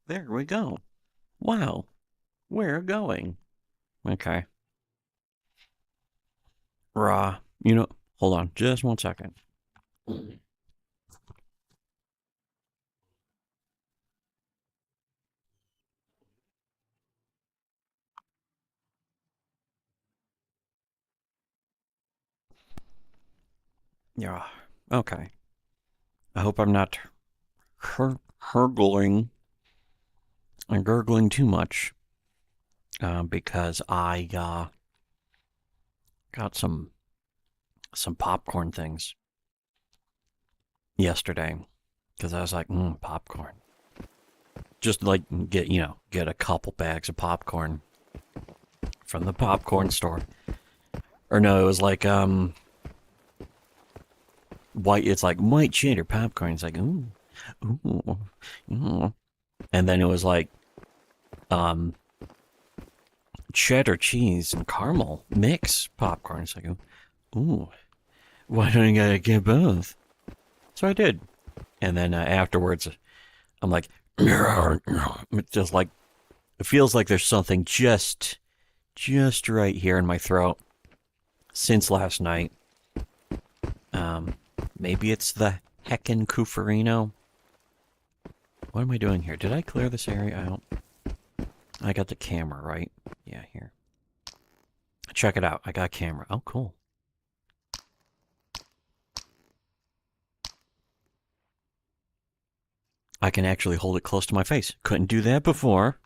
There we go. Wow, we're going. Okay. Raw. Hold on just 1 second. Yeah. Okay. I hope I'm not hurgling and gurgling too much because I got some popcorn things yesterday because I was like, popcorn. Just like get a couple bags of popcorn from the popcorn store. Or no, it was like white. It's like white cheddar popcorn. It's like ooh, ooh. And then it was like um cheddar cheese and caramel mix popcorn. It's like ooh, why don't I gotta get both? So I did, and then afterwards, I'm like, just like it feels like there's something just right here in my throat since last night. Um, Maybe it's the heckin' Cuferino. What am I doing here? Did I clear this area out? I got the camera, right? Yeah, here. Check it out. I got camera. Oh, cool. I can actually hold it close to my face. Couldn't do that before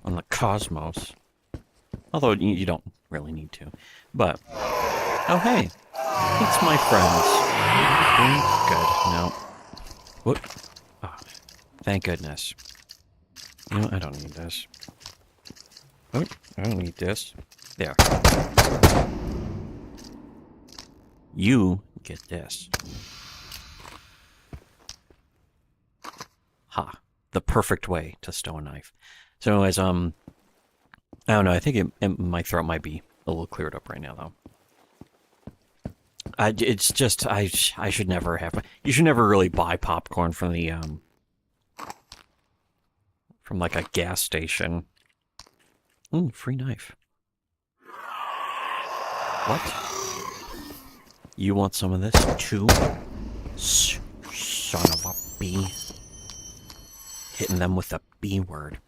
on the Cosmos. Although you don't really need to. But, oh hey, it's my friends. Good. No. What? Oh, thank goodness. I don't need this. Oh, I don't need this. There. You get this. Ha. The perfect way to stow a knife. So anyways, I don't know, I think my throat might be a little cleared up right now, though. It's just, I should never have, you should never really buy popcorn from from like a gas station. Ooh, free knife. What? You want some of this too? Son of a bee. Hitting them with the B word.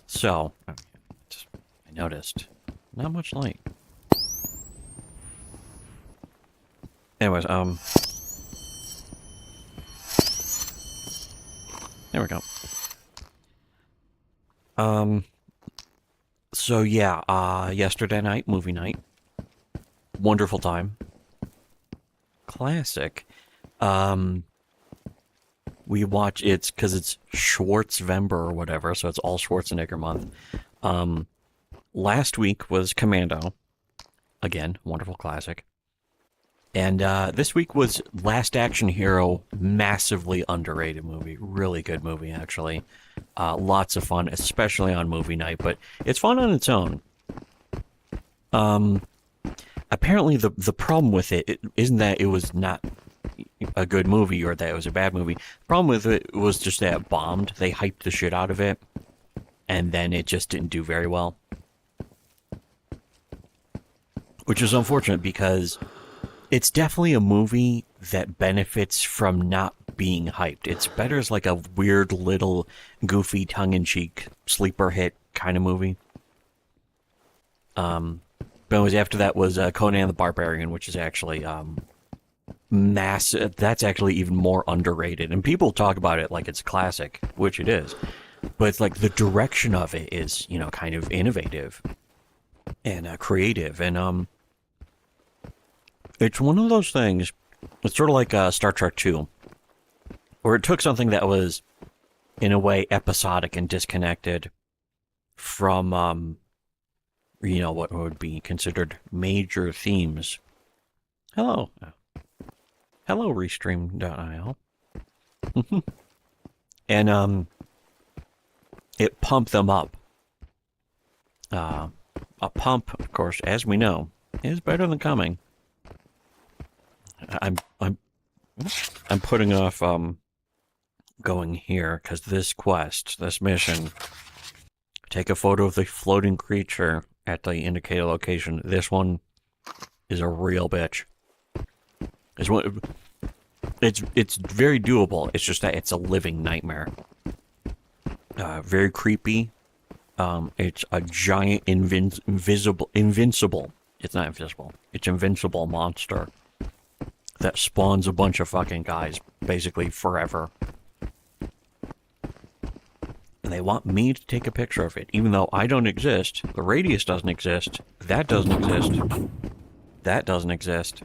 So, I noticed. Not much light. Anyways, there we go. So yeah, yesterday night, movie night. Wonderful time. Classic. Um, we watch it's because it's Schwartzvember or whatever, so it's all Schwarzenegger month. Um, Last week was Commando. Again, wonderful classic. And this week was Last Action Hero, massively underrated movie. Really good movie, actually. Lots of fun, especially on movie night, but it's fun on its own. Um, Apparently, the problem with it isn't that it was not a good movie or that it was a bad movie. The problem with it was just that it bombed. They hyped the shit out of it, and then it just didn't do very well. Which is unfortunate because it's definitely a movie that benefits from not being hyped. It's better as like a weird little goofy tongue-in-cheek sleeper hit kind of movie. But it was after that was Conan the Barbarian, which is actually massive. That's actually even more underrated, and people talk about it like it's classic, which it is. But it's like the direction of it is, kind of innovative and creative, and it's one of those things. It's sort of like Star Trek Two, where it took something that was, in a way, episodic and disconnected from, what would be considered major themes. Hello. Hello, Restream.io. And, it pumped them up. A pump, of course, as we know, is better than coming. I'm I'm putting off going here, because this quest, this mission, take a photo of the floating creature at the indicated location. This one is a real bitch. It's very doable. It's just that it's a living nightmare. Very creepy. It's a giant invincible. It's not invisible. It's invincible monster that spawns a bunch of fucking guys basically forever. And they want me to take a picture of it, even though I don't exist. The radius doesn't exist. That doesn't exist. That doesn't exist.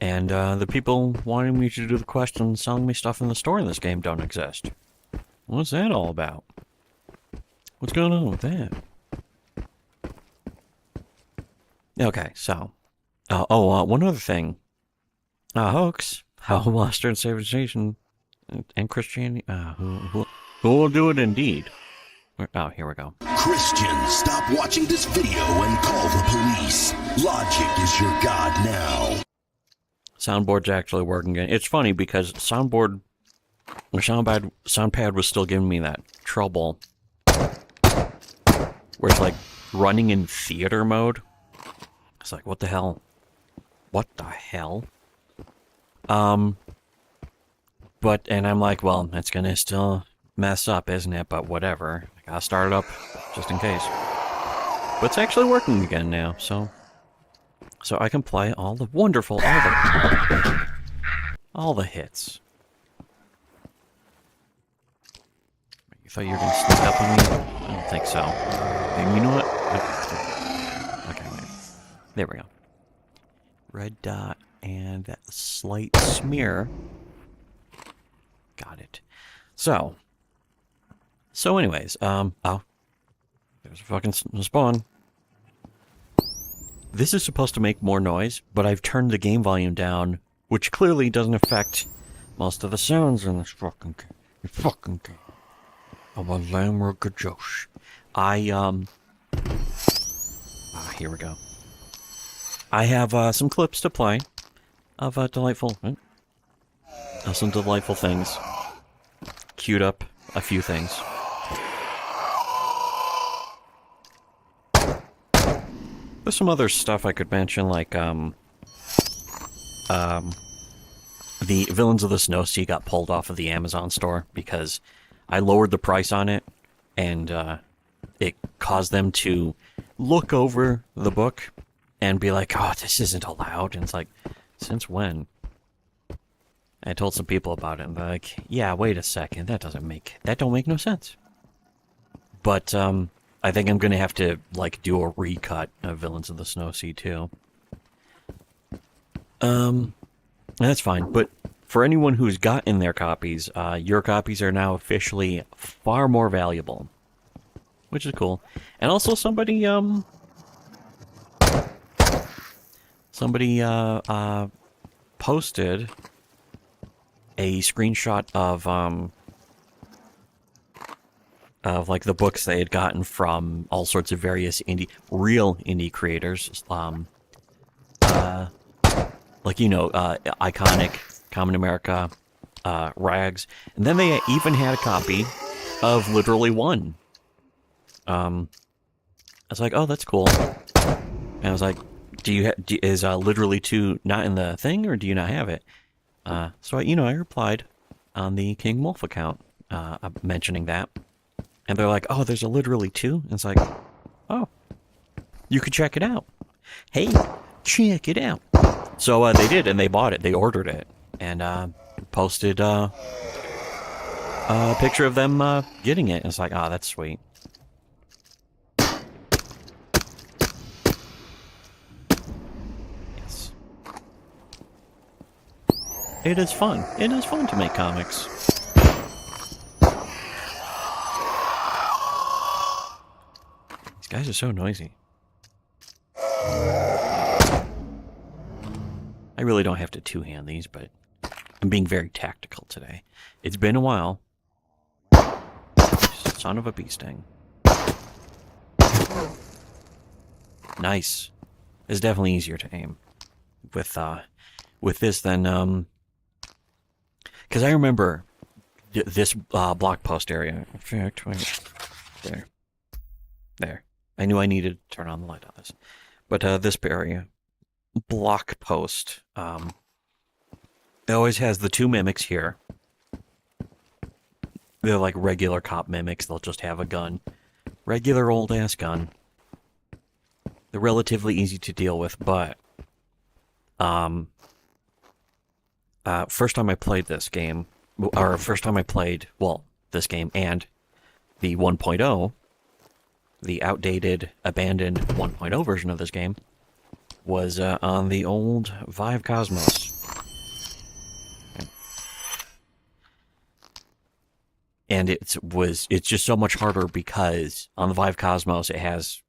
And the people wanting me to do the quest and selling me stuff in the store in this game don't exist. What's that all about? What's going on with that? Okay, so... one other thing. Hoax. How Western civilization and Christianity... who will do it indeed? Oh, here we go. Christians, stop watching this video and call the police. Logic is your god now. Soundboard's actually working again. It's funny because soundpad was still giving me that trouble where it's like running in theater mode. It's like, what the hell? What the hell? And I'm like, well, it's gonna still mess up, isn't it? But whatever. I gotta start it up just in case. But it's actually working again now, so I can play all the wonderful, all the hits. You thought you were gonna sneak up on me? I don't think so. And you know what? Okay, wait. There we go. Red dot and that slight smear. Got it. So anyways, oh, there's a fucking spawn. This is supposed to make more noise, but I've turned the game volume down, which clearly doesn't affect most of the sounds in this fucking game. Fucking game. I'm a Lamrica Josh. Here we go. I have some clips to play of some delightful things. Queued up a few things. There's some other stuff I could mention, like the Villains of the Snow Sea got pulled off of the Amazon store because I lowered the price on it, and it caused them to look over the book and be like, oh, this isn't allowed. And it's like, since when? I told some people about it, and they're like, yeah, wait a second, that don't make no sense. But I think I'm gonna have to like do a recut of Villains of the Snow Sea too. That's fine, but for anyone who's gotten their copies, your copies are now officially far more valuable, which is cool. And also somebody posted a screenshot of like the books they had gotten from all sorts of various real indie creators, like, you know, Iconic, Common America, Rags, and then they even had a copy of Literally One. I was like, oh, that's cool. And I was like, is Literally Two not in the thing, or do you not have it? So I replied on the King Wolf account, mentioning that. And they're like, oh, there's a Literally Two? And it's like, oh, you could check it out. Hey, check it out. So they did, and they bought it. They ordered it, and posted a picture of them getting it. And it's like, ah, that's sweet. Yes. It is fun. It is fun to make comics. These guys are so noisy. I really don't have to two-hand these, but I'm being very tactical today. It's been a while. Son of a bee sting. Nice. It's definitely easier to aim with this than, because I remember this blog post area. In fact, wait, there. I knew I needed to turn on the light on this. But this area, block post, it always has the two mimics here. They're like regular cop mimics. They'll just have a gun. Regular old-ass gun. They're relatively easy to deal with, but first time I played this game, or first time I played, well, this game and the 1.0, the outdated, abandoned 1.0 version of this game, was on the old Vive Cosmos. And it's just so much harder because on the Vive Cosmos it has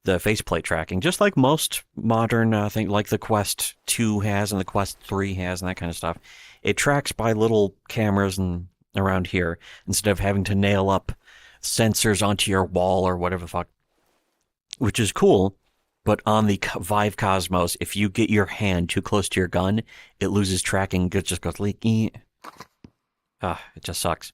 the faceplate tracking, just like most modern things, like the Quest 2 has and the Quest 3 has and that kind of stuff. It tracks by little cameras and around here instead of having to nail up sensors onto your wall or whatever the fuck, which is cool. But on the Vive Cosmos, if you get your hand too close to your gun, it loses tracking. It just goes leaky. It just sucks.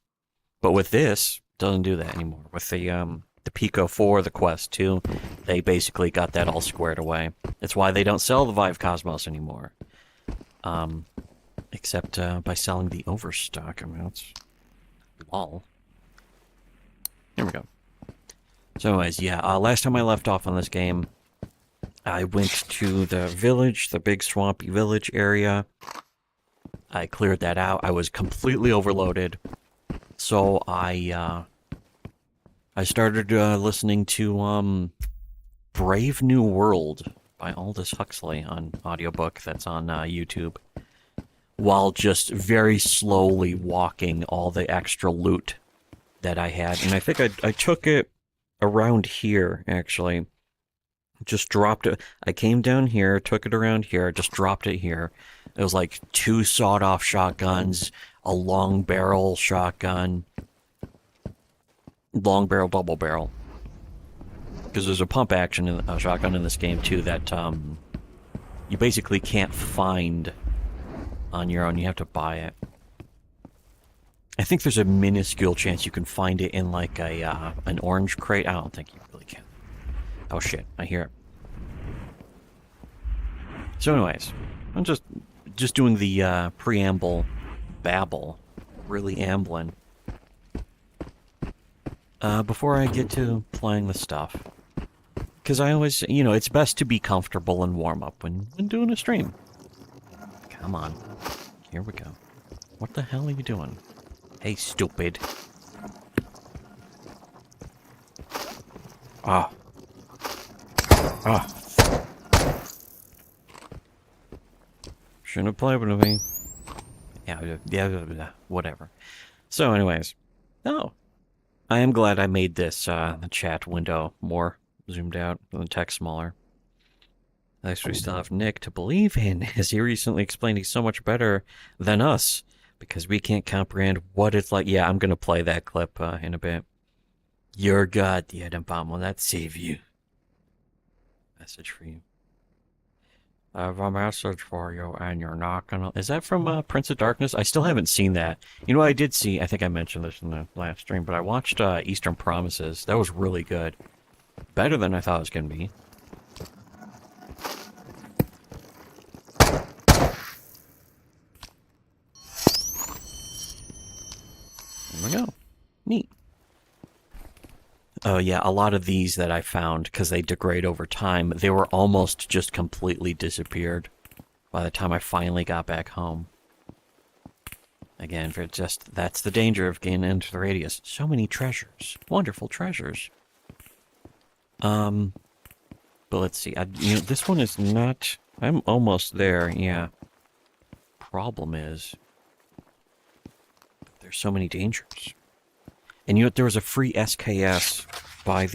But with this, it doesn't do that anymore. With the Pico 4, the Quest 2, they basically got that all squared away. That's why they don't sell the Vive Cosmos anymore. Except by selling the overstock amounts. Lol. Here we go. So anyways, yeah, last time I left off on this game, I went to the village, the big swampy village area. I cleared that out. I was completely overloaded. So I started listening to Brave New World by Aldous Huxley on audiobook that's on YouTube, while just very slowly walking all the extra loot that I had. And I think I took it around here, actually. Just dropped it. I came down here, took it around here, just dropped it here. It was like 2 sawed-off shotguns, a long barrel shotgun, long barrel, double barrel. Because there's a pump action shotgun in this game too that you basically can't find on your own. You have to buy it. I think there's a minuscule chance you can find it in like a an orange crate. I don't think you really can. Oh shit! I hear it. So, anyways, I'm just doing the preamble, babble, really ambling. Before I get to playing the stuff. Because I always, it's best to be comfortable and warm up when doing a stream. Come on. Here we go. What the hell are you doing? Hey, stupid. Ah. Shouldn't have played with me. Yeah, whatever. So, anyways. Oh. I am glad I made this the chat window more zoomed out and the text smaller. At least we still have Nick to believe in, as he recently explained he's so much better than us, because we can't comprehend what it's like. Yeah, I'm going to play that clip in a bit. Your God, the Adam bomb will not save you. Message for you. I have a message for you, and you're not gonna... Is that from Prince of Darkness? I still haven't seen that. You know, I did see... I think I mentioned this in the last stream, but I watched Eastern Promises. That was really good. Better than I thought it was going to be. There we go. Neat. Oh yeah, a lot of these that I found, because they degrade over time, they were almost just completely disappeared by the time I finally got back home. Again, that's the danger of getting into the radius. So many treasures. Wonderful treasures. But let's see. This one is not... I'm almost there, yeah. Problem is... there's so many dangers. And there was a free SKS by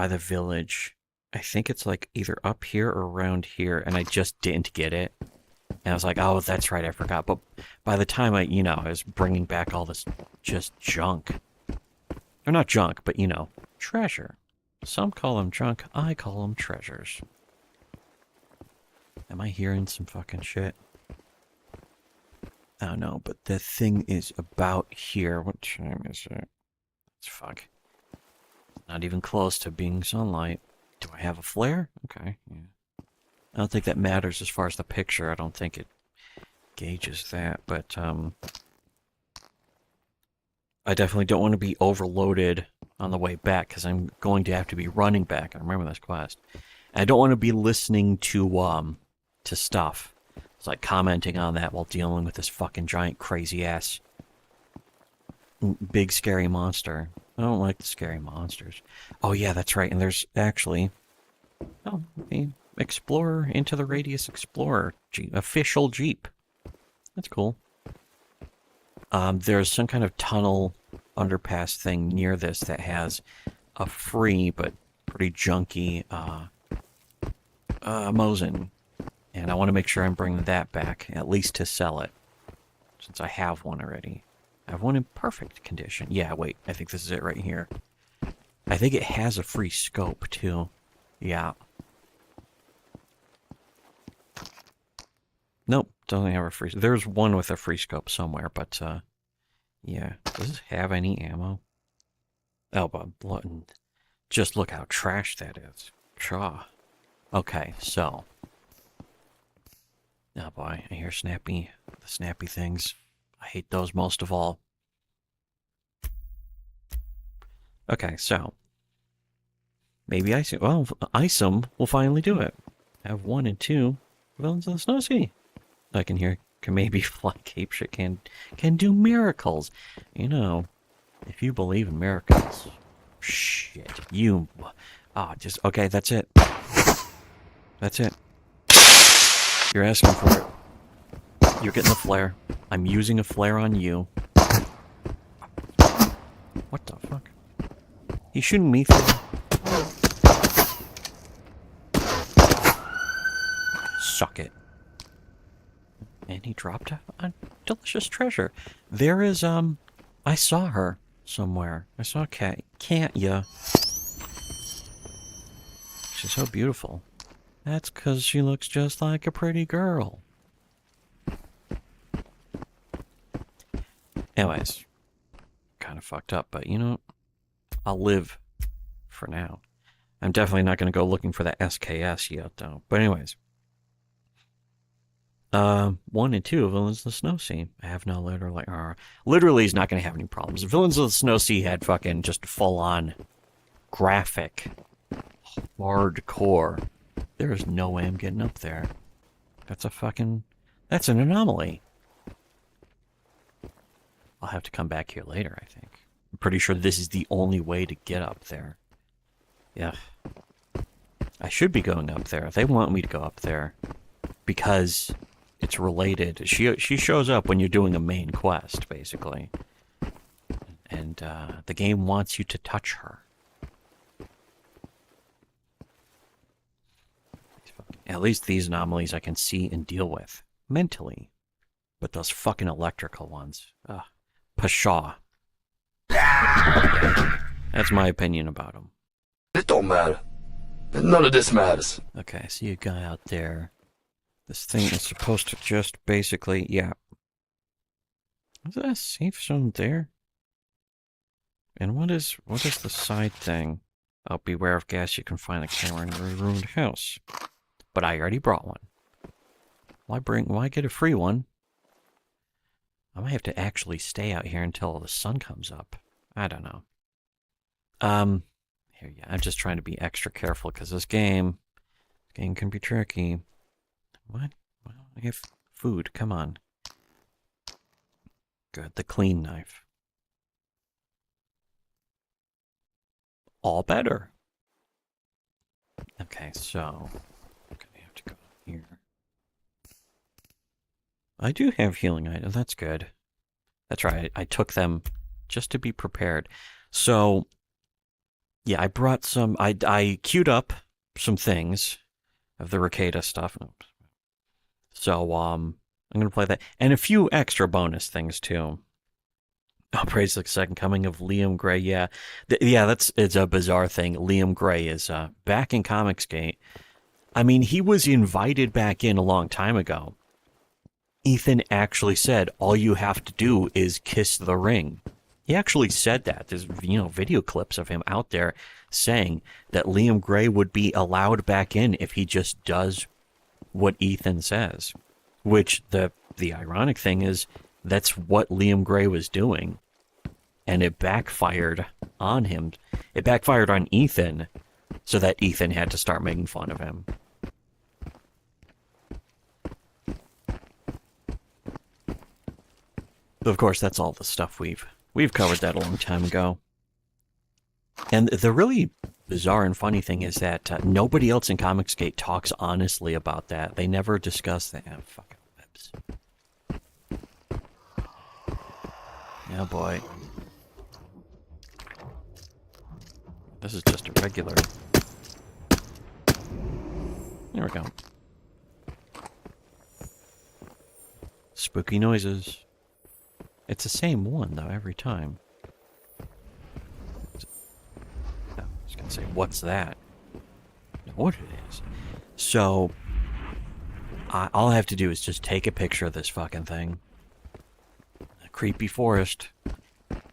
the village. I think it's like either up here or around here, and I just didn't get it. And I was like, oh, that's right, I forgot. But by the time I was bringing back all this just junk. Or not junk, but, treasure. Some call them junk, I call them treasures. Am I hearing some fucking shit? I don't know, but the thing is about here. What time is it? It's fuck. Not even close to being sunlight. Do I have a flare? Okay. Yeah. I don't think that matters as far as the picture. I don't think it gauges that, but I definitely don't want to be overloaded on the way back because I'm going to have to be running back. I remember this quest. And I don't want to be listening to stuff. It's like commenting on that while dealing with this fucking giant crazy ass big scary monster. I don't like the scary monsters. Oh yeah, that's right. And there's actually the Explorer Into the Radius Explorer Jeep, official Jeep. That's cool. There's some kind of tunnel underpass thing near this that has a free but pretty junky Mosin. And I want to make sure I'm bringing that back, at least to sell it, since I have one already. I have one in perfect condition. Yeah, wait, I think this is it right here. I think it has a free scope, too. Yeah. Nope, doesn't have a free... There's one with a free scope somewhere, but, yeah. Does it have any ammo? Oh, but just look how trash that is. Pshaw. Okay, so... Oh boy, I hear the snappy things. I hate those most of all. Okay, so... Maybe Isom will finally do it. I have 1 and 2 Villains of the Snow Sea. I can hear, can maybe fly cape shit, can do miracles. You know, if you believe in miracles, shit, just, okay, that's it. That's it. You're asking for it. You're getting the flare. I'm using a flare on you. What the fuck? He's shooting me through. Suck it. And he dropped a delicious treasure. There is, I saw her somewhere. I saw Cat. Can't ya? She's so beautiful. That's 'cause she looks just like a pretty girl. Anyways, kind of fucked up, but you know, I'll live for now. I'm definitely not going to go looking for that SKS yet, though. But anyways. 1 and 2 of Villains of the Snow Sea. I have no literally is not going to have any problems. Villains of the Snow Sea had fucking just full-on graphic, hardcore. There is no way I'm getting up there. That's an anomaly. I'll have to come back here later, I think. I'm pretty sure this is the only way to get up there. Yeah. I should be going up there. They want me to go up there because it's related. She shows up when you're doing a main quest, basically. And the game wants you to touch her. At least these anomalies I can see and deal with mentally. But those fucking electrical ones. Pshaw. That's my opinion about them. It don't matter. None of this matters. Okay, I see a guy out there. This thing is supposed to just basically, yeah. Is that a safe zone there? And what is the side thing? Oh, beware of gas, you can find a camera in a ruined house. But I already brought one. Why get a free one? I might have to actually stay out here until the sun comes up. I don't know. Here, yeah, I'm just trying to be extra careful because this game can be tricky. What? Well, I have food. Come on. Good. The clean knife. All better. Okay, so I'm gonna have to go here. I do have healing items. That's good. That's right. I took them just to be prepared. So, yeah, I brought some. I queued up some things of the Ricada stuff. So, I'm gonna play that and a few extra bonus things too. Oh, praise the second coming of Liam Gray. Yeah, it's a bizarre thing. Liam Gray is back in Comicsgate. I mean, he was invited back in a long time ago. Ethan actually said, all you have to do is kiss the ring. He actually said that. There's, video clips of him out there saying that Liam Gray would be allowed back in if he just does what Ethan says. Which, the ironic thing is, that's what Liam Gray was doing. And it backfired on him. It backfired on Ethan, so that Ethan had to start making fun of him. But of course, that's all the stuff we've covered that a long time ago. And the really bizarre and funny thing is that nobody else in Comicsgate talks honestly about that. They never discuss that. Oh, fucking webs. Oh boy. This is just a regular. There we go. Spooky noises. It's the same one, though, every time. I was going to say, what's that? I know what it is. So, all I have to do is just take a picture of this fucking thing. A creepy forest.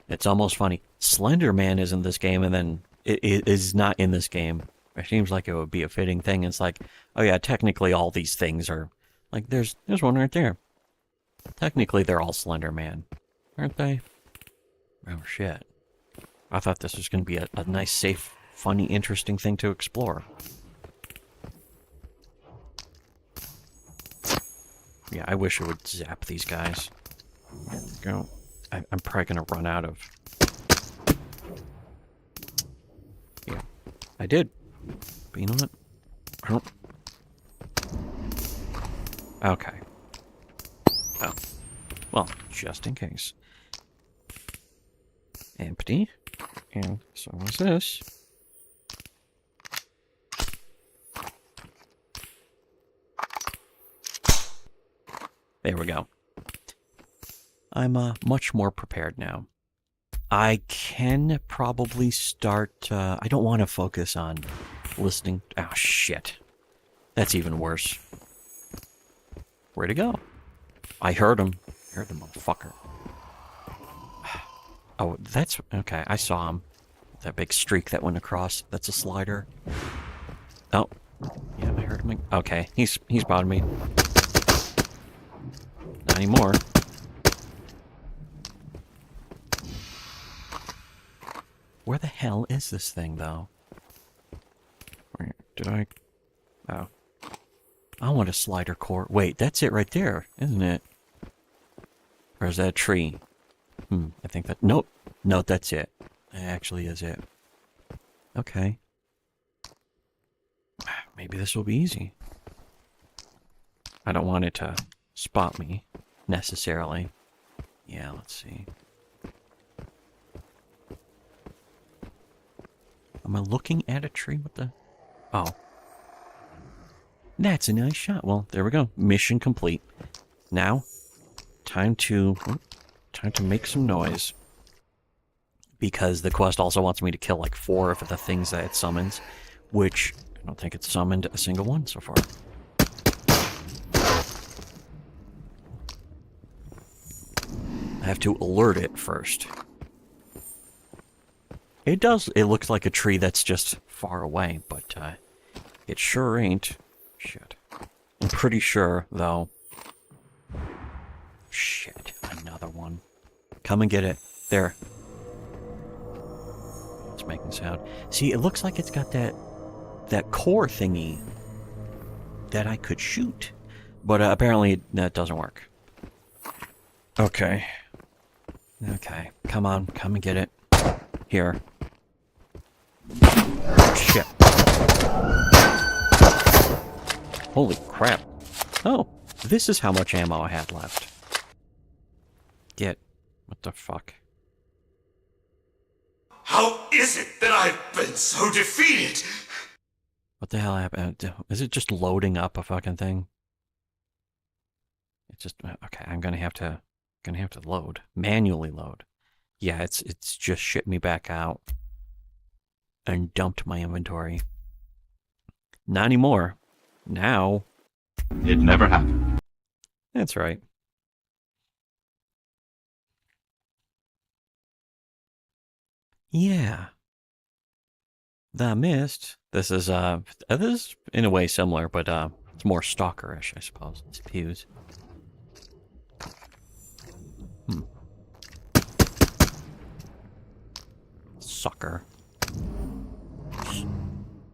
It's almost funny. Slender Man is in this game, and then it is not in this game. It seems like it would be a fitting thing. It's like, oh yeah, technically all these things are... Like, there's one right there. Technically, they're all Slender Man. Aren't they? Oh, shit. I thought this was going to be a nice, safe, funny, interesting thing to explore. Yeah, I wish it would zap these guys. Go. I'm probably going to run out of... Yeah, I did. But you know what? I don't... Okay. Oh. Well, just in case. Empty. And so is this. There we go. I'm much more prepared now. I can probably start... I don't want to focus on listening... Oh, shit. That's even worse. Where'd he go? I heard him. I heard the motherfucker. Oh, that's... Okay, I saw him. That big streak that went across. That's a slider. Oh. Yeah, I heard him. Okay, he's spotted me. Not anymore. Where the hell is this thing, though? Where did I... Oh. I want a slider core. Wait, that's it right there, isn't it? Or is that a tree? I think that... Nope. No, that's it. That actually is it. Okay. Maybe this will be easy. I don't want it to spot me, necessarily. Yeah, let's see. Am I looking at a tree with the... Oh. That's a nice shot. Well, there we go. Mission complete. Now, time to make some noise. Because the quest also wants me to kill like 4 of the things that it summons, which I don't think it's summoned a single one so far. I have to alert it first. It does. It looks like a tree that's just far away, but it sure ain't. Shit. I'm pretty sure, though. Shit. Another one. Come and get it. There. It's making sound. See, it looks like it's got that core thingy that I could shoot. But apparently that doesn't work. Okay. Okay. Come on. Come and get it. Here. Shit. Holy crap. Oh, this is how much ammo I had left. Get. What the fuck? How is it that I've been so defeated? What the hell happened? Is it just loading up a fucking thing? It's just... Okay, I'm gonna have to load. Manually load. Yeah, it's just shipped me back out. And dumped my inventory. Not anymore. Now... It never happened. That's right. Yeah. The Mist. This is in a way similar, but it's more stalkerish, I suppose. It's pews. Sucker.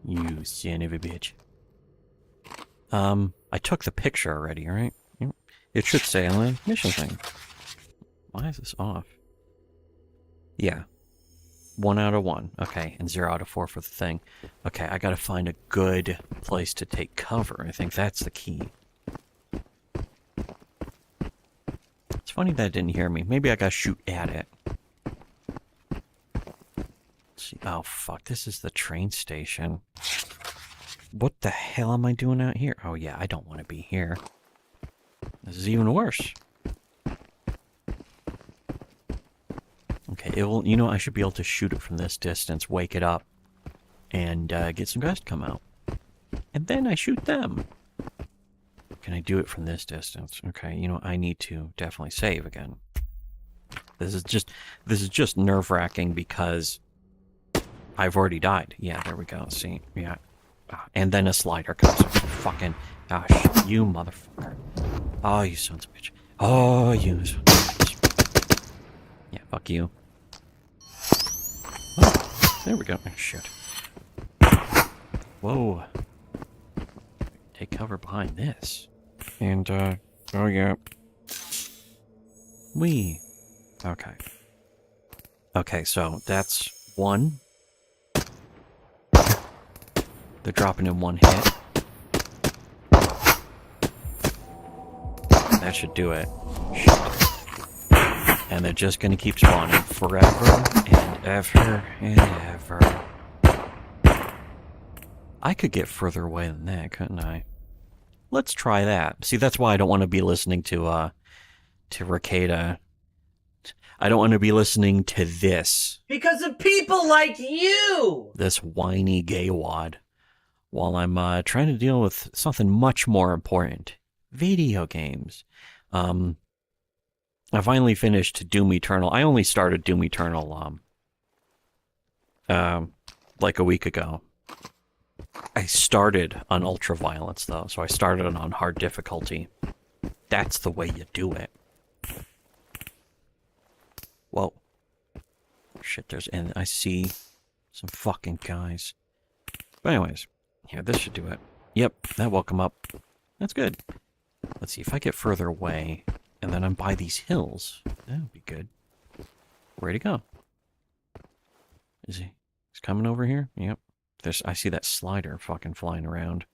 You son of a bitch. I took the picture already, right? It should say on the mission thing. Why is this off? Yeah. 1 out of 1. Okay, and 0 out of 4 for the thing. Okay, I gotta find a good place to take cover. I think that's the key. It's funny that it didn't hear me. Maybe I gotta shoot at it. Let's see. Oh, fuck. This is the train station. What the hell am I doing out here? Oh, yeah, I don't want to be here. This is even worse. Okay, you know, I should be able to shoot it from this distance, wake it up, and get some guys to come out. And then I shoot them. Can I do it from this distance? Okay, you know, I need to definitely save again. This is just nerve-wracking because I've already died. Yeah, there we go. See, yeah. And then a slider comes. Fucking, gosh, you motherfucker. Oh, you sons of a bitch. Oh, you sons of a bitch. Yeah, fuck you. Oh, there we go. Oh, shit. Whoa. Take cover behind this. And, oh yeah. Wee. Okay. Okay, so that's 1. They're dropping in 1 hit. That should do it. Shit. And they're just gonna keep spawning forever and ever and ever. I could get further away than that, couldn't I? Let's try that. See, that's why I don't want to be listening to Ricada. I don't want to be listening to this. Because of people like you! This whiny gay wad. While I'm trying to deal with something much more important. Video games. I finally finished Doom Eternal. I only started Doom Eternal, like a week ago. I started on Ultra Violence, though, so I started on hard difficulty. That's the way you do it. Whoa. Shit, and I see some fucking guys. But anyways, yeah, this should do it. Yep, that woke him up. That's good. Let's see, if I get further away, and then I'm by these hills, that would be good. Where'd he go? Is he? He's coming over here? Yep. I see that slider fucking flying around.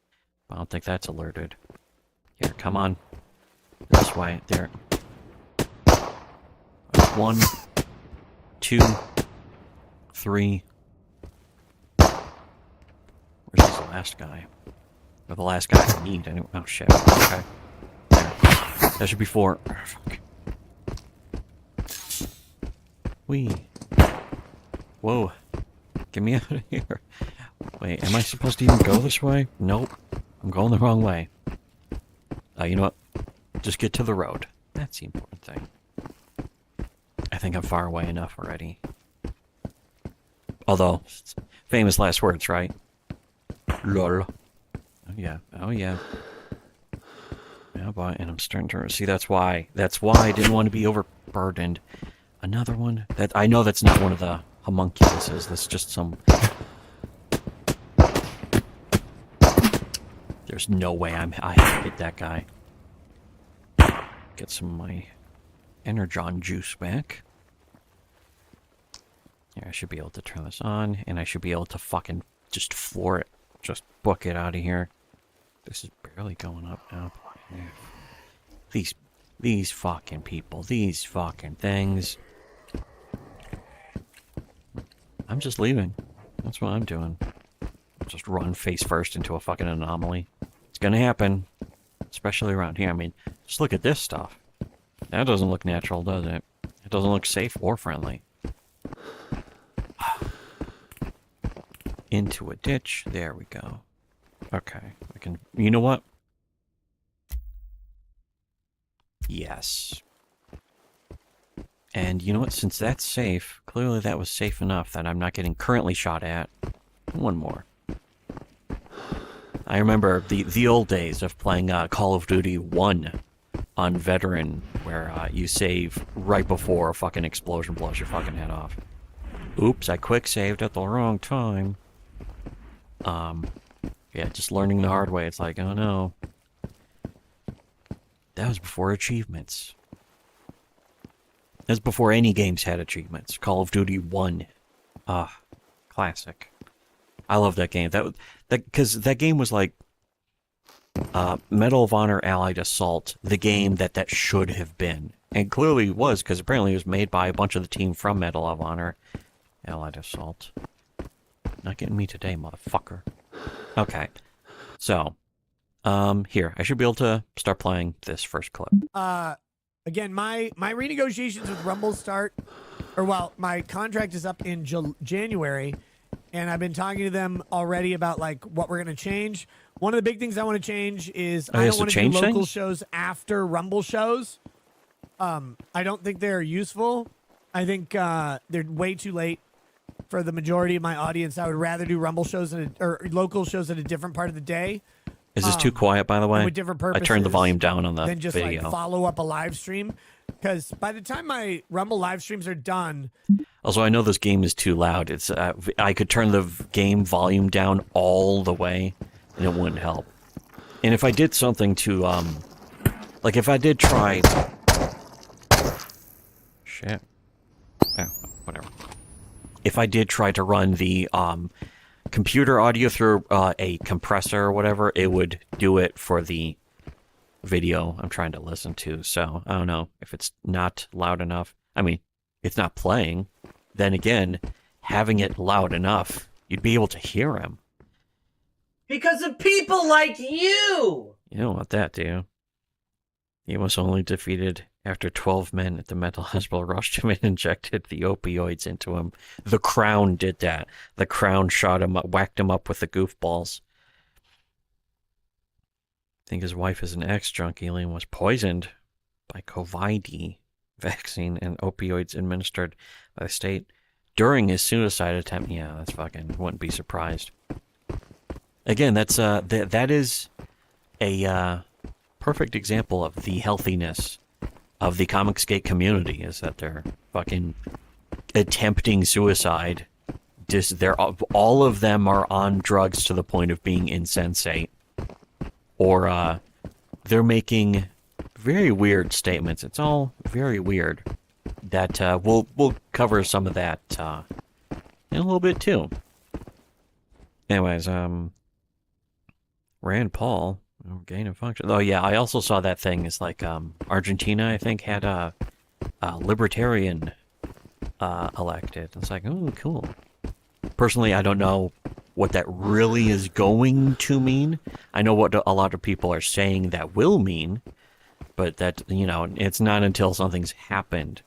I don't think that's alerted. Here, come on. This way. There. 1, 2, 3. Where's this last guy? Or the last guy I need anyway. Oh shit. Okay. There. That should be 4. Oh, fuck. Whee. Whoa. Get me out of here. Wait, am I supposed to even go this way? Nope. I'm going the wrong way. You know what? Just get to the road. That's the important thing. I think I'm far away enough already. Although, famous last words, right? Lol. Oh yeah. Oh yeah. Yeah, boy, and I'm starting to see that's why I didn't want to be overburdened. Another one? I know that's not one of the homunculuses. That's just some... There's no way I hit that guy. Get some of my Energon juice back. Yeah, I should be able to turn this on, and I should be able to fucking just floor it. Just book it out of here. This is barely going up now. These fucking people. These fucking things. I'm just leaving. That's what I'm doing. Just run face first into a fucking anomaly. It's gonna happen. Especially around here. I mean, just look at this stuff. That doesn't look natural, does it? It doesn't look safe or friendly. Into a ditch. There we go. Okay. I can... You know what? Yes. And you know what? Since that's safe, clearly that was safe enough that I'm not getting currently shot at. One more. I remember the old days of playing Call of Duty 1 on Veteran, where you save right before a fucking explosion blows your fucking head off. Oops, I quick saved at the wrong time. Yeah, just learning the hard way. It's like, oh no. That was before achievements. That was before any games had achievements. Call of Duty 1. Classic. I love that game. Because that game was like Medal of Honor Allied Assault, the game that should have been. And clearly was, because apparently it was made by a bunch of the team from Medal of Honor Allied Assault. Not getting me today, motherfucker. Okay. So, here. I should be able to start playing this first clip. Again, my renegotiations with Rumble start, my contract is up in January, and I've been talking to them already about like what we're gonna change. One of the big things I want to change is I don't want to do local shows after Rumble shows. I don't think they're useful. I think they're way too late for the majority of my audience. I would rather do Rumble shows or local shows at a different part of the day. Is this too quiet, by the way? With different purposes, I turned the volume down on the then just video. like follow up a live stream, because by the time my Rumble live streams are done. Also, I know this game is too loud. It's I could turn the game volume down all the way, and it wouldn't help. And if I did something to like if I did try, shit, whatever. If I did try to run the computer audio through a compressor or whatever, it would do it for the video I'm trying to listen to. So I don't know if it's not loud enough. I mean, it's not playing. Then again, having it loud enough, you'd be able to hear him. Because of people like you! You don't want that, do you? He was only defeated after 12 men at the mental hospital rushed him and injected the opioids into him. The Crown did that. The Crown shot him up, whacked him up with the goofballs. I think his wife is an ex-junkie and was poisoned by COVID vaccine and opioids administered by the state during his suicide attempt. Yeah, that's fucking, wouldn't be surprised. Again, that is a perfect example of the healthiness of the Comicsgate community, is that they're fucking attempting suicide. All of them are on drugs to the point of being insensate, or they're making very weird statements. It's all very weird. That we'll cover some of that in a little bit too. Anyways, Rand Paul. Gain of function. Oh yeah, I also saw that thing. It's like Argentina, I think, had a libertarian elected. It's like, oh, cool. Personally, I don't know what that really is going to mean. I know what a lot of people are saying that will mean, but that, it's not until something's happened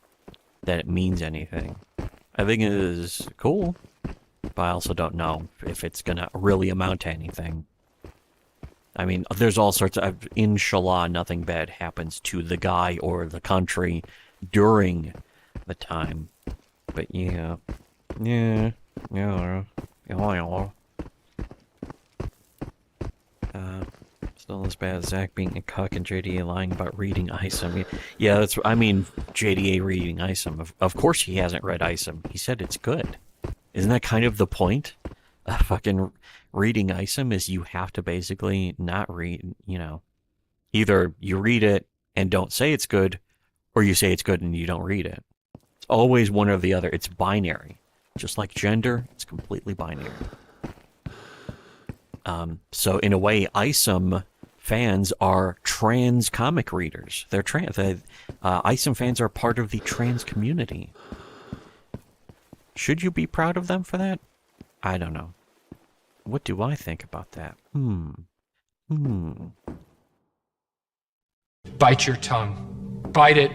that it means anything. I think it is cool, but I also don't know if it's gonna really amount to anything. I mean, there's all sorts of, inshallah, nothing bad happens to the guy or the country during the time. But yeah. Still as bad as Zach being a cuck and JDA lying about reading Isom. Yeah, JDA reading Isom. Of course he hasn't read Isom. He said it's good. Isn't that kind of the point? Fucking reading Isom is you have to basically not read, either you read it and don't say it's good, or you say it's good and you don't read it. It's always one or the other. It's binary. Just like gender, it's completely binary. So in a way, Isom fans are trans comic readers. They're trans. Isom fans are part of the trans community. Should you be proud of them for that? I don't know. What do I think about that? Bite your tongue. Bite it.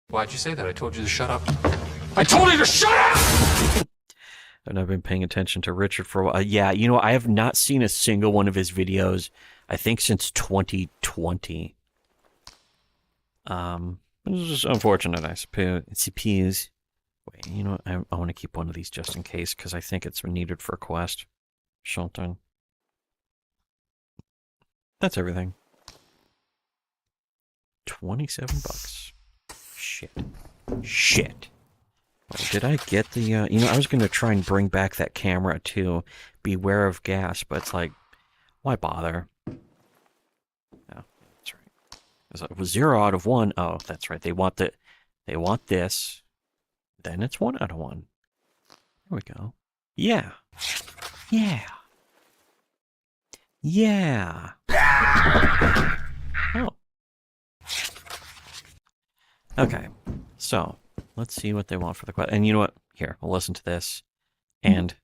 Why'd you say that? I told you to shut up. I told you to shut up! And I've been paying attention to Richard for a while. Yeah, I have not seen a single one of his videos, I think, since 2020. This is just unfortunate, I suppose. Wait, you know what? I want to keep one of these just in case, because I think it's needed for a quest. Something. That's everything. 27 bucks. Shit. Oh, did I get the, you know, I was going to try and bring back that camera too. Beware of gas, but it's like, why bother? Oh, that's right. It was 0 out of 1. Oh, that's right. They want this. Then it's 1 out of 1. There we go. Yeah. Oh. Okay. So, let's see what they want for the quest. And you know what? Here, we'll listen to this, and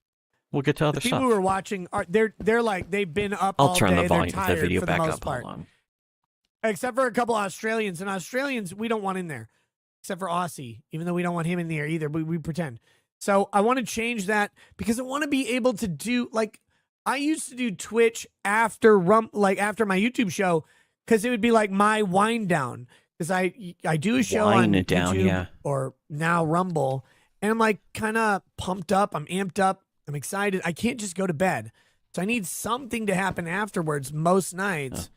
we'll get to other People stuff. who are watching are they're like they've been up I'll all turn day. the volume They're of the tired video for back the most up. part. Hold on. Except for a couple Australians, and Australians we don't want in there. Except for Aussie, even though we don't want him in there either. But we pretend. So I want to change that because I want to be able to do like I used to do Twitch after after my YouTube show because it would be like my wind down because I do a show on Wind it down, YouTube yeah. or now Rumble, and I'm like kind of pumped up. I'm amped up. I'm excited. I can't just go to bed, so I need something to happen afterwards most nights.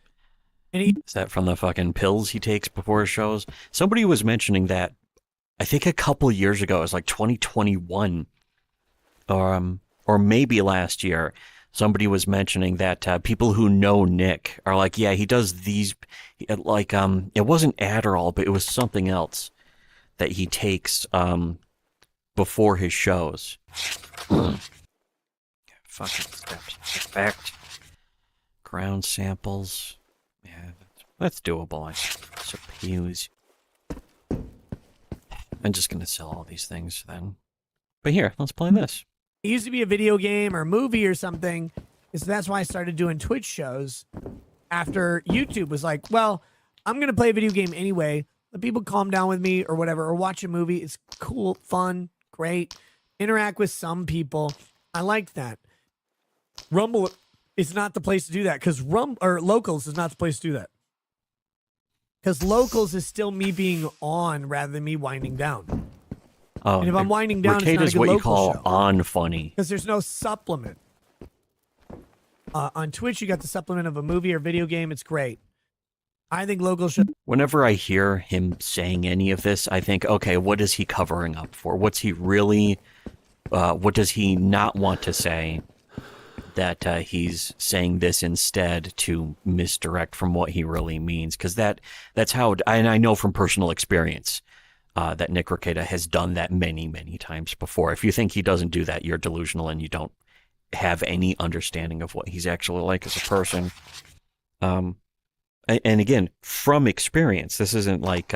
And Is that from the fucking pills he takes before his shows? Somebody was mentioning that, I think a couple years ago, it was like 2021, or maybe last year, somebody was mentioning that people who know Nick are like, yeah, he does these, like, it wasn't Adderall, but it was something else that he takes before his shows. Fucking steps. Effect. Ground samples. Yeah, that's doable, I suppose. I'm just going to sell all these things then. But here, let's play this. it used to be a video game or movie or something. So that's why I started doing Twitch shows after YouTube was like, well, I'm going to play a video game anyway. Let people calm down with me or whatever, or watch a movie. It's cool, fun, great. Interact with some people. I like that. Rumble is not the place to do that because Locals is not the place to do that. Because Locals is still me being on rather than me winding down. Oh, And if I'm winding down, Arcade it's not is a good what you local call show. on funny. Because there's no supplement. On Twitch, you got the supplement of a movie or video game. It's great. I think Local should. Whenever I hear him saying any of this, I think, okay, what is he covering up for? What's he really, what does he not want to say that he's saying this instead to misdirect from what he really means? Because that's how, and I know from personal experience that Nick Rekieta has done that many, many times before. If you think he doesn't do that, you're delusional and you don't have any understanding of what he's actually like as a person. And again, from experience, this isn't like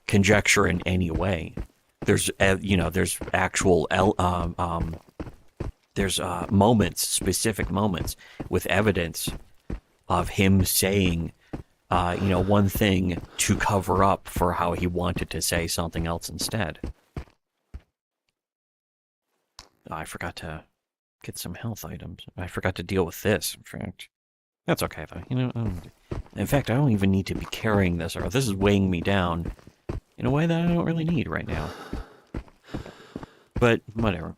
conjecture in any way. There's, there's actual, there's moments, specific moments with evidence of him saying, one thing to cover up for how he wanted to say something else instead. Oh, I forgot to get some health items. I forgot to deal with this, in fact. That's okay, though. In fact, I don't even need to be carrying this, or this is weighing me down in a way that I don't really need right now. But, whatever.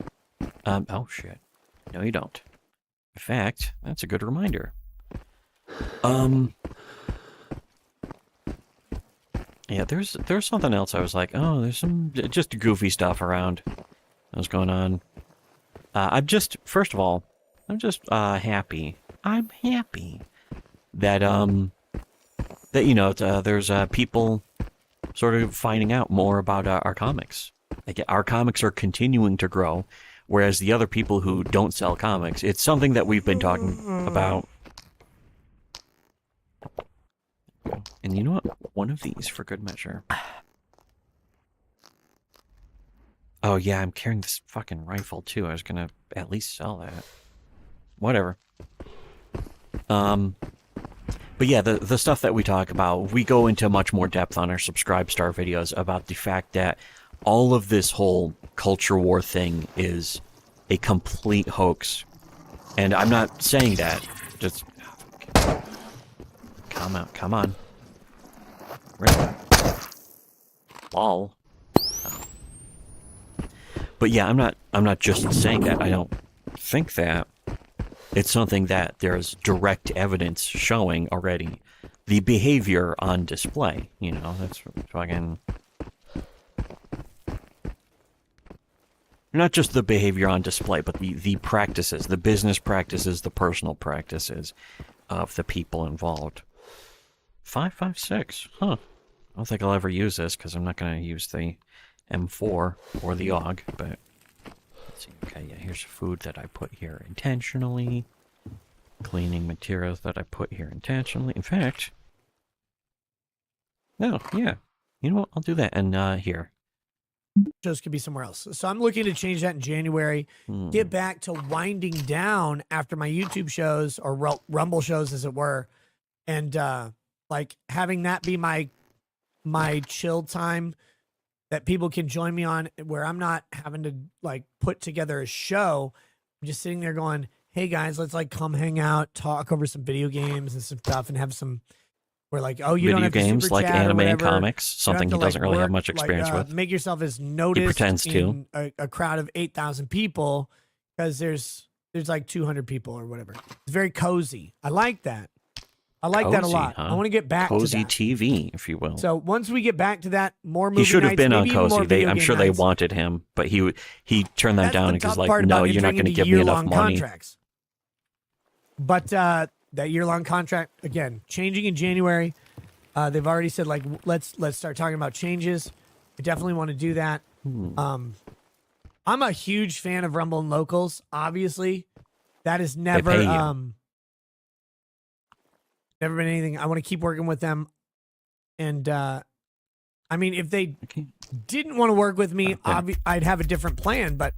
Oh, shit. No, you don't. In fact, that's a good reminder. Yeah, there's something else I was like, oh, there's some just goofy stuff around that's going on. First of all, I'm just happy. I'm happy that there's people sort of finding out more about our comics. Like, our comics are continuing to grow, whereas the other people who don't sell comics, it's something that we've been talking about. And you know what? One of these for good measure. Oh yeah, I'm carrying this fucking rifle too. I was gonna at least sell that. Whatever. But yeah, the stuff that we talk about, we go into much more depth on our Subscribe Star videos about the fact that all of this whole culture war thing is a complete hoax. And I'm not saying that. Just come on. Really? Lol. But yeah, I'm not just saying that. I don't think that. It's something that there's direct evidence showing already. The behavior on display, you know, that's fucking... Not just the behavior on display, but the practices, the business practices, the personal practices of the people involved. 556, huh. I don't think I'll ever use this, because I'm not going to use the M4 or the AUG, but... Let's see, okay, yeah, here's food that I put here intentionally. Cleaning materials that I put here intentionally. In fact... No, yeah. You know what, I'll do that, and here. Shows could be somewhere else. So I'm looking to change that in January. Get back to winding down after my YouTube shows or Rumble shows, as it were, and like having that be my chill time that people can join me on, where I'm not having to like put together a show. I'm just sitting there going, "Hey guys, let's like come hang out, talk over some video games and some stuff, and have some." We're like, oh, you video don't have games to super like chat anime or and whatever. comics, something he doesn't really have much experience with. Make yourself as noticed. He pretends in a crowd of 8,000 people, because there's like 200 people or whatever. It's very cozy. I like that. I like that a lot. Huh? I want to get back cozy to that. TV, if you will. So once we get back to that, more movie He should have nights, been on maybe even more cozy. video I'm game sure they nights. wanted him, but he turned them That's down the and was tough like, part "No, about you're not entering going to into give me enough year-long money." contracts. But that year-long contract, again, changing in January. They've already said, like, let's start talking about changes. I definitely want to do that. I'm a huge fan of Rumble and Locals. Obviously, that is never pay you. never been anything. I want to keep working with them. And I mean, if they didn't want to work with me, I'd have a different plan. But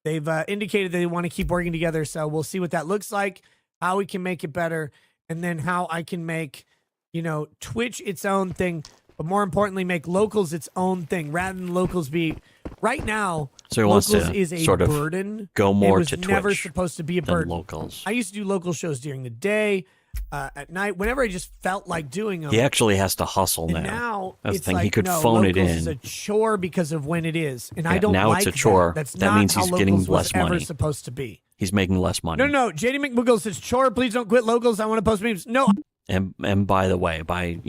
they've indicated they want to keep working together. So we'll see what that looks like, how we can make it better, and then how I can make, you know, Twitch its own thing, but more importantly, make Locals its own thing rather than Locals be right now. So he wants Locals to is a sort of burden. go more it was to never Twitch supposed to be a than burden. Locals. I used to do local shows during the day, at night, whenever I just felt like doing them. He actually has to hustle And now. now That's it's the thing. like, He could no, phone it Locals in. is a chore because of when it is, and I Yeah, don't now like it's a chore. That's That not means how he's getting Locals less was ever money. supposed to be. He's making less money. No. JD McMuggle says chore. Please don't quit Locals. I want to post memes. No. And by the way, by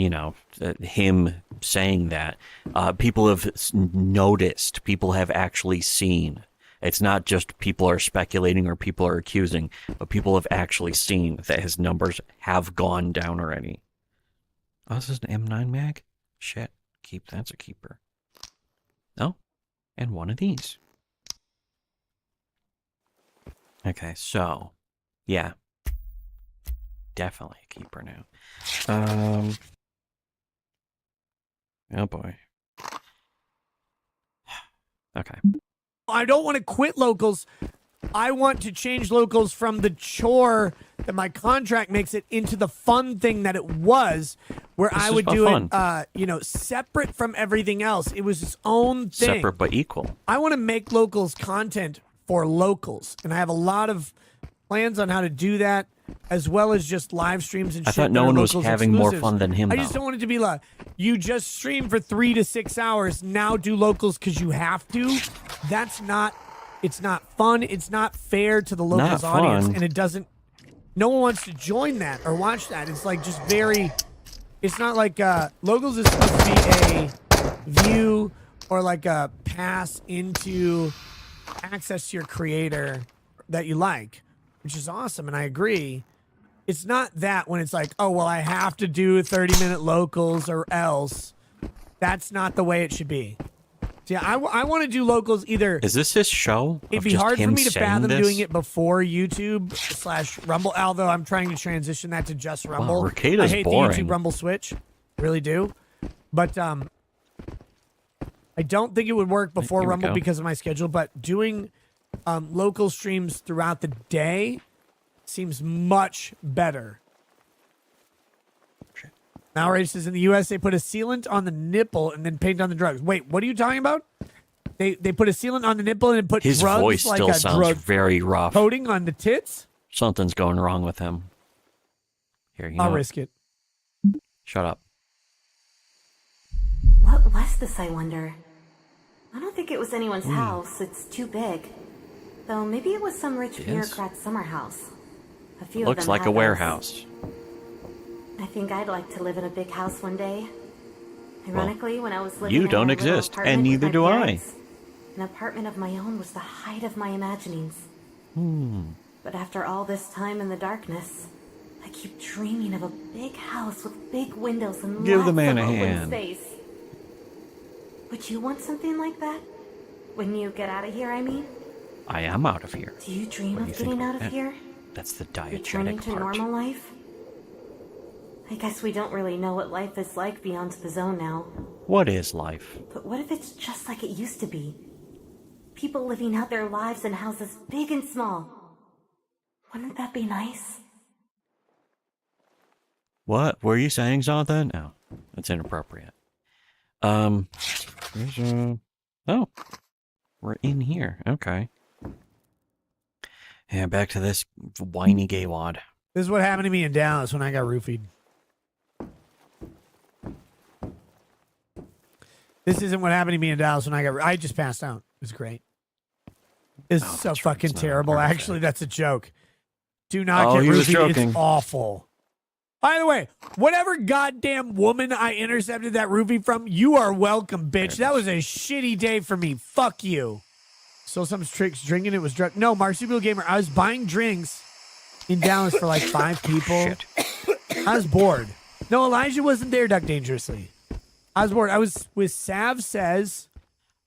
him saying that, people have noticed. People have actually seen. It's not just people are speculating or people are accusing, but people have actually seen that his numbers have gone down already. Oh, this is an M9 mag? Shit. That's a keeper. Oh, and one of these. Okay, so, yeah. Definitely a keeper now. Oh boy. Okay. I don't want to quit Locals. I want to change Locals from the chore that my contract makes it into the fun thing that it was, where This I is would about do fun. it, separate from everything else. It was its own thing. Separate but equal. I want to make Locals content for Locals, and I have a lot of plans on how to do that, as well as just live streams and I shit. thought no that are one was Locals having more exclusives. fun than him, I just though. don't want it to be like, you just stream for 3 to 6 hours, now do Locals because you have to. That's not, it's not fun. It's not fair to the Locals Not audience. fun. And it doesn't, no one wants to join that or watch that. It's like just very, it's not like, Locals is supposed to be a view or like a pass into access to your creator that you like, which is awesome. And I agree. It's not that when it's like, oh, well, I have to do 30-minute Locals or else. That's not the way it should be. So yeah, I want to do Locals either. Is this his show? It'd of be just hard for him me to saying fathom this? doing it before YouTube/Rumble, although I'm trying to transition that to just Rumble. Rekida's I hate the boring. YouTube Rumble switch. Really do. But I don't think it would work before Here we Rumble go. because of my schedule, but doing local streams throughout the day seems much better. Malrage says in the US they put a sealant on the nipple and then paint on the drugs. Wait, what are you talking about? They put a sealant on the nipple and then put His drugs voice like still a sounds drug very rough. coating on the tits? Something's going wrong with him. Here, you know I'll what? risk it. Shut up. What was this, I wonder? I don't think it was anyone's house. It's too big. Though maybe it was some rich bureaucrat's summer house. A few Looks of them like a had those. warehouse. I think I'd like to live in a big house one day. Ironically, when I was living You in don't my little exist, apartment and with neither my do I. parents, an apartment of my own was the height of my imaginings. But after all this time in the darkness, I keep dreaming of a big house with big windows and Give lots the man of a open hand. space. Would you want something like that? When you get out of here, I mean? I am out of here. Do you dream What do you of think getting about out of that? here? That's the Returning diegetic to part. normal life? I guess we don't really know what life is like beyond the zone now. What is life? But what if it's just like it used to be? People living out their lives in houses big and small. Wouldn't that be nice? What? Were you saying something? No, that's inappropriate. Oh, we're in here. Okay. Yeah, back to this whiny gay wad. This is what happened to me in Dallas when I got roofied. This isn't what happened to me in Dallas when I just passed out. It was great. It's Oh, so that's right. fucking It's not terrible. perfect. Actually, that's a joke. Do not Oh, get he was roofied. joking. It's awful. By the way, whatever goddamn woman I intercepted that roofie from, you are welcome, bitch. That was a shitty day for me. Fuck you. So some tricks drinking it was drunk. No, Marsupial Gamer, I was buying drinks in Dallas for like 5 people. Shit. I was bored. No, Elijah wasn't there, Duck Dangerously. I was bored. I was with Sav Says.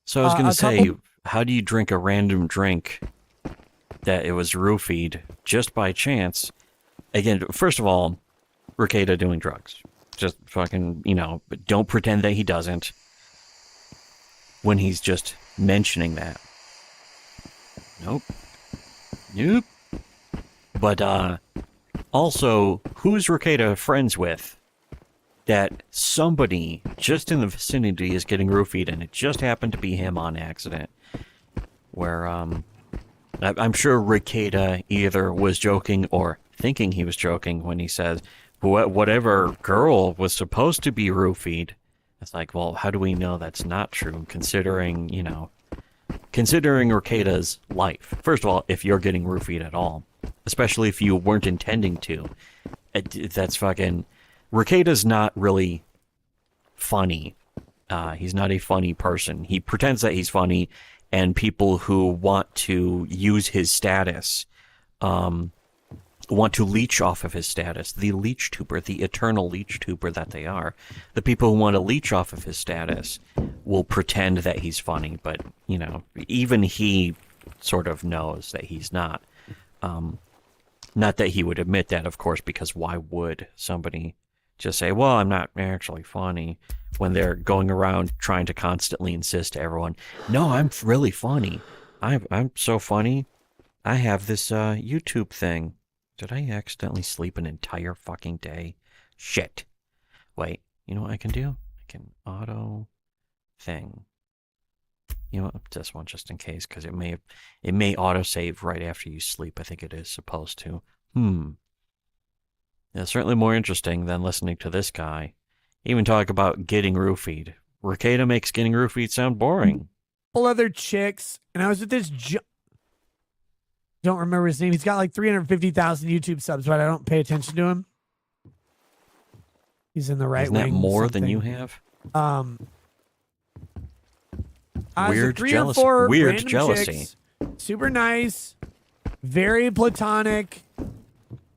So I was going a to say, couple- how do you drink a random drink that it was roofied just by chance? Again, first of all, Ricada doing drugs. Just fucking, but don't pretend that he doesn't when he's just mentioning that. Nope. But also, who's Ricada friends with that somebody just in the vicinity is getting roofied and it just happened to be him on accident? Where I'm sure Ricada either was joking or thinking he was joking when he says whatever girl was supposed to be roofied. It's like, well, how do we know that's not true? Considering Ricada's life. First of all, if you're getting roofied at all, especially if you weren't intending to, that's fucking. Ricada's not really funny. He's not a funny person. He pretends that he's funny, and people who want to use his status, want to leech off of his status. The leech tuber, the eternal leech tuber that they are. The people who want to leech off of his status will pretend that he's funny, but, even he sort of knows that he's not. Not that he would admit that, of course, because why would somebody just say, well, I'm not actually funny, when they're going around trying to constantly insist to everyone, no, I'm really funny. I'm so funny. I have this YouTube thing. Did I accidentally sleep an entire fucking day? Shit. Wait, you know what I can do? I can auto thing. You know what? This one just in case, because it may autosave right after you sleep. I think it is supposed to. Yeah, certainly more interesting than listening to this guy even talk about getting roofied. Ricada makes getting roofied sound boring. Couple other chicks, and I was with this. Don't remember his name. He's got like 350,000 YouTube subs, but I don't pay attention to him. He's in the right Isn't that wing. more than something. you have? I was with Weird 3 jealousy. or 4 Weird random jealousy. chicks, super nice, very platonic,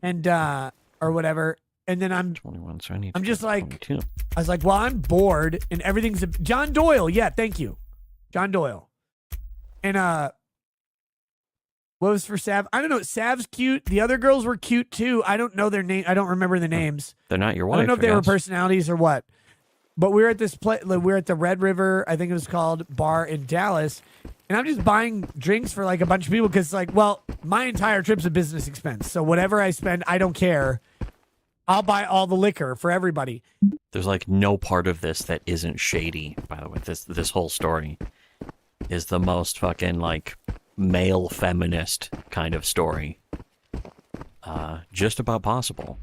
and or whatever. And then I'm 21, so I need I'm to just go like 22. I was like, well, I'm bored, and everything's John Doyle. Yeah, thank you, John Doyle. And what was for Sav? I don't know. Sav's cute. The other girls were cute too. I don't know their name. I don't remember the names. They're not your wife. I don't know if they were guess. personalities or what. But we were at this place. We were at the Red River, I think it was called, bar in Dallas. And I'm just buying drinks for like a bunch of people because, like, well, my entire trip's a business expense. So whatever I spend, I don't care. I'll buy all the liquor for everybody. There's like no part of this that isn't shady. By the way, this whole story is the most fucking like male feminist kind of story. Just about possible.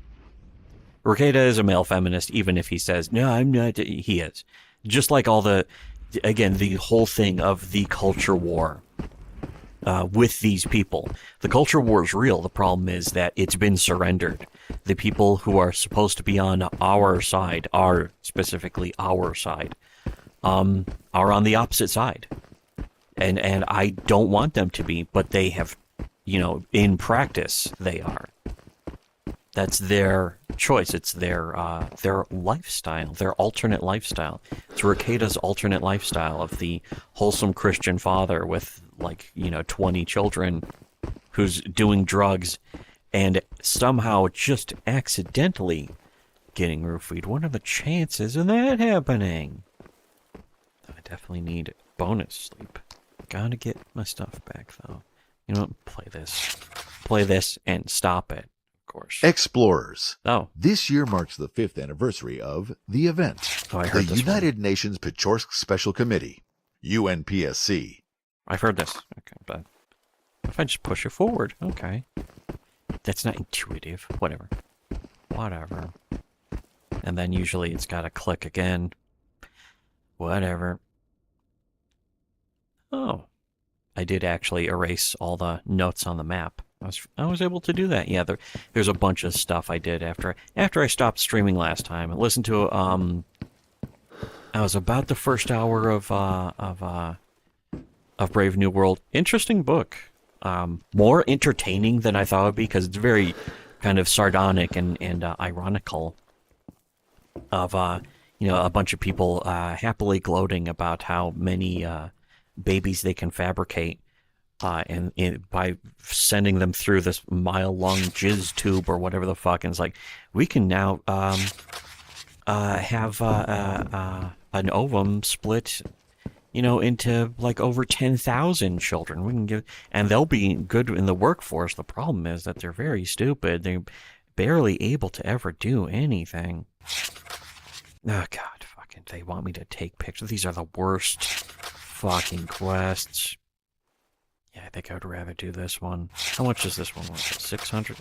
Ricada is a male feminist, even if he says, no, I'm not. He is. just like all the, again, the whole thing of the culture war with these people. The culture war is real. The problem is that it's been surrendered. The people who are supposed to be on our side, specifically our side, are on the opposite side. And I don't want them to be, but they have, in practice, they are. That's their choice. It's their lifestyle, their alternate lifestyle. It's Rekida's alternate lifestyle of the wholesome Christian father with 20 children who's doing drugs and somehow just accidentally getting roofied. What are the chances of that happening? I definitely need bonus sleep. Gotta get my stuff back though. You know what? Play this and stop it. Course. Explorers. Oh. This year marks the 5th anniversary of the event. Oh, I heard the this United Nations Pechorsk Special Committee, UNPSC. I've heard this. Okay, but if I just push it forward, okay. That's not intuitive. Whatever. And then usually it's got to click again. Whatever. Oh. I did actually erase all the notes on the map. I was able to do that. Yeah, there's a bunch of stuff I did after I stopped streaming last time. I listened to I was about the first hour of Brave New World. Interesting book. More entertaining than I thought it would be because it's very kind of sardonic and ironical of a bunch of people happily gloating about how many babies they can fabricate. And by sending them through this mile-long jizz tube or whatever the fuck, and it's like, we can now have an ovum split, into like over 10,000 children. We can give, and they'll be good in the workforce. The problem is that they're very stupid. They're barely able to ever do anything. Oh God, fucking! They want me to take pictures. These are the worst fucking quests. Yeah, I think I would rather do this one. How much is this one worth? 600?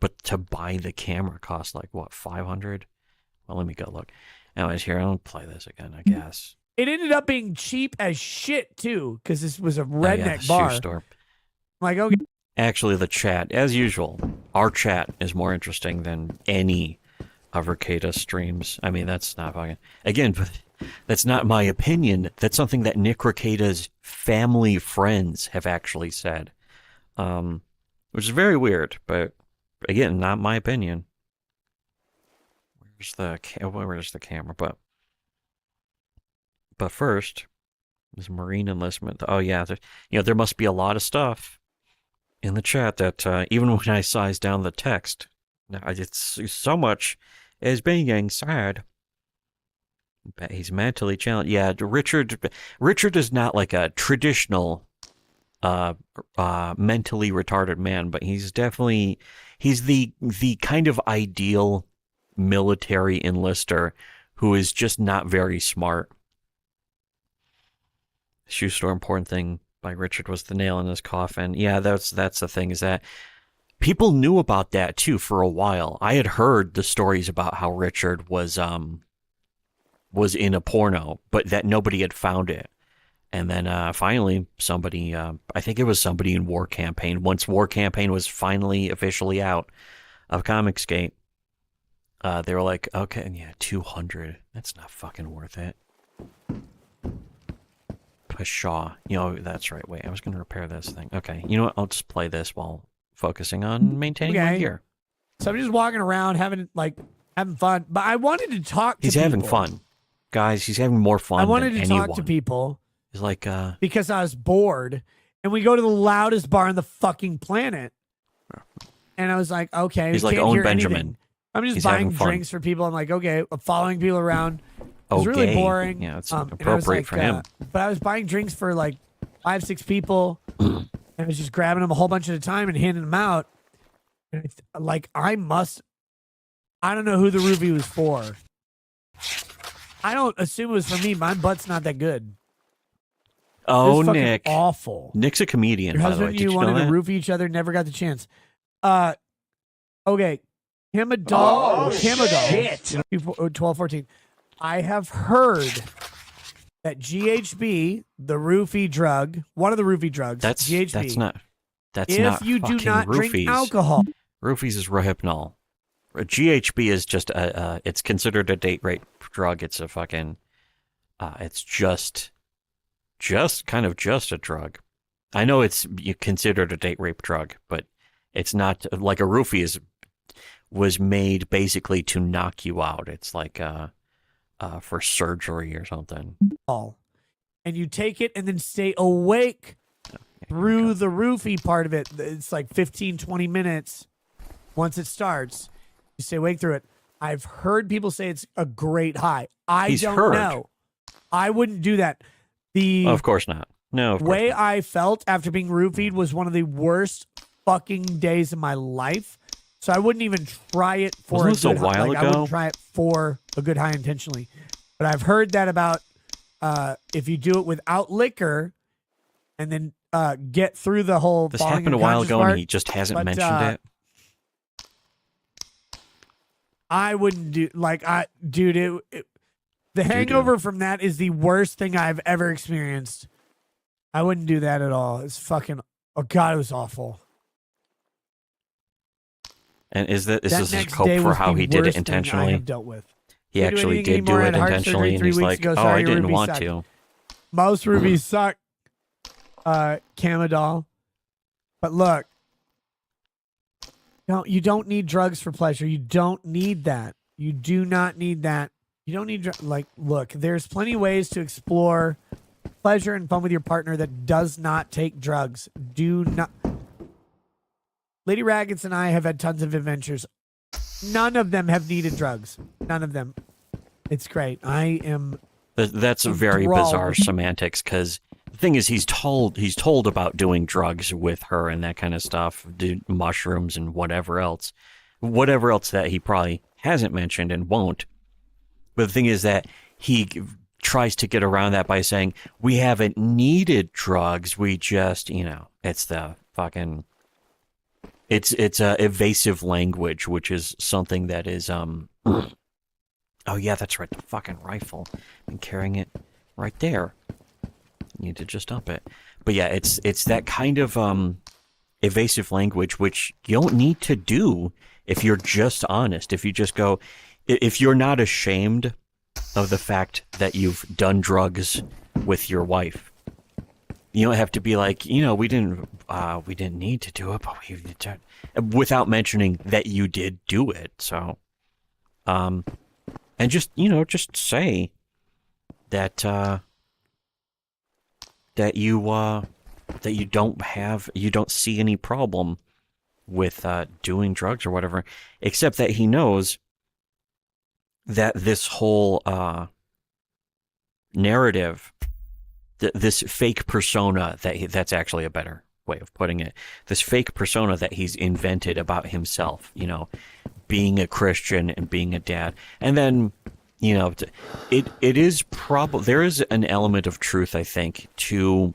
But to buy the camera costs like, what, 500? Well, let me go look. Anyways, here, I'll play this again, I guess. It ended up being cheap as shit, too, because this was a redneck oh, yeah, the bar. Shoe store. I'm like, okay. Actually, the chat, as usual, our chat is more interesting than any of Rekida's streams. I mean, that's not fucking... Again, that's not my opinion. That's something that Nick Rekida's family friends have actually said, which is very weird. But again, not my opinion. Where's the camera? But first, this Marine enlistment. Oh yeah, there must be a lot of stuff in the chat that even when I size down the text, it's so much is being said. He's mentally challenged. Yeah, Richard is not like a traditional mentally retarded man, but he's the kind of ideal military enlister who is just not very smart. Shoe store important thing by Richard was the nail in his coffin. Yeah, that's the thing, is that people knew about that too for a while. I had heard the stories about how Richard was in a porno, but that nobody had found it. And then finally somebody, I think it was somebody in War Campaign, once War Campaign was finally officially out of Comicsgate, they were like, okay, yeah, 200. That's not fucking worth it. Pshaw. That's right. Wait, I was going to repair this thing. Okay, you know what? I'll just play this while focusing on maintaining my gear. So I'm just walking around having fun, but I wanted to talk to He's people. having fun. Guys, he's having more fun I wanted than to anyone. talk to people. He's like, because I was bored, and we go to the loudest bar on the fucking planet. And I was like, okay. He's like can't Owen hear Benjamin. anything. I'm just He's buying having fun. drinks for people. I'm like, okay, I'm following people around. It's Okay. really boring. Yeah, it's and I was appropriate like, for him. But I was buying drinks for like 5-6 people. And I was just grabbing them a whole bunch at a time and handing them out. And it's like, I don't know who the roofie was for. I don't assume it was for me. My butt's not that good. Oh, It's fucking Nick. awful. Nick's a comedian, Your by the way. husband and Did you you wanted know to that? roofie each other, never got the chance. Okay. Him a dog. Oh, him a dog. shit. 12, 14. I have heard that GHB, the roofie drug, one of the roofie drugs, GHB. That's if not you do fucking not roofies. drink alcohol, Roofies is Rohypnol. GHB is just it's considered a date rape drug. It's a fucking, it's just kind of just a drug. I know it's considered a date rape drug, but it's not like a roofie was made basically to knock you out. It's like for surgery or something. and you take it and then stay awake through the roofie part of it. It's like 15, 20 minutes. Once it starts, you stay awake through it. I've heard people say it's a great high. I don't know. I wouldn't do that. Of course not. No, of course way not. I felt after being roofied was one of the worst fucking days of my life. So I wouldn't even try it for Wasn't this a while I ago? wouldn't try it for a good high intentionally. But I've heard that about if you do it without liquor and then get through the whole This falling happened a while unconscious ago part, and he just hasn't but, mentioned it. I wouldn't do the hangover from that is the worst thing I've ever experienced. I wouldn't do that at all. It's fucking, oh God, it was awful. And is this a next scope day for was how the he did it worst thing I intentionally? have dealt with. He Didn't do actually anything did do anymore. I it had heart intentionally, surgery and 3 he's weeks like, ago. "Oh, Sorry, I your didn't rubies want suck." to." Most rubies suck. Camadol. But look, you don't need drugs for pleasure. You don't need that. You do not need that. You don't need look, there's plenty of ways to explore pleasure and fun with your partner that does not take drugs. Do not. Lady Raggets and I have had tons of adventures. None of them have needed drugs. None of them. It's great. I am. That's a very enthralled. bizarre semantics, because the thing is, he's told about doing drugs with her and that kind of stuff, do mushrooms and whatever else that he probably hasn't mentioned and won't. But the thing is that he tries to get around that by saying, we haven't needed drugs. We just, it's the fucking, it's evasive language, which is something that is, oh yeah, that's right. The fucking rifle. I've been carrying it right there. Need to just up it. But yeah, it's that kind of, evasive language, which you don't need to do if you're just honest. If you just go, if you're not ashamed of the fact that you've done drugs with your wife, you don't have to be like, we didn't need to do it, but we did, without mentioning that you did do it. So, and just say that that you don't see any problem with doing drugs or whatever, except that he knows that this whole narrative, this fake persona that's actually a better way of putting it, this fake persona that he's invented about himself, being a Christian and being a dad, and then it is there is an element of truth, I think, to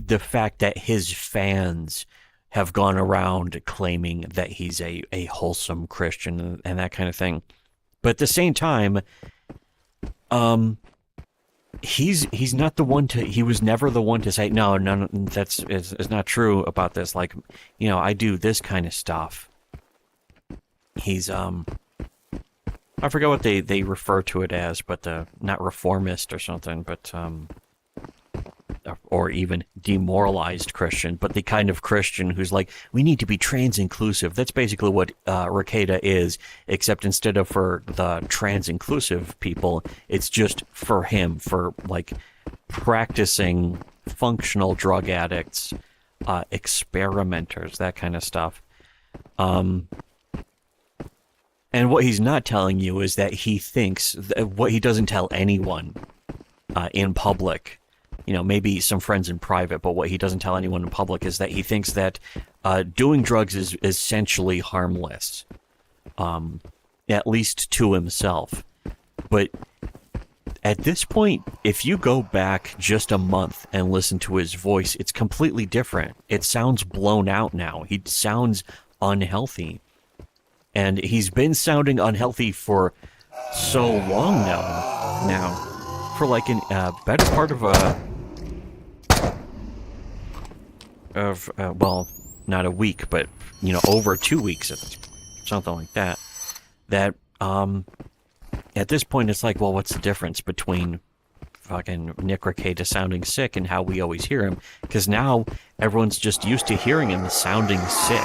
the fact that his fans have gone around claiming that he's a wholesome Christian and that kind of thing. But at the same time, he's not the one to, he was never the one to say, no, that's is not true about this. Like, I do this kind of stuff. He's, I forget what they refer to it as, but not reformist or something, but, or even demoralized Christian, but the kind of Christian who's like, we need to be trans-inclusive. That's basically what Rekieta is, except instead of for the trans-inclusive people, it's just for him, for like practicing functional drug addicts, experimenters, that kind of stuff. And what he's not telling you is that he thinks what he doesn't tell anyone in public, maybe some friends in private, but what he doesn't tell anyone in public is that he thinks that doing drugs is essentially harmless, at least to himself. But at this point, if you go back just a month and listen to his voice, it's completely different. It sounds blown out now. He sounds unhealthy. And he's been sounding unhealthy for so long now now for like a better part of well, not a week, but over 2 weeks at this point, something like that. That at this point it's like, well, what's the difference between fucking Nick Rekieta sounding sick and how we always hear him? Because now everyone's just used to hearing him sounding sick.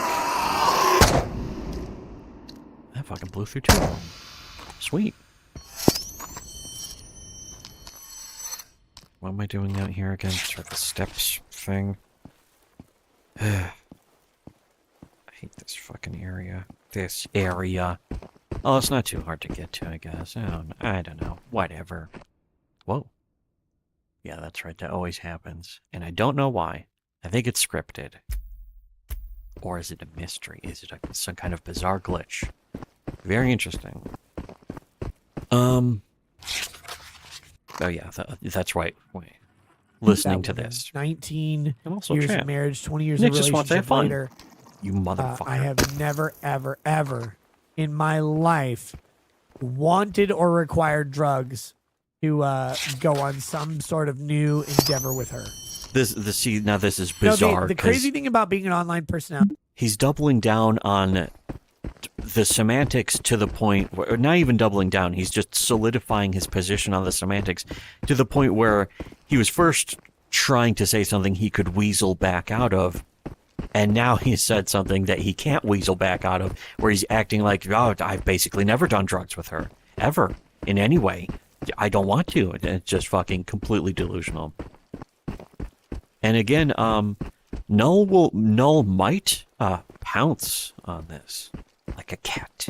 That fucking blew through 2 of them. Sweet. What am I doing out here again? Start the steps thing. I hate this fucking area. This area. Oh, it's not too hard to get to, I guess. I don't know. Whatever. Whoa. Yeah, that's right. That always happens. And I don't know why. I think it's scripted. Or is it a mystery? Is it some kind of bizarre glitch? Very interesting. Oh yeah, that's right. Wait. Listening to this. 19 also years chat. of marriage, 20 years Nick of just wants to have fun. later. You motherfucker. I have never, ever, ever in my life wanted or required drugs to go on some sort of new endeavor with her. This is bizarre. No, the crazy thing about being an online personality. He's doubling down on the semantics to the point where, not even doubling down, he's just solidifying his position on the semantics to the point where he was first trying to say something he could weasel back out of, and now he said something that he can't weasel back out of, where he's acting like, oh, I've basically never done drugs with her, ever, in any way. I don't want to. It's just fucking completely delusional. And again, Null might pounce on this like a cat.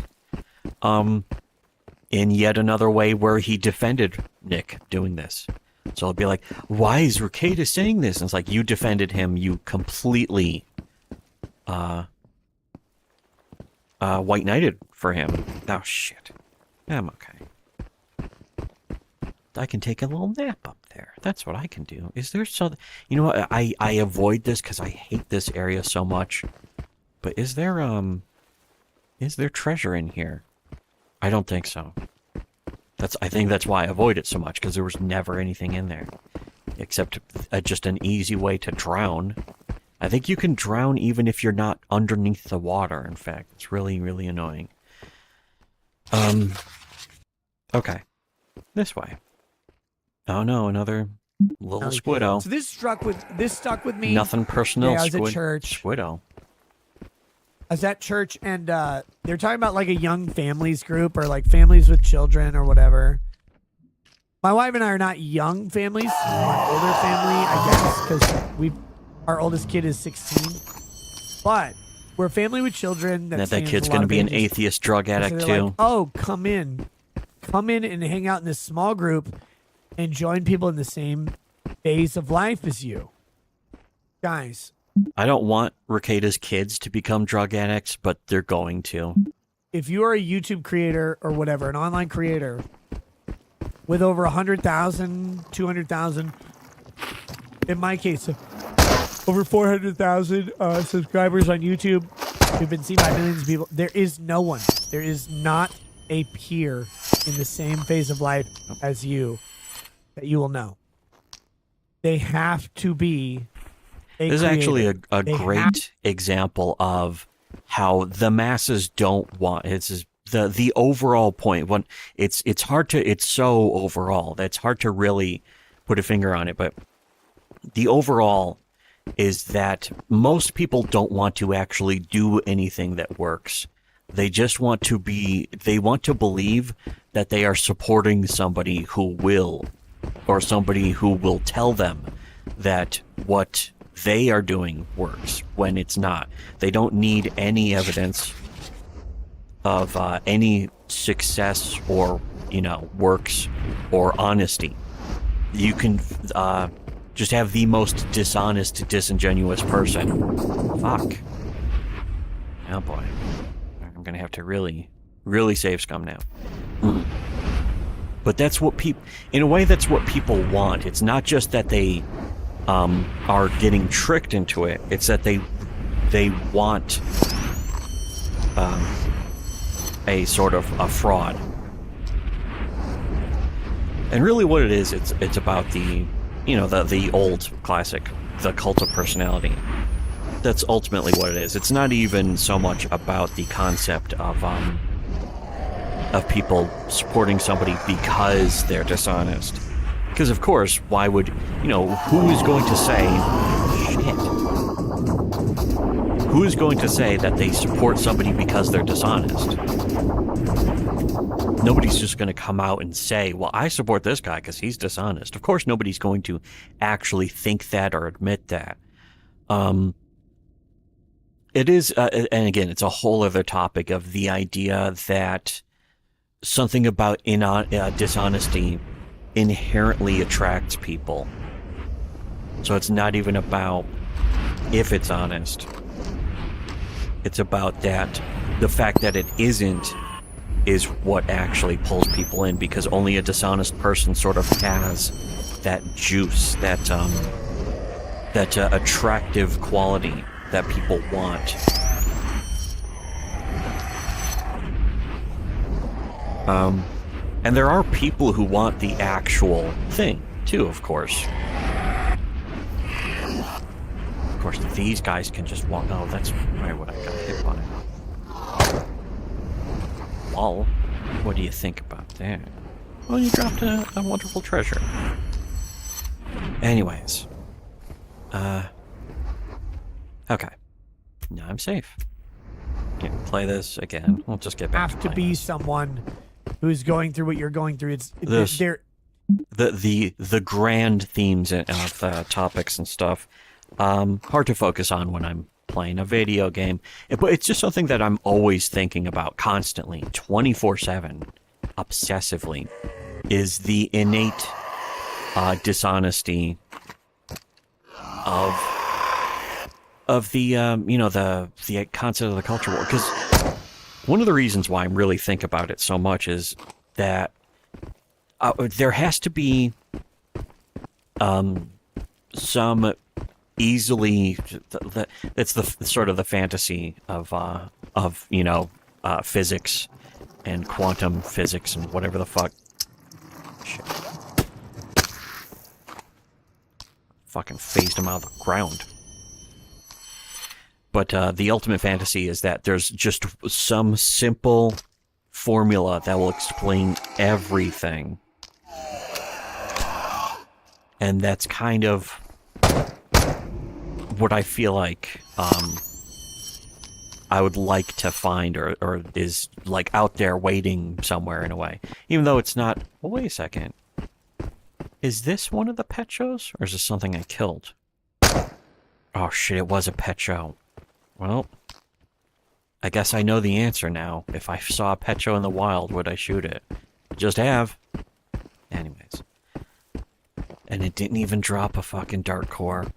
In yet another way where he defended Nick doing this. So it'll be like, why is Rekieta saying this? And it's like, you defended him, you completely white knighted for him. Oh shit. I'm okay. I can take a little nap up there. That's what I can do. Is there something... You know what? I avoid this because I hate this area so much. But is there treasure in here? I don't think so. I think that's why I avoid it so much, because there was never anything in there. Except just an easy way to drown. I think you can drown even if you're not underneath the water, in fact. It's really, really annoying. Okay. This way. Oh no, another little squiddo. So this stuck with me. Nothing personal. Yeah, I was at church. Squiddo. I was at church, and they're talking about like a young families group, or like families with children or whatever. My wife and I are not young families. We're an older family, I guess, because our oldest kid is 16. But we're a family with children. That kid's going to be an atheist drug addict too. Like, oh, come in and hang out in this small group and join people in the same phase of life as you. Guys. I don't want Rekieta's kids to become drug addicts, but they're going to. If you are a YouTube creator or whatever, an online creator with over 100,000, 200,000, in my case, over 400,000 subscribers on YouTube, we've been seen by millions of people. There is no one. There is not a peer in the same phase of life as you that you will know. They have to be a This is creator. actually a great example of how the masses don't want. It's the overall point. When it's hard to. It's so overall that it's hard to really put a finger on it. But the overall is that most people don't want to actually do anything that works. They just want to be. They want to believe that they are supporting somebody who will, or somebody who will tell them that what they are doing works when it's not. They don't need any evidence of any success or, works or honesty. You can just have the most dishonest, disingenuous person. Fuck. Oh boy. I'm gonna have to really, really save scum now. But that's what in a way, that's what people want. It's not just that they are getting tricked into it. It's that they want a sort of a fraud. And really what it is, it's about the, the old classic, the cult of personality. That's ultimately what it is. It's not even so much about the concept of people supporting somebody because they're dishonest. Because of course, why would, who is going to say, shit. Who is going to say that they support somebody because they're dishonest? Nobody's just going to come out and say, well, I support this guy because he's dishonest. Of course, nobody's going to actually think that or admit that. It is, and again, it's a whole other topic of the idea that something about dishonesty inherently attracts people. So it's not even about if it's honest. It's about that the fact that it isn't is what actually pulls people in, because only a dishonest person sort of has that juice, that attractive quality that people want. And there are people who want the actual thing too, of course. Of course, these guys can just walk. Oh, that's why what I got hit by. Lol. What do you think about that? Well, you dropped a wonderful treasure. Anyways. Okay. Now I'm safe. Can't play this again. We'll just get back to be someone who's going through what you're going through. It's they're the grand themes of topics and stuff. Hard to focus on when I'm playing a video game, but it's just something that I'm always thinking about constantly, 24/7, obsessively, is the innate dishonesty of the the concept of the culture war. Because one of the reasons why I really think about it so much is that there has to be some easily that's the sort of the fantasy of physics and quantum physics and whatever the fuck. Shit. Fucking phased him out of the ground. But the ultimate fantasy is that there's just some simple formula that will explain everything. And that's kind of what I feel like I would like to find or is like out there waiting somewhere in a way. Even though it's not... Well, wait a second. Is this one of the pet shows? Or is this something I killed? Oh shit, it was a pet show. Well, I guess I know the answer now. If I saw a pet show in the wild, would I shoot it? Just have. Anyways. And it didn't even drop a fucking dart core.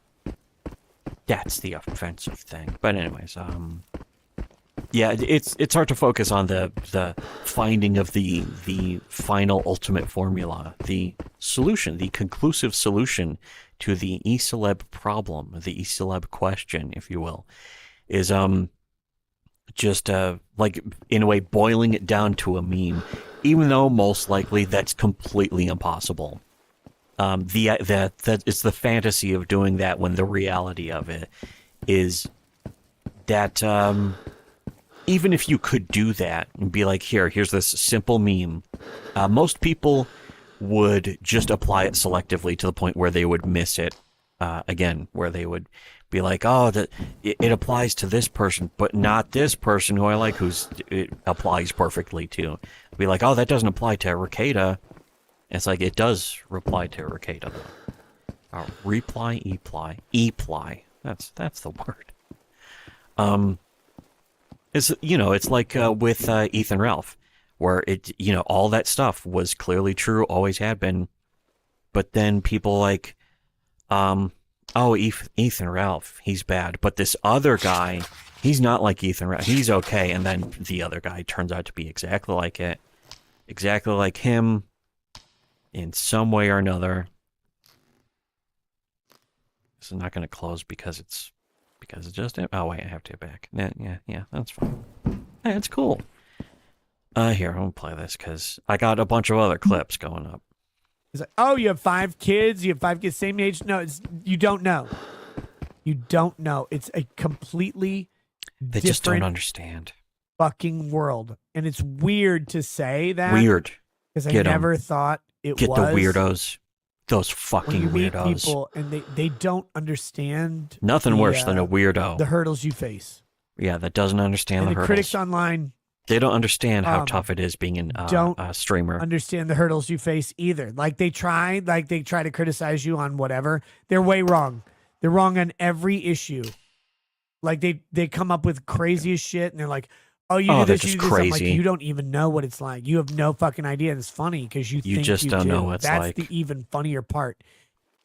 That's the offensive thing. But anyways, yeah, it's hard to focus on the finding of the final ultimate formula, the solution, the conclusive solution to the E-celeb problem, the E-celeb question, if you will, is just like in a way boiling it down to a meme, even though most likely that's completely impossible. That it's the fantasy of doing that when the reality of it is that even if you could do that and be like, here's this simple meme, most people would just apply it selectively to the point where they would miss it again, where they would be like, oh, it applies to this person, but not this person who I like, it applies perfectly to. Be like, oh, that doesn't apply to Ricada. It's like, it does reply to Ricada. Reply, e-ply. That's the word. It's like with Ethan Ralph, where all that stuff was clearly true, always had been, but then people like, oh, Ethan Ralph, he's bad, but this other guy, he's not like Ethan Ralph, he's okay, and then the other guy turns out to be exactly like it, exactly like him, in some way or another. This is not going to close because it's just... Oh, wait, I have to get back. Yeah, that's fine. Hey, it's cool. Here, I'm going to play this because I got a bunch of other clips going up. It's like, oh, you have 5 kids. You have 5 kids, same age. No, you don't know. You don't know. It's a completely They different just don't understand. fucking world, and it's weird to say that. Weird. because I Get 'em. never thought it Get was. the weirdos. Those When fucking you meet weirdos. people and they don't understand Nothing the, worse than a weirdo. the hurdles you face. Yeah, that doesn't understand And the the hurdles. critics online They don't understand how um, tough it is being don't a streamer. understand the hurdles you face either. Like they try to criticize you on whatever. They're way wrong. They're wrong on every issue. Like they come up with craziest shit and they're like, oh, you do they're this, you just do this. I'm like, crazy. you don't even know what it's like. You have no fucking idea. And it's funny because you think just you don't do. know what it's That's like. the even funnier part.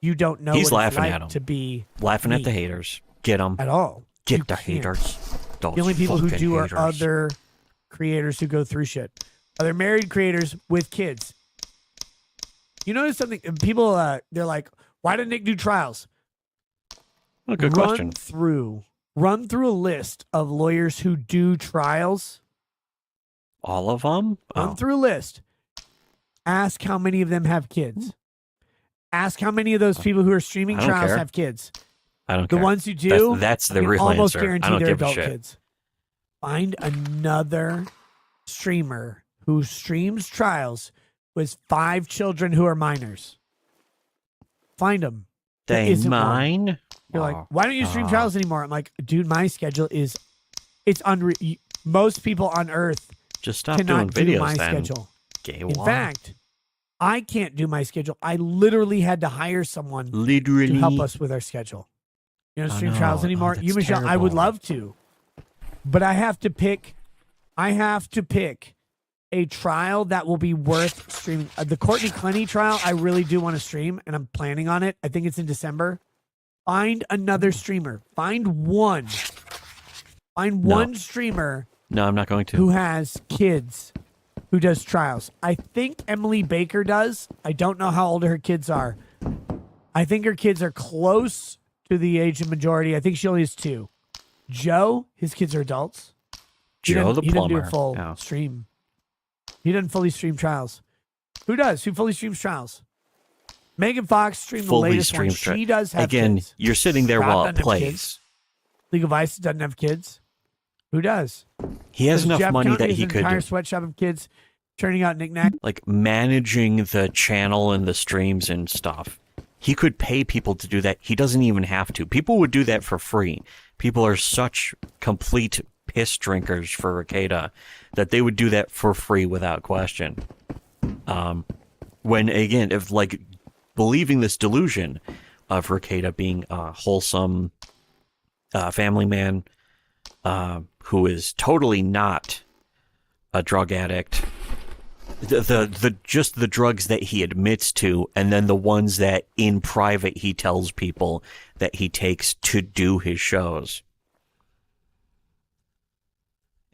You don't know He's what laughing it's at like 'em. to be Laughing me at the haters. Get them. at all. Get You the can't. haters. Those The only people who fucking do are haters. other creators who go through shit. Other married creators with kids. You notice something? People, they're like, why did Nick do trials? Oh, good question. Run through a list of lawyers who do trials. All of them? Run Oh. through a list. Ask how many of them have kids. Ask how many of those people who are streaming I don't trials care. have kids. I don't The care. ones who do, That's the I can real almost answer. guarantee I don't they're give a adult shit. kids. Find another streamer who streams trials with 5 children who are minors. Find them. There They isn't one. mine? You're like, Oh, why don't you stream oh. trials anymore? I'm like, dude, my schedule is, it's unreal. Most people on Earth Just stop doing cannot do videos my then. schedule. Gay In fact, I can't do my schedule. I literally had to hire someone literally to help us with our schedule. You don't I stream know. trials Oh, anymore? that's You, Michelle, I would terrible. love to. But I have to pick a trial that will be worth streaming. The Courtney Clenny trial, I really do want to stream, and I'm planning on it. I think it's in December. Find another streamer. Find one. Find No. one streamer No, I'm not going to. who has kids who does trials. I think Emily Baker does. I don't know how old her kids are. I think her kids are close to the age of majority. I think she only has 2. Joe, his kids are adults. Joe the He doesn't do plumber. a full Yeah. stream. He doesn't fully stream trials. Who does? Who fully streams trials? Megan Fox streamed the Fully latest one. streams She does have Again, kids. you're sitting there Rob while doesn't it have plays. kids. League of Ice doesn't have kids. Who does? He has Does enough Jeff money County that has he an could entire sweatshop of kids turning out knickknack. like managing the channel and the streams and stuff. He could pay people to do that. He doesn't even have to. People would do that for free. People are such complete piss drinkers for Ricada that they would do that for free without question. When again, if like believing this delusion of Ricada being a wholesome family man who is totally not a drug addict. The just the drugs that he admits to, and then the ones that in private he tells people that he takes to do his shows.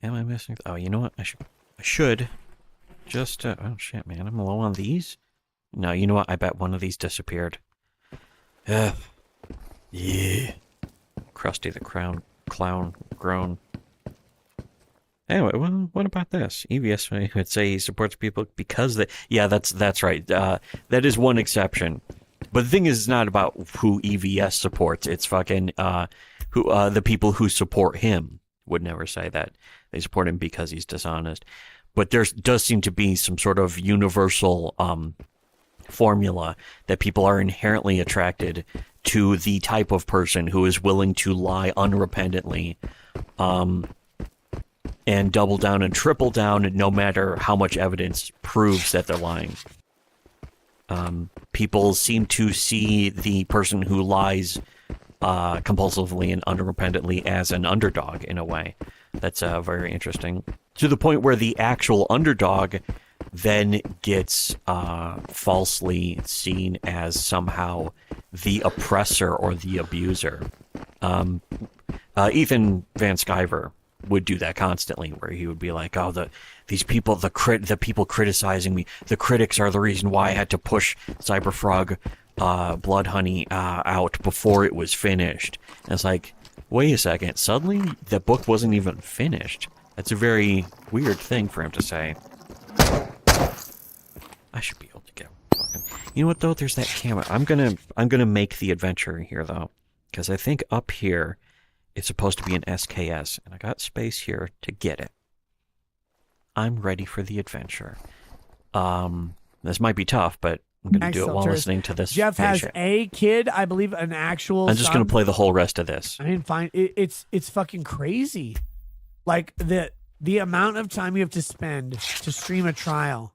Am I missing? Oh, you know what? I should just. Oh shit, man! I'm low on these. No, you know what? I bet one of these disappeared. Yeah. Krusty the clown grown. Anyway, well, what about this? EVS would say he supports people because they. Yeah, that's right. That is one exception. But the thing is, it's not about who EVS supports. It's fucking who the people who support him would never say that they support him because he's dishonest. But there does seem to be some sort of universal formula that people are inherently attracted to the type of person who is willing to lie unrepentantly. And double down and triple down no matter how much evidence proves that they're lying. People seem to see the person who lies compulsively and unrepentantly as an underdog in a way. That's very interesting. To the point where the actual underdog then gets falsely seen as somehow the oppressor or the abuser. Ethan Van Sciver would do that constantly, where he would be like, "Oh, the people criticizing me, the critics are the reason why I had to push Cyberfrog Blood Honey out before it was finished." And it's like, wait a second, suddenly the book wasn't even finished. That's a very weird thing for him to say. I should be able to get fucking. You know what though? There's that camera. I'm gonna make the adventure here though, because I think up here it's supposed to be an SKS, and I got space here to get it. I'm ready for the adventure. This might be tough, but I'm gonna do it while listening to this. Jeff has patient. a kid, I believe, an actual. I'm just gonna play the whole rest of this. I mean, fine. It's fucking crazy. Like the amount of time you have to spend to stream a trial.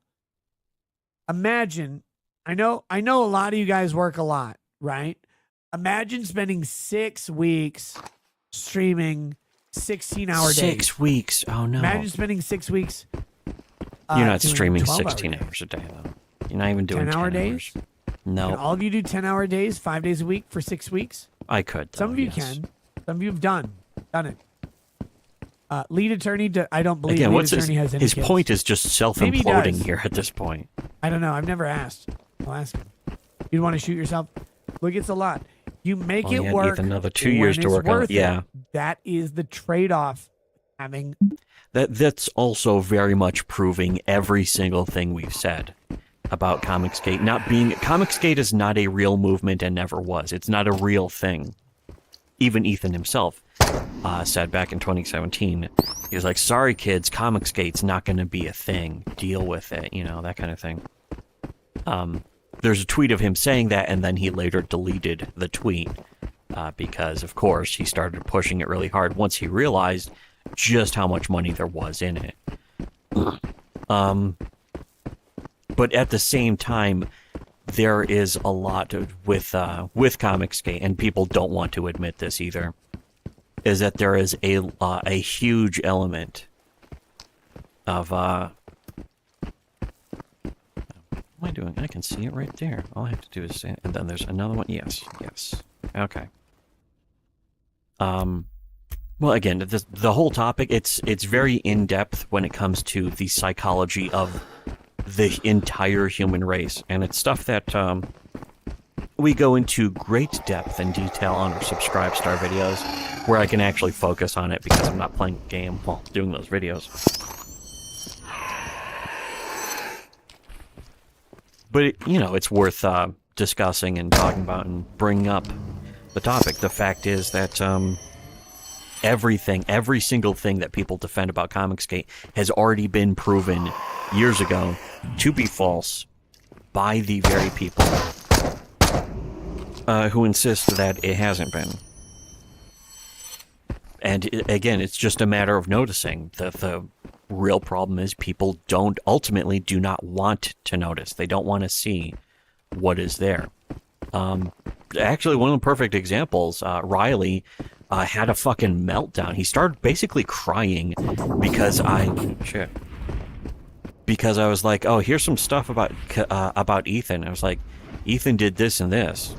Imagine, I know a lot of you guys work a lot, right? Imagine spending 6 weeks streaming 16-hour days. 6 weeks. Oh no. Imagine spending 6 weeks. You're not doing streaming 12-hour 16 days. hours a day though. You're not even doing 10-hour 10 days? hours. No. Can all of you do 10-hour days, 5 days a week for 6 weeks? I could. Some though, of you yes. can. Some of you have done it. Lead attorney, I don't believe Again, lead what's attorney has any his kids. point is just Maybe he self-imploding does. here at this point. I don't know. I've never asked. I'll ask him. You'd want to shoot yourself? Look, it's a lot. You make Oh, it yeah, work. Ethan, another 2 when years to it's work on it. worth Yeah. That is the trade-off. Having That's also very much proving every single thing we've said about Comicsgate not being. Comicsgate is not a real movement and never was. It's not a real thing. Even Ethan himself said back in 2017, he was like, "Sorry, kids, Comicsgate's not going to be a thing. Deal with it." You know, that kind of thing. There's a tweet of him saying that, and then he later deleted the tweet because, of course, he started pushing it really hard once he realized just how much money there was in it. But at the same time, there is a lot with Comicsgate, and people don't want to admit this either, is that there is a huge element of what am I doing? I can see it right there. All I have to do is say it. And then there's another one. Yes. Okay. Well, again, the whole topic, it's very in-depth when it comes to the psychology of the entire human race. And it's stuff that we go into great depth and detail on our Subscribe Star videos, where I can actually focus on it because I'm not playing a game while doing those videos. But, it's worth discussing and talking about and bringing up the topic. The fact is that every single thing that people defend about Comicsgate has already been proven years ago to be false by the very people who insist that it hasn't been. And again, it's just a matter of noticing. The real problem is people ultimately do not want to notice. They don't want to see what is there. Actually, one of the perfect examples, Riley had a fucking meltdown. He started basically crying because I was like, oh, here's some stuff about Ethan. I was like, Ethan did this and this,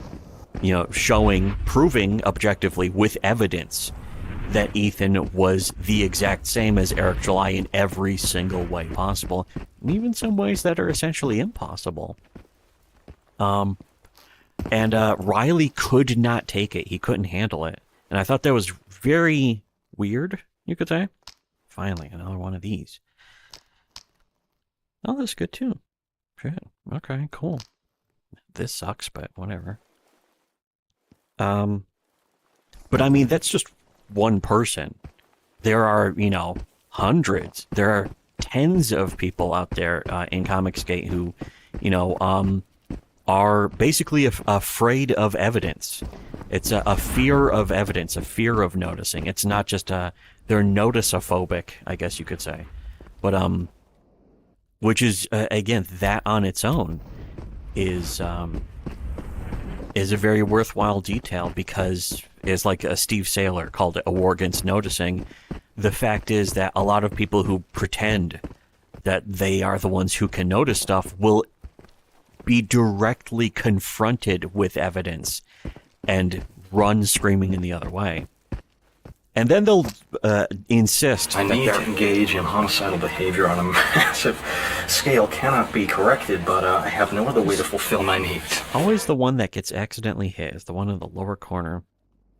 proving objectively with evidence that Ethan was the exact same as Eric July in every single way possible, and even some ways that are essentially impossible. And Riley could not take it. He couldn't handle it. And I thought that was very weird, you could say. Finally, another one of these. Oh, that's good too. Shit. Okay, cool. This sucks, but whatever. But I mean, that's just one person. There are, hundreds. There are tens of people out there in Comicsgate who, are basically afraid of evidence. It's a fear of evidence, a fear of noticing. It's not just they're noticophobic, I guess you could say. But which is again, that on its own is a very worthwhile detail, because it's like Steve Saylor called it a war against noticing. The fact is that a lot of people who pretend that they are the ones who can notice stuff will be directly confronted with evidence and run screaming in the other way. And then they'll insist I that need to engage in homicidal behavior on a massive scale cannot be corrected, but I have no other way to fulfill my needs. always the one that gets accidentally hit is the one in the lower corner.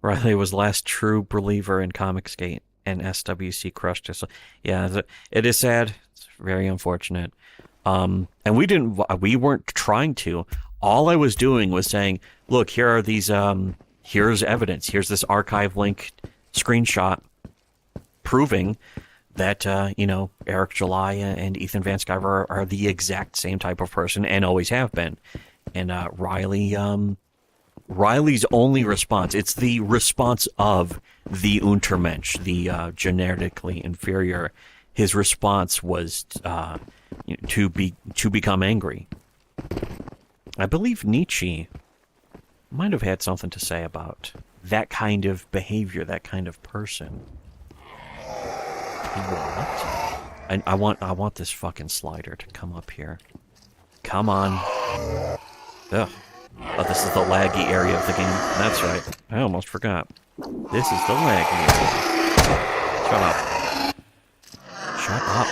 Riley was the last true believer in Comicsgate, and SWC crushed us. Yeah, it is sad. It's very unfortunate. And we weren't trying to. All I was doing was saying, look, here are these, here's evidence. Here's this archive link screenshot proving that, Eric July and Ethan Van Sciver are the exact same type of person and always have been. And Riley's only response, it's the response of the Untermensch, the genetically inferior. His response was to become angry. I believe Nietzsche might have had something to say about that kind of behavior, that kind of person. What? I want this fucking slider to come up here. Come on. Ugh. Oh, this is the laggy area of the game. That's right. I almost forgot. This is the laggy area. Shut up. Shut up.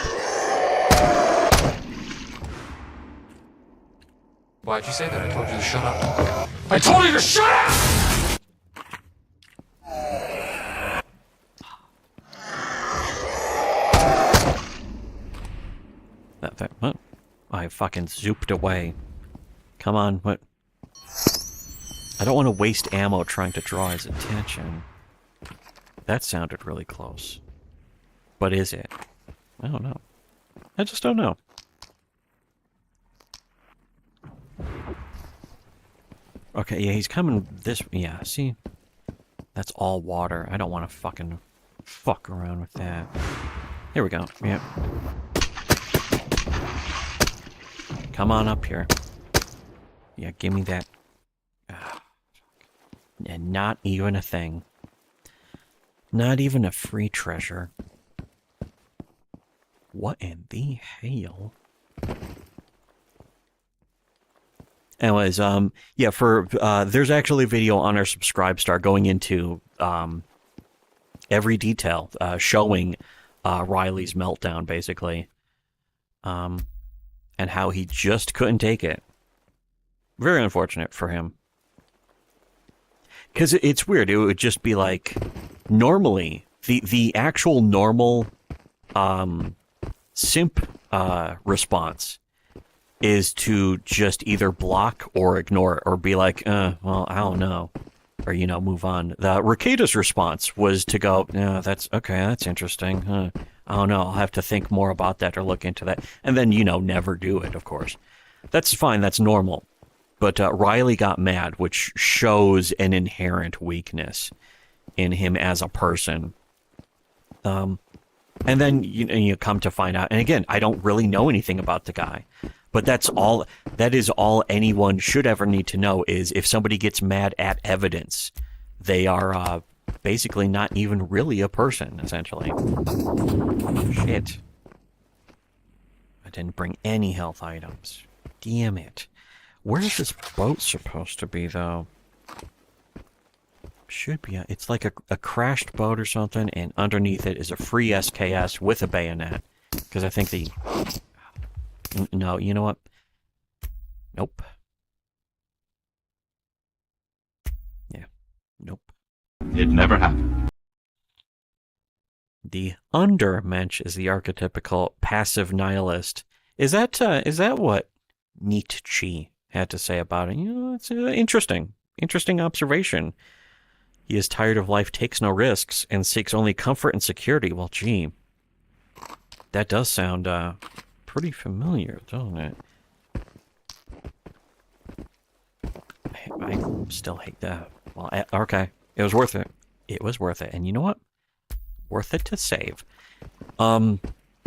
Why'd you say that? I told you to shut up. I told you to shut up! What? I fucking zooped away. Come on, what? I don't want to waste ammo trying to draw his attention. That sounded really close. But is it? I don't know. I just don't know. Okay, yeah, he's coming this... Yeah, see? That's all water. I don't want to fucking fuck around with that. Here we go. Yep. Come on up here. Yeah, give me that. And not even a thing. Not even a free treasure. What in the hell? Anyways, yeah, there's actually a video on our Subscribe going into every detail, showing Riley's meltdown, basically. And how he just couldn't take it. Very unfortunate for him. Because it's weird. It would just be like, normally, the actual normal simp response is to just either block or ignore it, or be like, well, I don't know. Or, move on. The Rekida's response was to go, that's interesting. I don't know, I'll have to think more about that or look into that. And then, never do it, of course. That's fine, that's normal. But Riley got mad, which shows an inherent weakness in him as a person. And then you come to find out, and again, I don't really know anything about the guy. But that is all anyone should ever need to know, is if somebody gets mad at evidence, they are basically not even really a person, essentially. Shit. I didn't bring any health items. Damn it. Where is this boat supposed to be, though? Should be. It's like a crashed boat or something, and underneath it is a free SKS with a bayonet. Because I think the... No, you know what? Nope. Yeah. Nope. It never happened. The Untermensch is the archetypical passive nihilist. Is that what Nietzsche had to say about it? It's interesting. Interesting observation. He is tired of life, takes no risks, and seeks only comfort and security. Well, gee. That does sound, pretty familiar, doesn't it? I still hate that. Well, okay. It was worth it. It was worth it. And you know what? Worth it to save.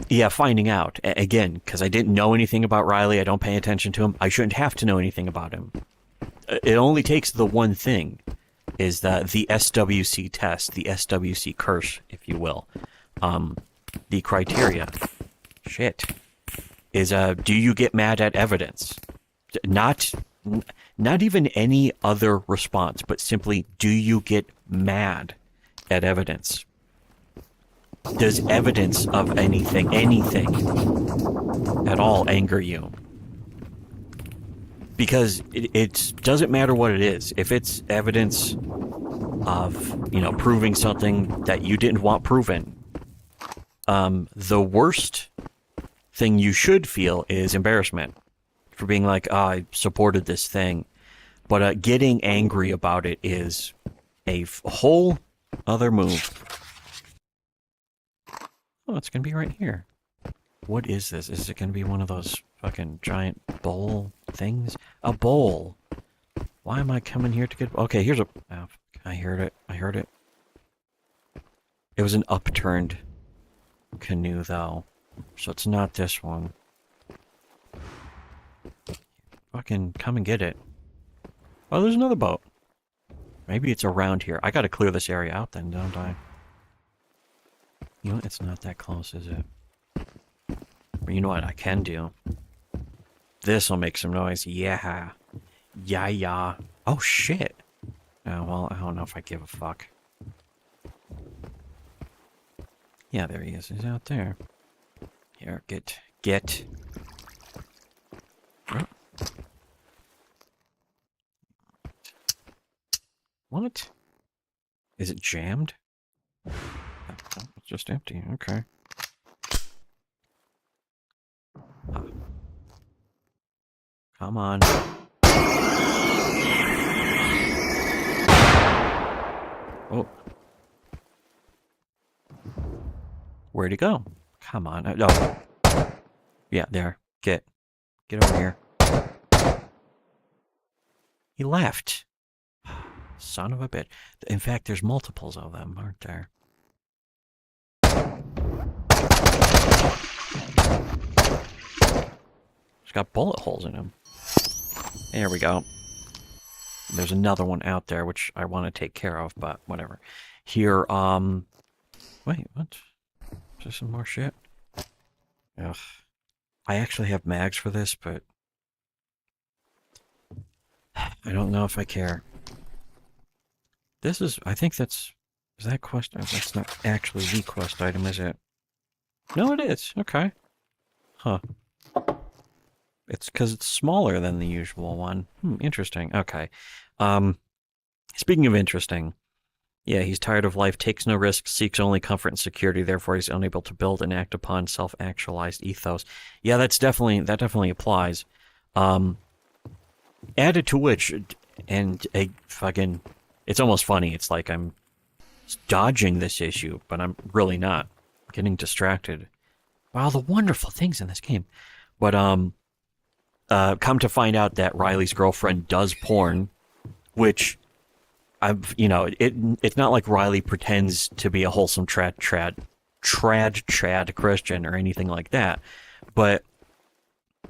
Yeah, finding out. Again, because I didn't know anything about Riley. I don't pay attention to him. I shouldn't have to know anything about him. It only takes the one thing, is the SWC test, the SWC curse, if you will. The criteria. Shit. Is, do you get mad at evidence? Not even any other response, but simply, do you get mad at evidence? Does evidence of anything at all anger you? Because it doesn't matter what it is. If it's evidence of, proving something that you didn't want proven, the worst thing you should feel is embarrassment for being like, oh, I supported this thing. But getting angry about it is a whole other move. Oh, it's going to be right here. What is this? Is it going to be one of those fucking giant bowl things? A bowl. Why am I coming here to get... Okay, here's a... Oh, I heard it. I heard it. It was an upturned canoe, though. So it's not this one. Fucking come and get it. Oh, there's another boat. Maybe it's around here. I gotta clear this area out then, don't I? You know what? It's not that close, is it? But you know what I can do? This'll make some noise. Yeah. Yeah, yeah. Oh, shit. Oh, well, I don't know if I give a fuck. Yeah, there he is. He's out there. Here, get. Oh. What? Is it jammed? Oh, it's just empty. Okay. Come on. Oh. Where'd he go? Come on. Oh. Yeah, there. Get over here. He left. Son of a bitch. In fact, there's multiples of them, aren't there? It's got bullet holes in him. There we go. There's another one out there, which I want to take care of, but whatever. Here, wait, what? Is there some more shit? Ugh. I actually have mags for this, but I don't know if I care. This is, I think that's, is that quest? That's not actually the quest item, is it? No, it is. Okay. Huh. It's because it's smaller than the usual one. Interesting. Okay. Speaking of interesting, yeah, he's tired of life, takes no risks, seeks only comfort and security, therefore he's unable to build and act upon self-actualized ethos. Yeah, that definitely applies. Added to which, and a fucking, it's almost funny, it's like I'm dodging this issue, but I'm really not. Getting distracted by all the wonderful things in this game. But, come to find out that Riley's girlfriend does porn, which it's not like Riley pretends to be a wholesome trad Christian or anything like that. But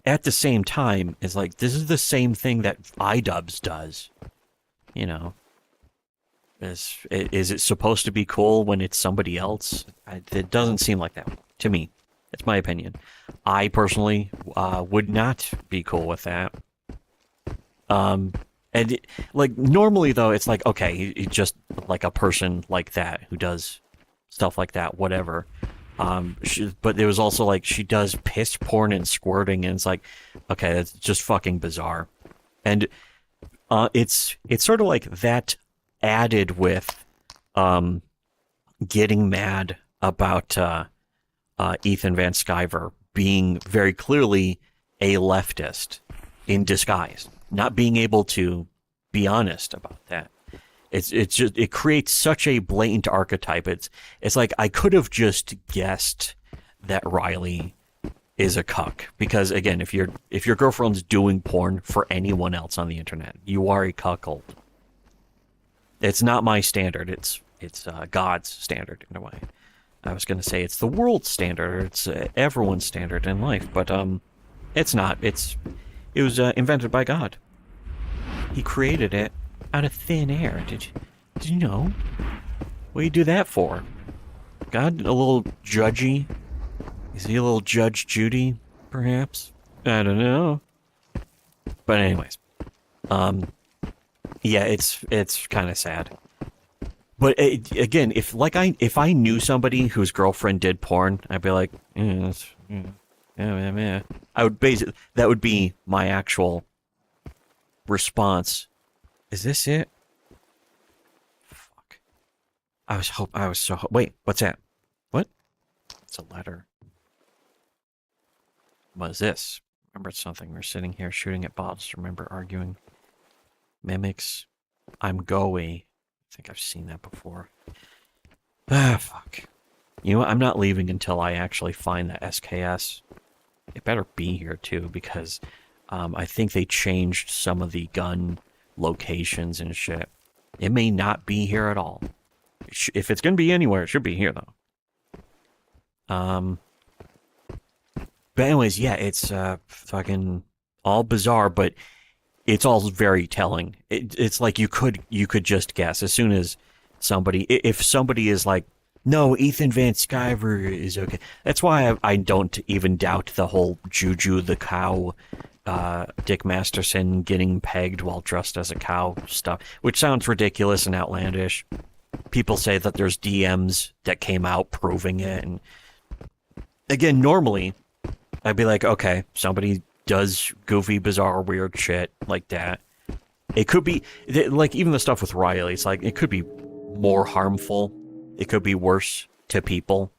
at the same time, it's like, this is the same thing that iDubbbz does. You know, is it supposed to be cool when it's somebody else? It doesn't seem like that to me. It's my opinion. I personally would not be cool with that. Like, normally, though, it's like, okay, he's just like a person like that who does stuff like that, whatever. But there was also, like, she does piss porn and squirting, and it's like, okay, that's just fucking bizarre. And it's sort of like that added with getting mad about Ethan Van Sciver being very clearly a leftist in disguise, not being able to be honest about that. It's just, it creates such a blatant archetype. It's like, I could have just guessed that Riley is a cuck, because again, if your girlfriend's doing porn for anyone else on the internet, you are a cuckold. It's not my standard. It's God's standard in a way. I was going to say it's the world's standard, or it's everyone's standard in life, but it's not. It was invented by God. He created it out of thin air. Did you know? What do you do that for? God, a little judgy? Is he a little Judge Judy, perhaps? I don't know. But anyways, yeah, it's kind of sad. But again, if I knew somebody whose girlfriend did porn, I'd be like, yeah. I would that would be my actual response. Is this it? Fuck. Wait, what's that? What? It's a letter. What is this? Remember something. We're sitting here shooting at bots. Remember arguing. Mimics. I'm Goey. I think I've seen that before. Ah, fuck. You know what? I'm not leaving until I actually find the SKS. It better be here, too, because I think they changed some of the gun locations and shit. It may not be here at all. If it's going to be anywhere, it should be here, though. But anyways, yeah, it's fucking all bizarre, but it's all very telling. It's like you could just guess as soon as somebody, if somebody is like, no, Ethan Van Sciver is okay. That's why I don't even doubt the whole Juju the cow, Dick Masterson getting pegged while dressed as a cow stuff, which sounds ridiculous and outlandish. People say that there's DMs that came out proving it, and again, normally I'd be like, okay, somebody does goofy, bizarre, weird shit like that. It could be, like, even the stuff with Riley, it's like, it could be more harmful. It could be worse to people.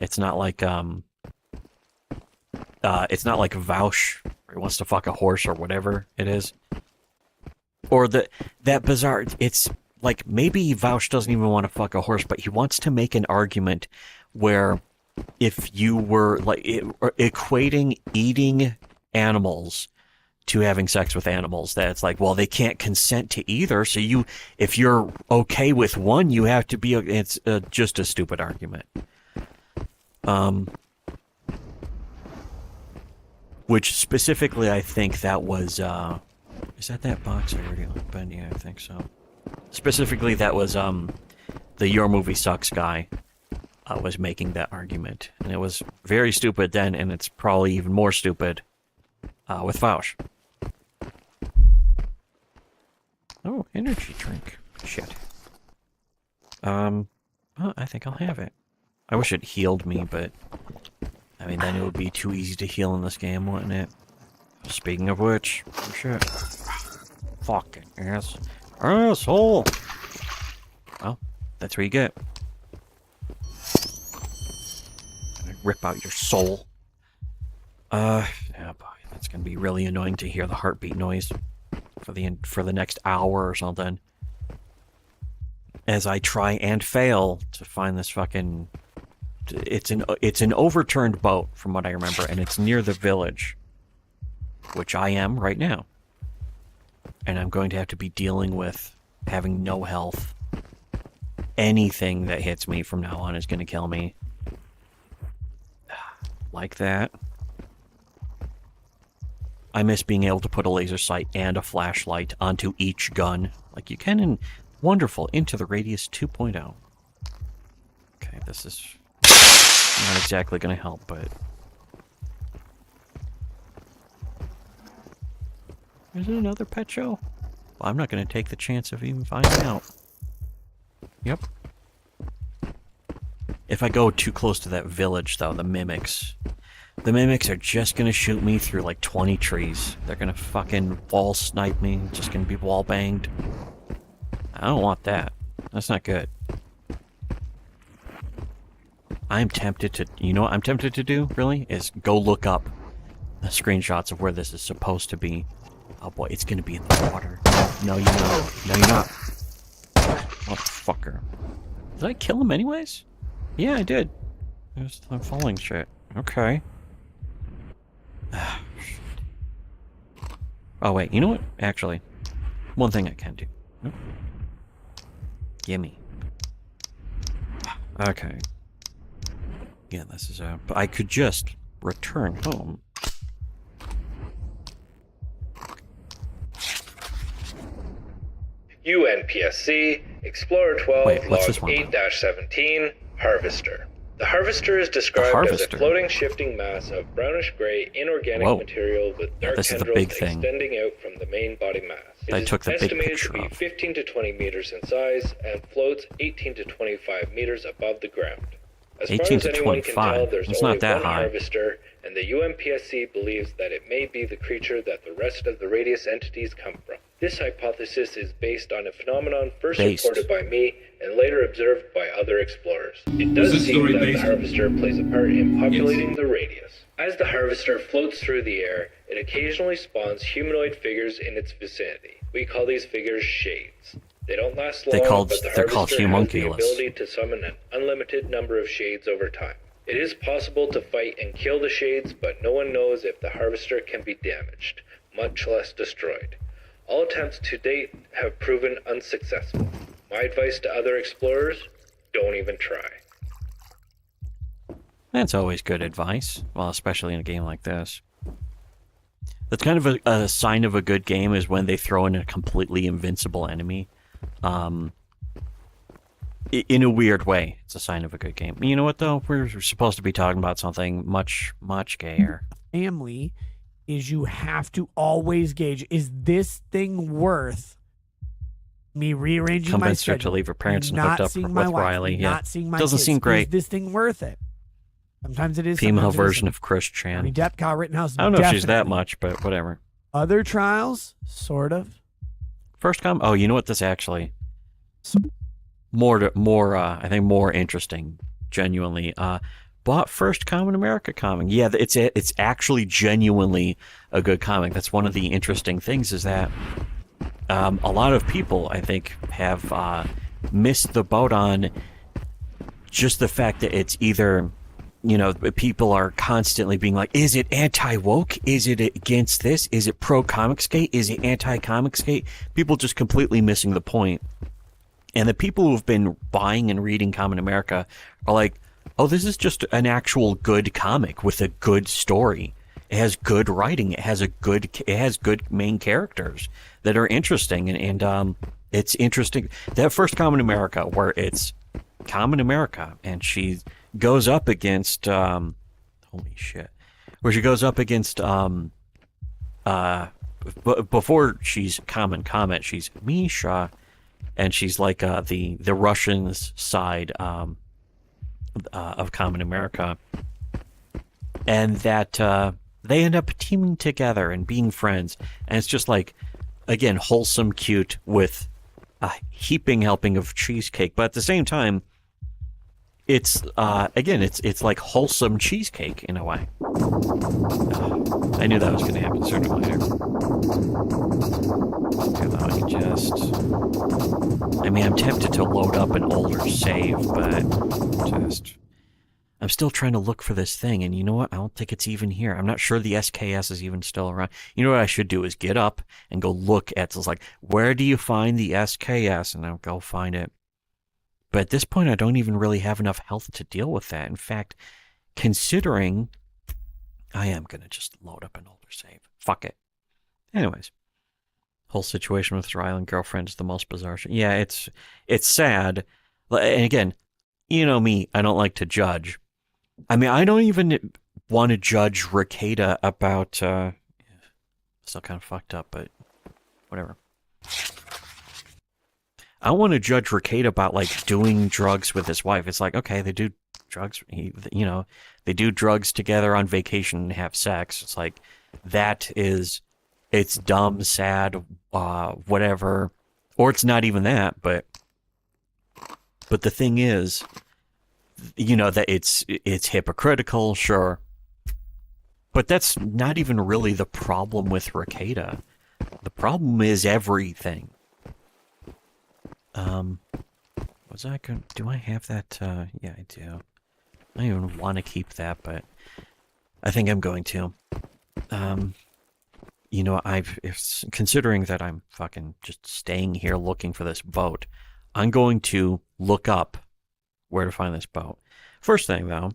It's not like Vouch, or he wants to fuck a horse or whatever it is. Or that bizarre, it's like, maybe Vouch doesn't even want to fuck a horse, but he wants to make an argument where if you were like equating eating animals to having sex with animals, that it's like, well, they can't consent to either, so if you're okay with one, you have to be. It's just a stupid argument. Which specifically, I think that was is that box I already opened? Yeah, I think so. Specifically, that was the Your Movie Sucks guy was making that argument, and it was very stupid then, and it's probably even more stupid with Vouch. Oh, energy drink. Shit. Well, I think I'll have it. I wish it healed me, but I mean, then it would be too easy to heal in this game, wouldn't it? Speaking of which, oh shit. Fucking asshole. Well, that's what you get. Rip out your soul. Yeah, boy, that's gonna be really annoying to hear the heartbeat noise for the next hour or something. As I try and fail to find this fucking. It's an overturned boat from what I remember, and it's near the village, which I am right now. And I'm going to have to be dealing with having no health. Anything that hits me from now on is going to kill me. Like that. I miss being able to put a laser sight and a flashlight onto each gun, like you can in wonderful Into the Radius 2.0. Okay, this is not exactly going to help, but... Is it another pet show? Well, I'm not going to take the chance of even finding out. Yep. If I go too close to that village, though, the mimics are just going to shoot me through like 20 trees. They're going to fucking wall snipe me, just going to be wall banged. I don't want that. That's not good. I'm tempted to, you know what I'm tempted to do, really? Is go look up the screenshots of where this is supposed to be. Oh boy, it's going to be in the water. No, you're not. No, you're not. Motherfucker. Did I kill him anyways? Yeah, I did. I'm falling shit. Okay. Oh, wait. You know what? Actually, one thing I can do. Nope. Gimme. Okay. Yeah, this is a... I could just return home. UNPSC, Explorer 12, Wait, Log 8-17, Harvester. The Harvester is described as a floating, shifting mass of brownish-gray inorganic material with dark tendrils extending out from the main body mass. It is estimated to be 15 to 20 meters in size and floats 18 to 25 meters above the ground. As far as anyone can tell, there's only one Harvester, and the UNPSC believes that it may be the creature that the rest of the Radius entities come from. This hypothesis is based on a phenomenon first reported by me and later observed by other explorers. It does seem that the Harvester plays a part in populating the Radius. As the Harvester floats through the air, It occasionally spawns humanoid figures in its vicinity. We call these figures shades. They don't last long, but the Harvester has the ability to summon an unlimited number of shades over time. It is possible to fight and kill the shades, but no one knows if the Harvester can be damaged, much less destroyed. All attempts to date have proven unsuccessful. My advice to other explorers, don't even try. That's always good advice, well, especially in a game like this. That's kind of a sign of a good game is when they throw in a completely invincible enemy. In a weird way, it's a sign of a good game. You know what, though? We're supposed to be talking about something much, much gayer. Family is you have to always gauge, is this thing worth me rearranging my schedule? To leave her parents and hooked up with Riley. Not seeing my Doesn't kids. seem great. Is this thing worth it? Sometimes it is. Female version of Chris Chan. I mean, Depp Rittenhouse. I don't know if she's that much, but whatever. Other trials, sort of. First come. Oh, you know what? This actually more. I think more interesting. Genuinely, bought First Common America comic. Yeah, it's actually genuinely a good comic. That's one of the interesting things is that a lot of people I think have missed the boat on just the fact that it's either. You know, people are constantly being like, is it anti-woke? Is it against this? Is it pro-Comicsgate? Is it anti-Comicsgate? People just completely missing the point. And the people who've been buying and reading Common America are like, oh, this is just an actual good comic with a good story. It has good writing. It has good main characters that are interesting. And it's interesting. That First Common America, where it's Common America, and she goes up against holy shit, where she goes up against before she's Common Comet, she's Misha, and she's like the Russians side of Common America, and that they end up teaming together and being friends, and it's just like, again, wholesome, cute with a heaping helping of cheesecake, but at the same time it's again, it's like wholesome cheesecake in a way. I knew that was going to happen sooner or later. I mean, I'm tempted to load up an older save, but I'm still trying to look for this thing, and you know what? I don't think it's even here. I'm not sure the SKS is even still around. You know what I should do is get up and go look at. So it's like, where do you find the SKS? And I'll go find it. But at this point, I don't even really have enough health to deal with that. In fact, considering I am going to just load up an older save. Fuck it. Anyways, whole situation with his Island girlfriend is the most bizarre shit. Yeah, it's sad. And again, you know me, I don't like to judge. I mean, I don't even want to judge Ricada about... still kind of fucked up, but whatever. I want to judge Ricada about, like, doing drugs with his wife. It's like, okay, they do drugs, they do drugs together on vacation and have sex. It's like, it's dumb, sad, whatever. Or it's not even that, but the thing is, that it's hypocritical, sure. But that's not even really the problem with Ricada. The problem is everything. Was I going? Do I have that? Yeah, I do. I don't even want to keep that, but I think I'm going to. Considering that I'm fucking just staying here looking for this boat, I'm going to look up where to find this boat. First thing, though,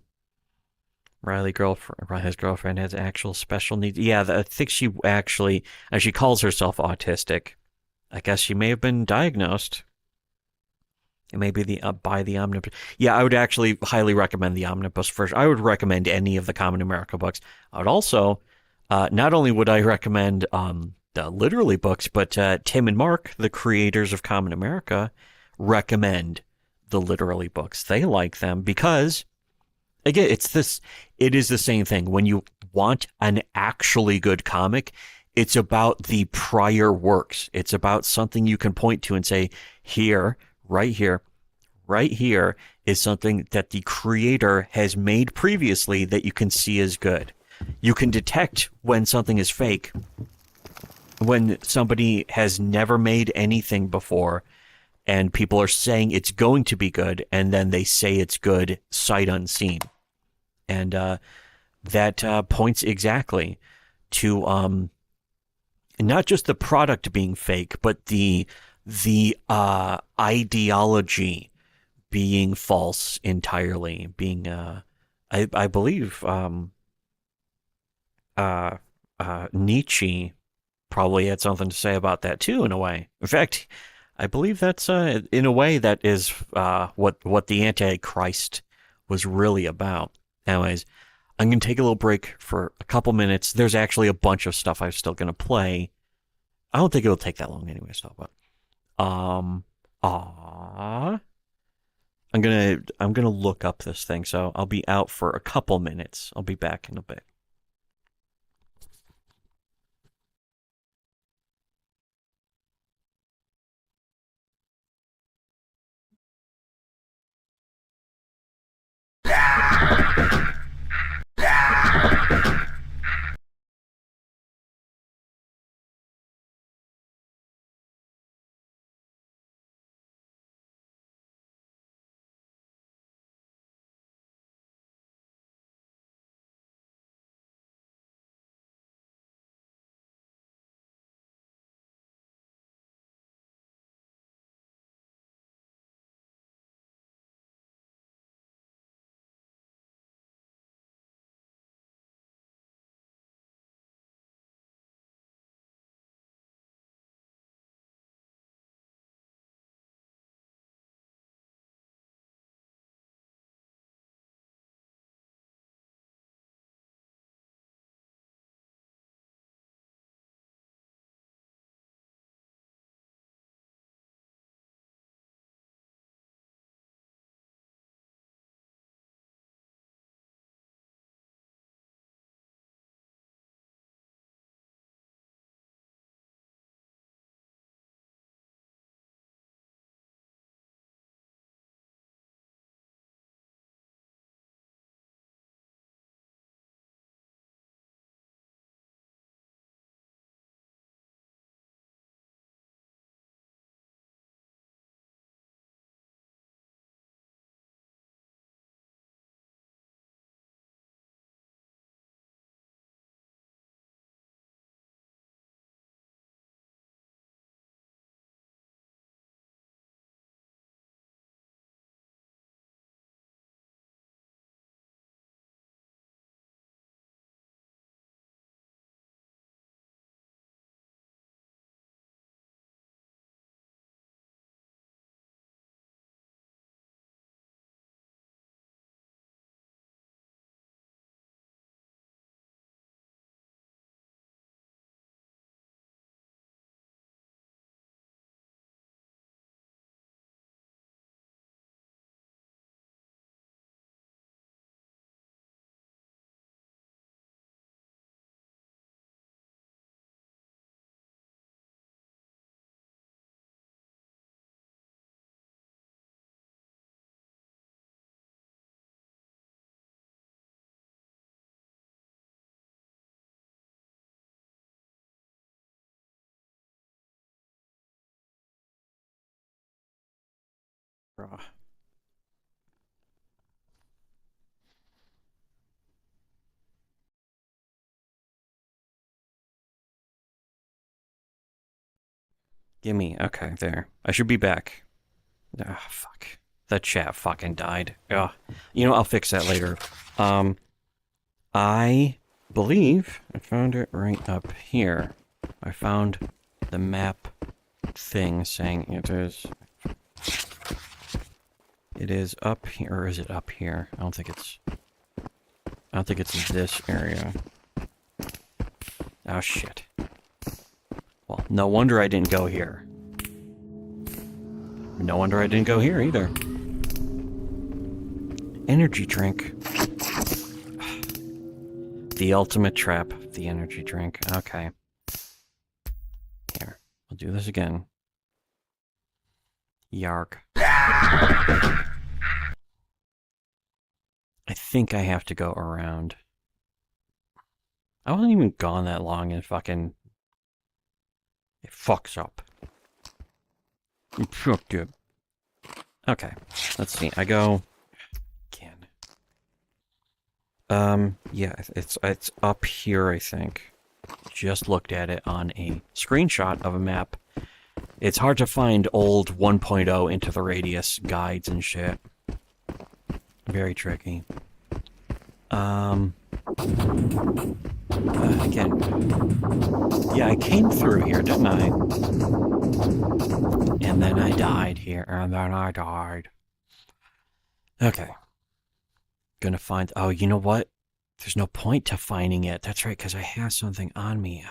Riley's girlfriend has actual special needs. Yeah, I think she actually, as she calls herself autistic, I guess she may have been diagnosed. It may be by the Omnibus. Yeah, I would actually highly recommend the Omnibus first. I would recommend any of the Common America books. I would also, not only would I recommend the Literally books, but Tim and Mark, the creators of Common America, recommend the Literally books. They like them because, again, it is the same thing. When you want an actually good comic, it's about the prior works. It's about something you can point to and say, right here is something that the creator has made previously that you can see as good. you can detect when something is fake when somebody has never made anything before and people are saying it's going to be good, and then they say it's good sight unseen. And that points exactly to not just the product being fake, but the ideology being false entirely, being I believe Nietzsche probably had something to say about that too, in a way. In fact, I believe that's in a way that is what the Antichrist was really about. Anyways, I'm gonna take a little break for a couple minutes. There's actually a bunch of stuff I'm still gonna play. I don't think it'll take that long anyways, though. But I'm gonna look up this thing, so I'll be out for a couple minutes. I'll be back in a bit. Gimme. Okay, there. I should be back. Ah, fuck. That chat fucking died. Ugh. You know, I'll fix that later. I believe I found it right up here. I found the map thing saying it is up here, or is it up here? I don't think it's this area. Oh shit. Well, no wonder I didn't go here. No wonder I didn't go here either. Energy drink. The ultimate trap. The energy drink. Okay. Here. We'll do this again. Yark. I think I have to go around. I wasn't even gone that long and fucking... It fucks up. It's not good. Okay, let's see. I go... Again. Yeah, it's up here, I think. Just looked at it on a screenshot of a map. It's hard to find old 1.0 Into the Radius guides and shit. Very tricky. Again. Yeah, I came through here, didn't I? And then I died here, and then I died. Okay. Gonna find... Oh, you know what? There's no point to finding it. That's right, because I have something on me.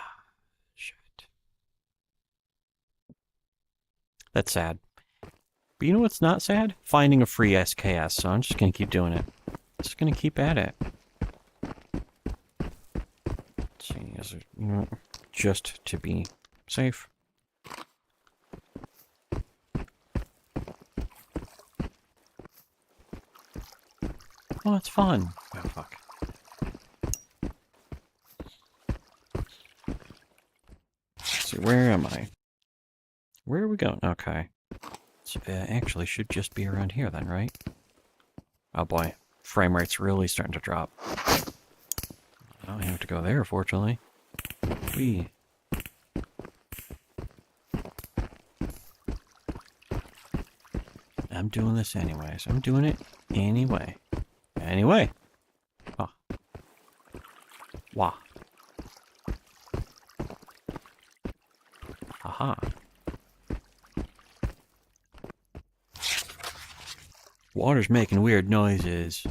Shit. That's sad. But you know what's not sad? Finding a free SKS, so I'm just gonna keep doing it. Just gonna keep at it. Let's see, is it, you know, just to be safe. Oh, it's fun. Oh, fuck. Let's see, where am I? Where are we going? Okay. So, actually, should just be around here then, right? Oh boy. Frame rate's really starting to drop. I don't have to go there, fortunately. Whee. I'm doing this anyways. I'm doing it anyway. Anyway. Oh. Wah. Haha. Water's making weird noises.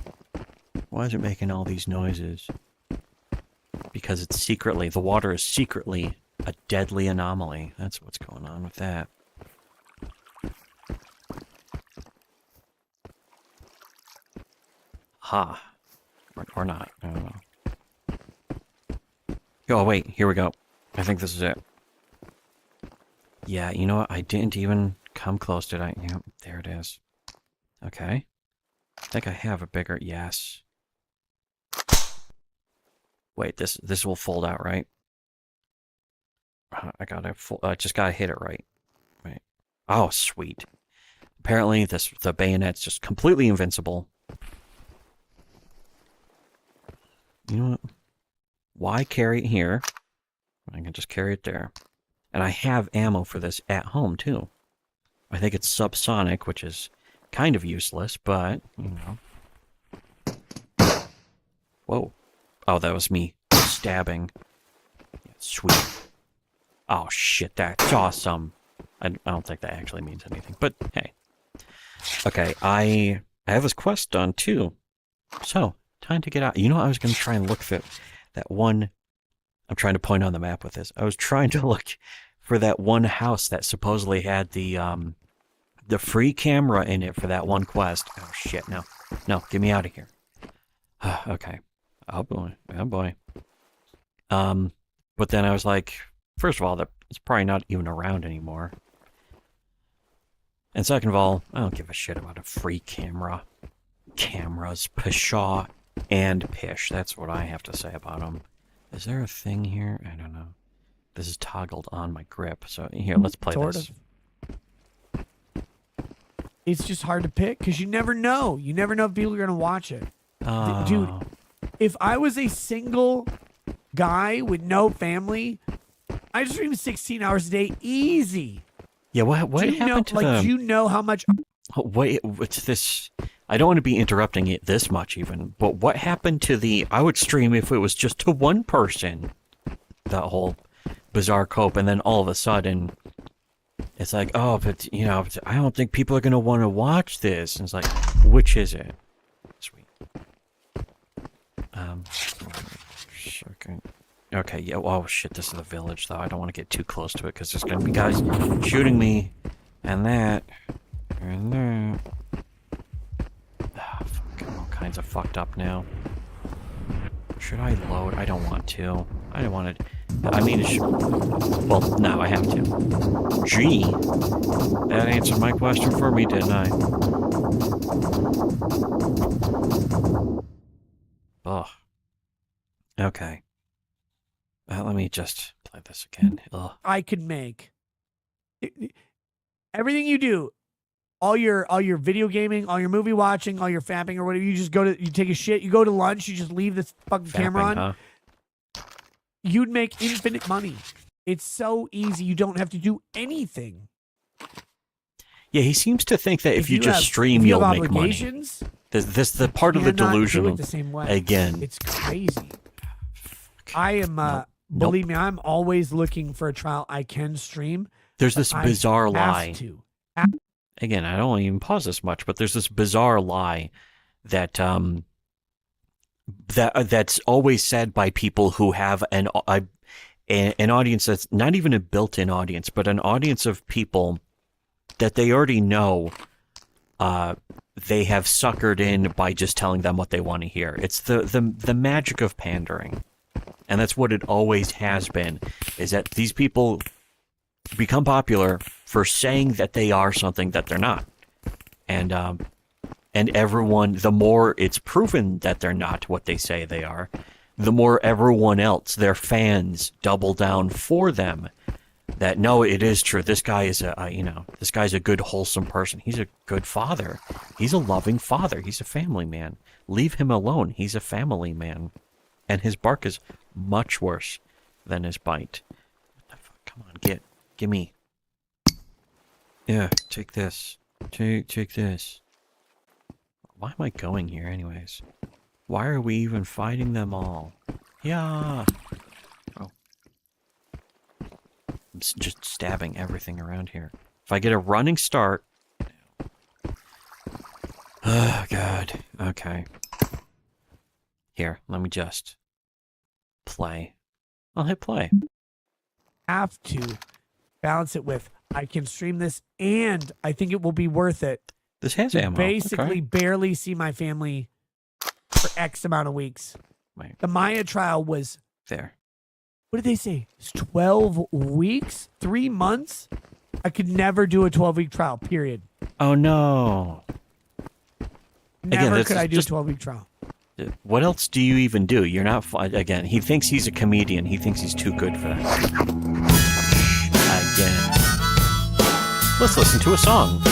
Why is it making all these noises? Because it's secretly, the water is secretly a deadly anomaly. That's what's going on with that. Ha. Or not. I don't know. Oh, wait. Here we go. I think this is it. Yeah, you know what? I didn't even come close, did I? Yep, there it is. Okay. I think I have a bigger... Yes. Wait, this will fold out, right? I gotta... just gotta hit it right. Right. Oh, sweet. Apparently, the bayonet's just completely invincible. You know what? Why carry it here? I can just carry it there. And I have ammo for this at home, too. I think it's subsonic, which is kind of useless, but, you know. Whoa. Oh, that was me stabbing. Sweet. Oh, shit, that's awesome. I don't think that actually means anything, but hey. Okay, I have this quest done, too. So, time to get out. You know, I was going to try and look for that one... I'm trying to point on the map with this. I was trying to look for that one house that supposedly had the free camera in it for that one quest. Oh, shit, no. No, get me out of here. Okay. Oh, boy. Oh, boy. But then I was like, first of all, it's probably not even around anymore. And second of all, I don't give a shit about a free camera. Cameras, pshaw, and pish. That's what I have to say about them. Is there a thing here? I don't know. This is toggled on my grip. So here, let's play this. It's just hard to pick because you never know. You never know if people are going to watch it. Dude, if I was a single guy with no family, I stream 16 hours a day easy. Yeah, what happened to do you know how much... Oh, wait, what's this? I don't want to be interrupting it this much even, but what happened to the... I would stream if it was just to one person. That whole bizarre cope, and then all of a sudden, it's like, oh, but, you know, I don't think people are going to want to watch this. And it's like, which is it? Sweet. Okay, yeah, oh shit, this is the village, though. I don't want to get too close to it, because there's going to be guys shooting me, and that, and that. Fuck, I'm all kinds of fucked up now. Should I load? I don't want to. I don't want to. I mean, well, no, I have to. Gee, that answered my question for me, didn't I? Ugh. Okay. Let me just play this again. Ugh. I could make everything you do, all your video gaming, all your movie watching, all your fapping or whatever. You just you take a shit, you go to lunch, you just leave this fucking camera on. Huh? You'd make infinite money. It's so easy. You don't have to do anything. Yeah, he seems to think that if you just stream, you'll make money. This the part of the delusion. The same way. Again, it's crazy. I am. Believe me, I'm always looking for a trial I can stream. There's this bizarre lie. To. Again, I don't even pause this much, but there's this bizarre lie that that's always said by people who have an audience that's not even a built-in audience, but an audience of people that they already know they have suckered in by just telling them what they want to hear. It's the magic of pandering. And that's what it always has been, is that these people become popular for saying that they are something that they're not. And everyone, the more it's proven that they're not what they say they are, the more everyone else, their fans, double down for them. That, no, it is true. This guy is this guy's a good, wholesome person. He's a good father. He's a loving father. He's a family man. Leave him alone. He's a family man. And his bark is much worse than his bite. Come on, gimme. Yeah, take this. Take this. Why am I going here anyways? Why are we even fighting them all? Yeah. Oh. I'm just stabbing everything around here. If I get a running start... Oh, God. Okay. Here, let me just... play. I'll hit play. Have to balance it with, I can stream this and I think it will be worth it. This has ammo. Basically, barely see my family for X amount of weeks. Wait. The Maya trial was... There. What did they say? It's 12 weeks? 3 months? I could never do a 12-week trial, period. Oh, no. Never could I do a 12-week trial. What else do you even do? You're not... Again, he thinks he's a comedian. He thinks he's too good for that. Again. Let's listen to a song.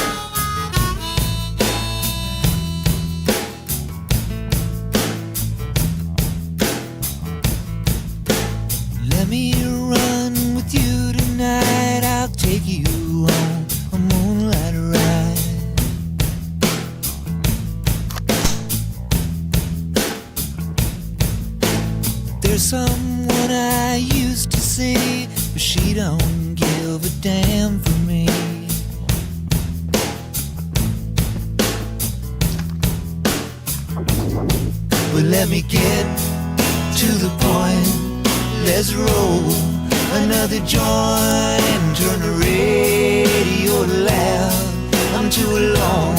Let me run with you tonight. I'll take you on a moonlight ride. There's someone I used to see, but she don't give a damn for me. But let me get to the point. Let's roll another joint and turn the radio loud. I'm too alone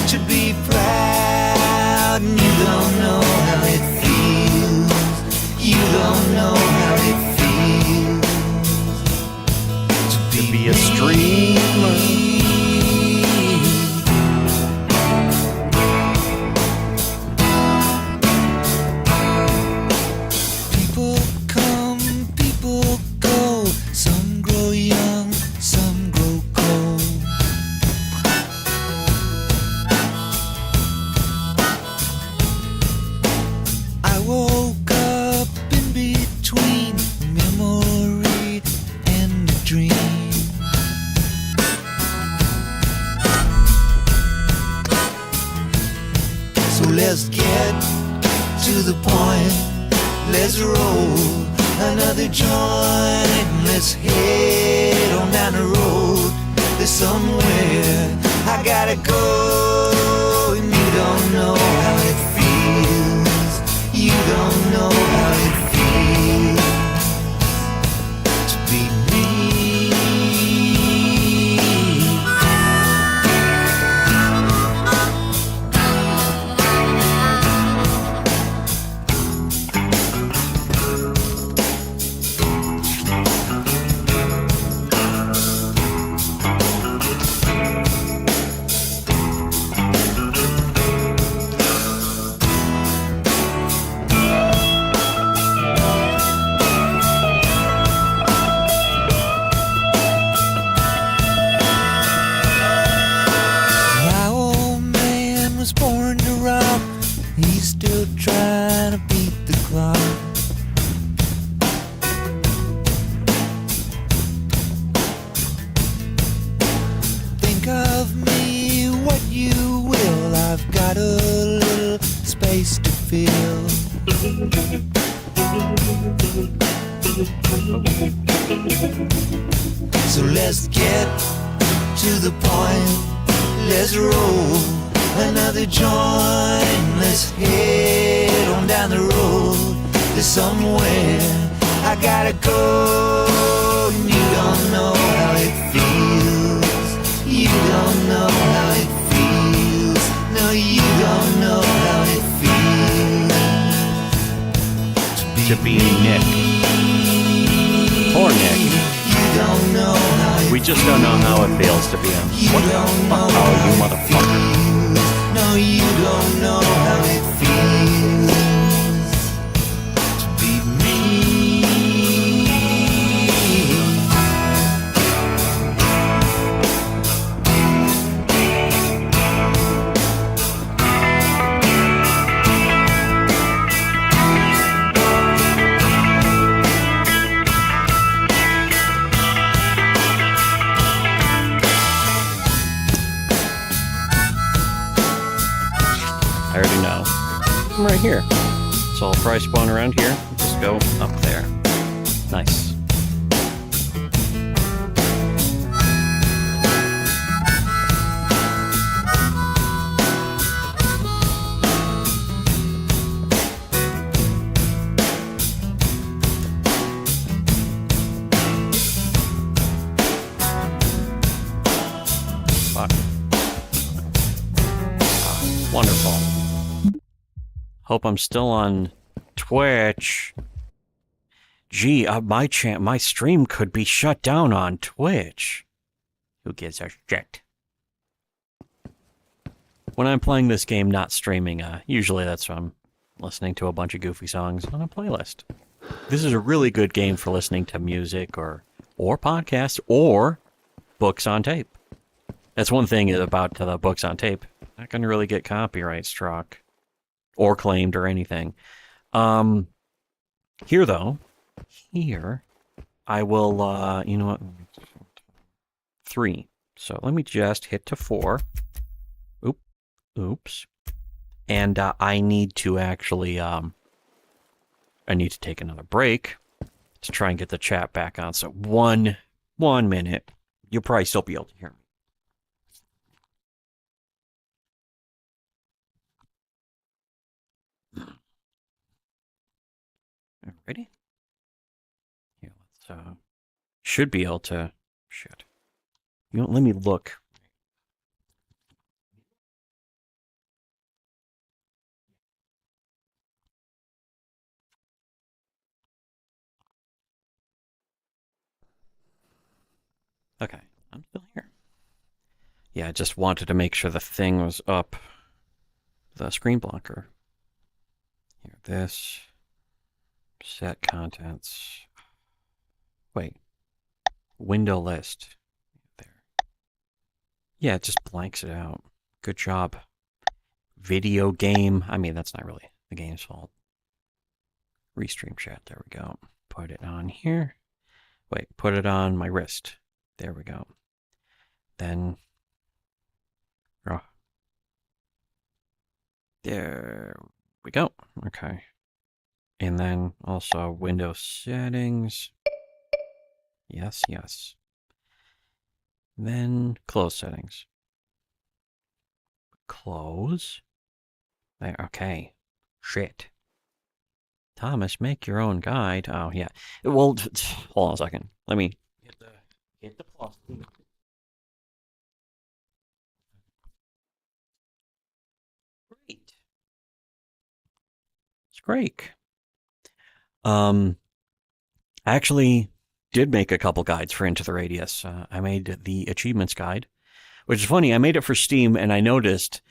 to be proud, and you don't know how it feels. You don't know how it feels to be a streamer. Let's get to the point. Let's roll another joint and let's head on down the road. There's somewhere I gotta go, and you don't know how it feels. You don't know how it feels to be me. I've got a little space to fill. So let's get to the point. Let's roll another joint. Let's head on down the road. There's somewhere I gotta go. And you don't know how it feels. You don't know how it feels. No, you don't know how it feels to be Nick. Poor Nick. You don't know how we just don't know how it feels to be him. What the fuck are you, motherfucker? No, you don't know how it feels to be me. I already know. I'm right here. So I'll probably spawn around here. Just go up there. Nice. Fuck. Ah, wonderful. Hope I'm still on Twitch. Gee, my stream could be shut down on Twitch. Who gives a shit? When I'm playing this game, not streaming, usually that's when I'm listening to a bunch of goofy songs on a playlist. This is a really good game for listening to music or podcasts or books on tape. That's one thing about the books on tape. Not going to really get copyright struck. Or claimed or anything. Here, though, I will, you know what? 3. So let me just hit to 4. Oops. And I need to actually, I need to take another break to try and get the chat back on. So one minute. You'll probably still be able to hear me. Ready? Yeah, let's, should be able to, shit. You know, let me look. Okay, I'm still here. Yeah, I just wanted to make sure the thing was up. The screen blocker. Here, this. Set contents. Wait. Window list. There. Yeah, it just blanks it out. Good job. Video game. I mean, that's not really the game's fault. Restream chat. There we go. Put it on here. Wait, put it on my wrist. There we go. Then. Oh. There we go. Okay. And then also Windows settings. Yes, yes. Then close settings. Close. There, okay. Shit. Thomas, make your own guide. Oh, yeah. Well, hold on a second. Let me hit the plus. Great. It's great. I actually did make a couple guides for Into the Radius. I made the achievements guide, which is funny. I made it for Steam, and I noticed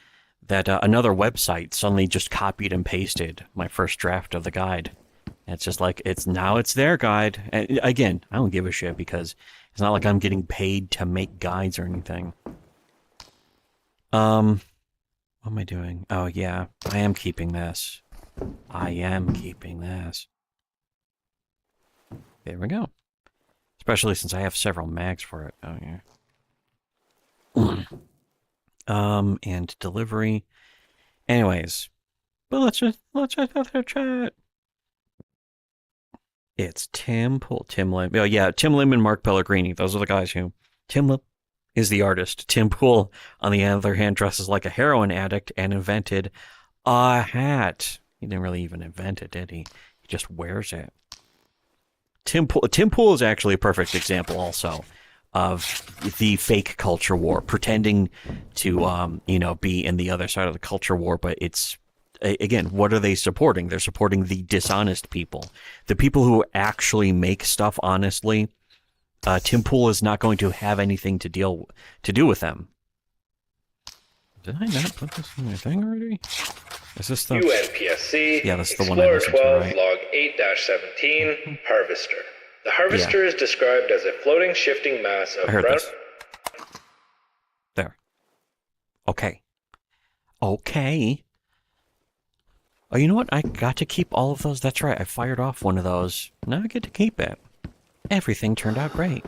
that another website suddenly just copied and pasted my first draft of the guide. And it's just like, it's their guide. And again, I don't give a shit because it's not like I'm getting paid to make guides or anything. What am I doing? Oh, yeah, I am keeping this. I am keeping this. There we go. Especially since I have several mags for it. Oh, yeah. And delivery. Anyways, but let's just have a chat. It's Tim Pool, Tim Lim. Oh yeah, Tim Lim and Mark Pellegrini. Those are the guys who. Tim Lim is the artist. Tim Pool, on the other hand, dresses like a heroin addict and invented a hat. He didn't really even invent it, did he? He just wears it. Tim Pool is actually a perfect example also of the fake culture war, pretending to, be in the other side of the culture war, but it's, again, what are they supporting? They're supporting the dishonest people. The people who actually make stuff honestly. Tim Pool is not going to have anything to do with them. Did I not put this in my thing already? Is this the UNPSC? Yeah, that's the one I listened to, right? Log 8-17 Harvester. The Harvester is described as a floating, shifting mass of brown. There. Okay. Okay. Oh, you know what? I got to keep all of those. That's right. I fired off one of those. Now I get to keep it. Everything turned out great.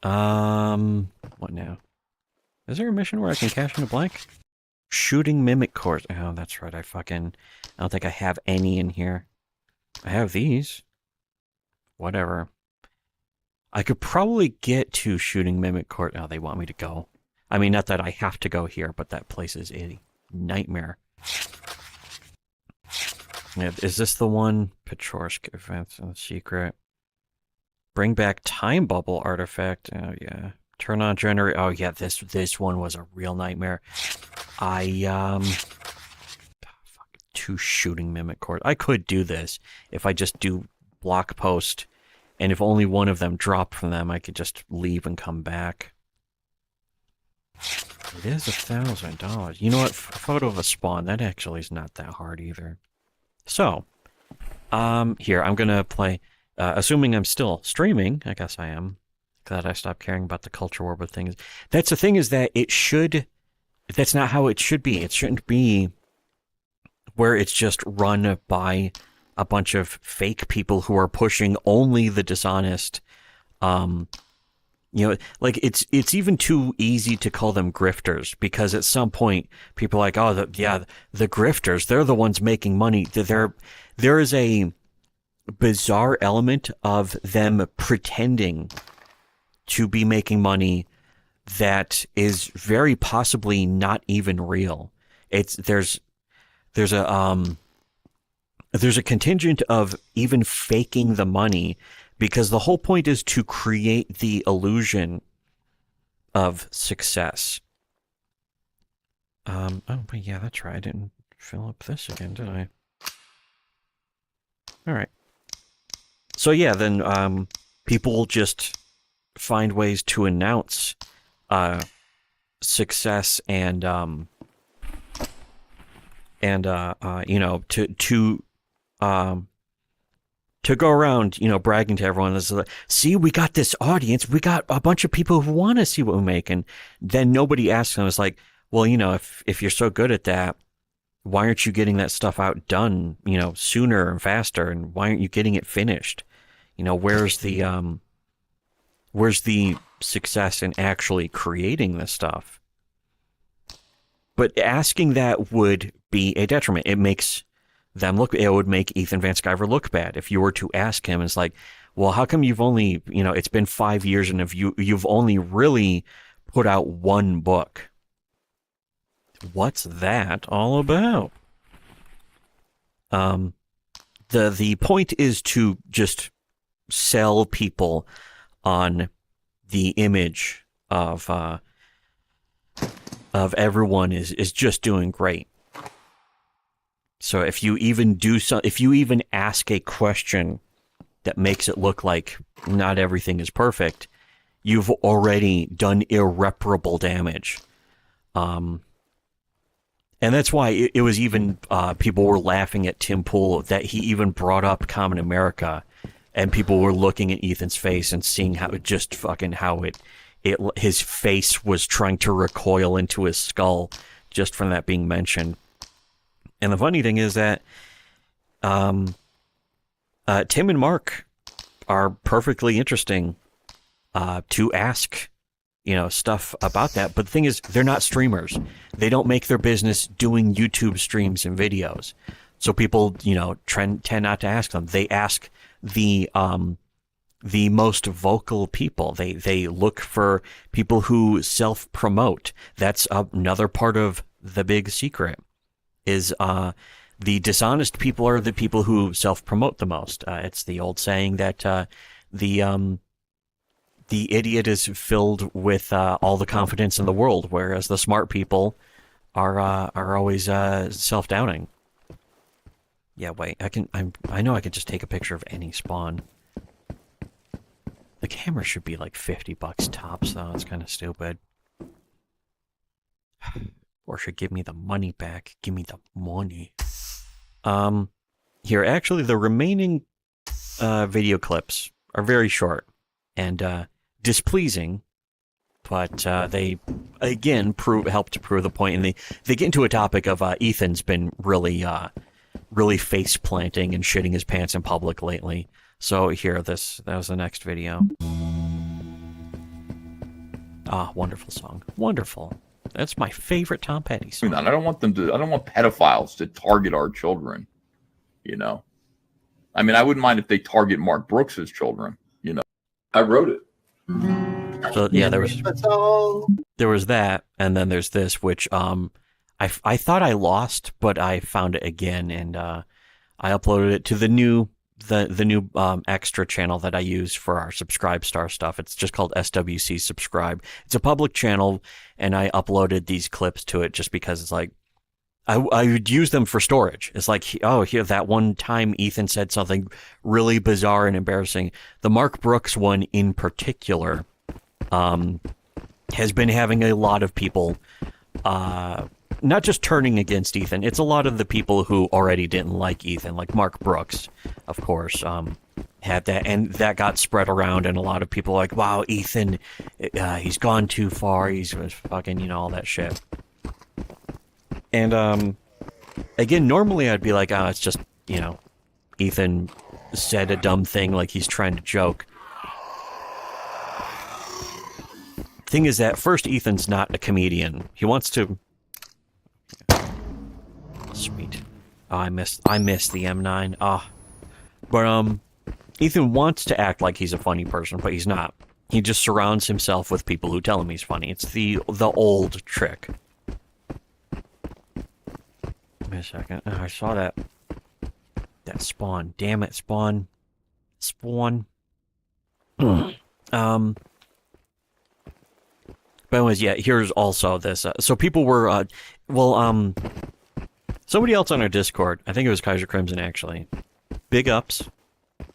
What now? Is there a mission where I can cash in a blank? Shooting mimic cores. Oh, that's right. I don't think I have any in here. I have these. Whatever. I could probably get to shooting mimic core. Oh, they want me to go. I mean, not that I have to go here, but that place is a nightmare. Is this the one? Pechorsk events and secret. Bring back time bubble artifact. Oh yeah. Turn on generate. Oh yeah, this one was a real nightmare. Two shooting mimic cores. I could do this if I just do block post, and if only one of them dropped from them, I could just leave and come back. It is $1,000. You know what? Photo of a spawn. That actually is not that hard either. So, here, I'm gonna play, assuming I'm still streaming, I guess I am. Glad I stopped caring about the culture war, but things. That's the thing, is that that's not how it should be. It shouldn't be where it's just run by a bunch of fake people who are pushing only the dishonest. Like it's even too easy to call them grifters, because at some point people are like, oh, the grifters, they're the ones making money. There is a bizarre element of them pretending to be making money that is very possibly not even real. There's a contingent of even faking the money, because the whole point is to create the illusion of success. Oh, but yeah, that's right. I didn't fill up this again, did I? All right. So yeah, then people will just find ways to announce success and to go around, bragging to everyone. This is like, see, we got this audience. We got a bunch of people who want to see what we make. And then nobody asks them. It's like, well, if you're so good at that, why aren't you getting that stuff out done, sooner and faster? And why aren't you getting it finished? Where's the success in actually creating this stuff? But asking that would be a detriment. It makes them look. It would make Ethan Van Sciver look bad if you were to ask him. It's like, well, how come you've only, it's been 5 years and you've only really put out one book? What's that all about? The point is to just sell people on the image of everyone is just doing great. So if you even if you even ask a question that makes it look like not everything is perfect, you've already done irreparable damage. And that's why it was even people were laughing at Tim Pool that he even brought up Common America, and people were looking at Ethan's face and seeing how it just fucking his face was trying to recoil into his skull just from that being mentioned. And the funny thing is that Tim and Mark are perfectly interesting to ask, stuff about that. But the thing is, they're not streamers. They don't make their business doing YouTube streams and videos. So people, tend not to ask them. They ask the most vocal people. They look for people who self-promote. That's another part of the big secret is the dishonest people are the people who self-promote the most. It's the old saying that the idiot is filled with all the confidence in the world, whereas the smart people are always self-doubting. Yeah, wait. I know I can just take a picture of any spawn. The camera should be like $50 tops, though. It's kind of stupid. Or should give me the money back. Give me the money. Here, actually, the remaining video clips are very short and displeasing, but they again help to prove the point. And they get into a topic of Ethan's been really face planting and shitting his pants in public lately. So here, that was the next video. Ah, wonderful song. Wonderful. That's my favorite Tom Petty song. I don't want pedophiles to target our children, I mean, I wouldn't mind if they target Mark Brooks's children, I wrote it. So yeah, there was that, and then there's this, which I thought I lost, but I found it again, and I uploaded it to the new extra channel that I use for our Subscribe Star stuff. It's just called SWC Subscribe. It's a public channel, and I uploaded these clips to it just because it's like I would use them for storage. It's like, oh, here, that one time Ethan said something really bizarre and embarrassing. The Mark Brooks one in particular has been having a lot of people not just turning against Ethan. It's a lot of the people who already didn't like Ethan, like Mark Brooks, of course, had that, and that got spread around, and a lot of people are like, wow, Ethan, he's gone too far, he's fucking, all that shit. And, again, normally I'd be like, oh, it's just, Ethan said a dumb thing, like he's trying to joke. Thing is that, first, Ethan's not a comedian. He wants to... Sweet. Oh, I missed the M9. But Ethan wants to act like he's a funny person, but he's not. He just surrounds himself with people who tell him he's funny. It's the old trick. Give me a second. Oh, I saw that spawn. Damn it, spawn. But anyways, yeah, here's also this. So people were, somebody else on our Discord, I think it was Kaiser Crimson, actually. Big ups.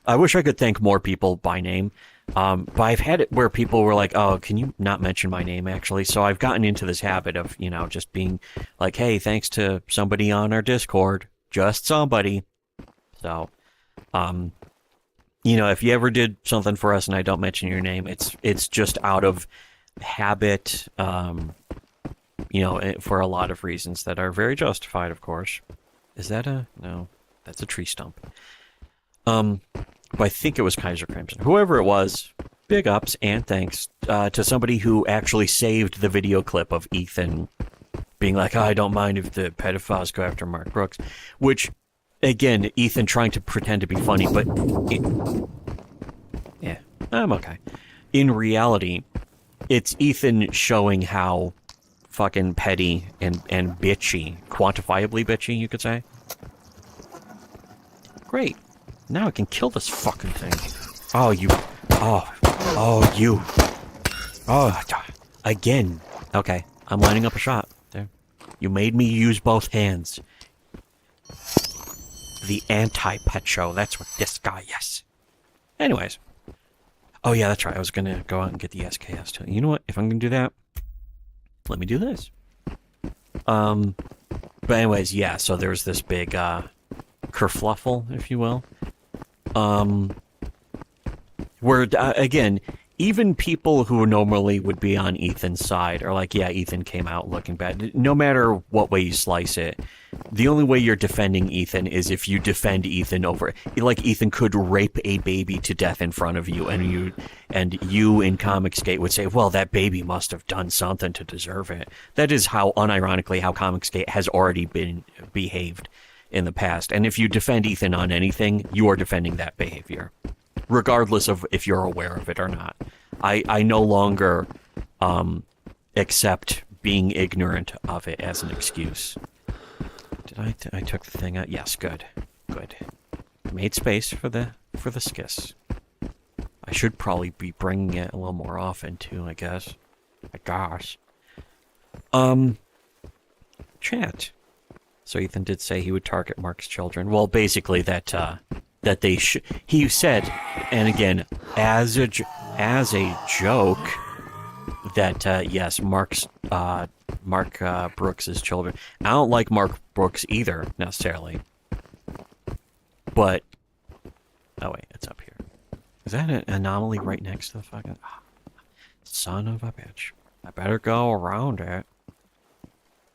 I wish I could thank more people by name. But I've had it where people were like, oh, can you not mention my name, actually? So I've gotten into this habit of, just being like, hey, thanks to somebody on our Discord. Just somebody. So, if you ever did something for us and I don't mention your name, it's just out of habit, for a lot of reasons that are very justified, of course. Is that no, that's a tree stump. But I think it was Kaiser Crimson. Whoever it was, big ups and thanks to somebody who actually saved the video clip of Ethan being like, oh, I don't mind if the pedophiles go after Mark Brooks, which, again, Ethan trying to pretend to be funny, but yeah, I'm okay. In reality, it's Ethan showing how fucking petty and bitchy, quantifiably bitchy, you could say. Great. Now I can kill this fucking thing. Oh, you. Oh, you. Oh, again. Okay, I'm lining up a shot. There. You made me use both hands. The anti-pet show. That's what this guy, yes. Anyways. Oh, yeah, that's right. I was going to go out and get the SKS too. You know what? If I'm going to do that, let me do this. But anyways, yeah, so there's this big kerfluffle, if you will. Where, again, even people who normally would be on Ethan's side are like, yeah, Ethan came out looking bad. No matter what way you slice it, the only way you're defending Ethan is if you defend Ethan over, like Ethan could rape a baby to death in front of you, and you in Comicsgate would say, well, that baby must have done something to deserve it. That is how, unironically, how Comicsgate has already been behaved in the past. And if you defend Ethan on anything, you are defending that behavior, regardless of if you're aware of it or not. I no longer accept being ignorant of it as an excuse. Did I took the thing out? Yes, good. Made space for the skis. I should probably be bringing it a little more often too, I guess. Chat. So Ethan did say he would target Mark's children. Well, basically that they should. He said, and again, as a joke, that yes, Mark Brooks's children. I don't like Mark Brooks either necessarily, but oh wait, it's up here. Is that an anomaly right next to the fucking son of a bitch? I better go around it.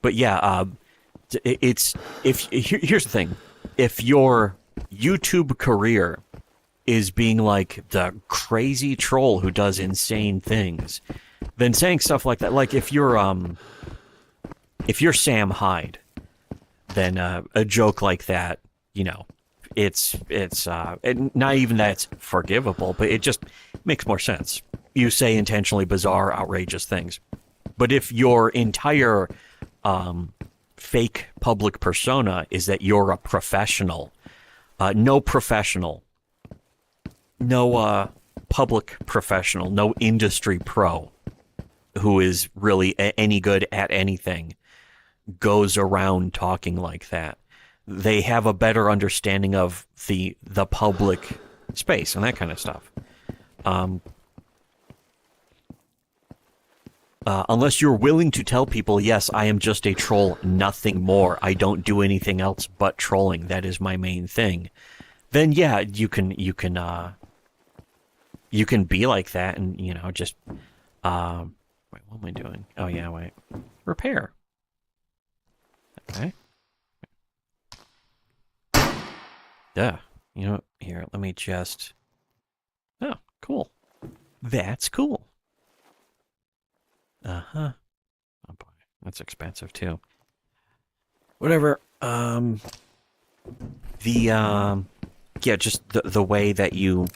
But yeah, here's the thing: if your YouTube career is being like the crazy troll who does insane things, then saying stuff like that, like if you're Sam Hyde, then a joke like that, you know, it's not even that it's forgivable, but it just makes more sense. You say intentionally bizarre, outrageous things. But if your entire fake public persona is that you're a professional, no public professional, no industry pro who is really any good at anything goes around talking like that. They have a better understanding of the public space and that kind of stuff. Unless you're willing to tell people, yes, I am just a troll, nothing more. I don't do anything else but trolling. That is my main thing. Then yeah, you can be like that, and you know, just wait, what am I doing? Oh yeah, wait, repair. Okay. Yeah, you know, here, let me just. Oh, cool. That's cool. Uh-huh. Oh boy, that's expensive too. Whatever. Yeah, just the way that you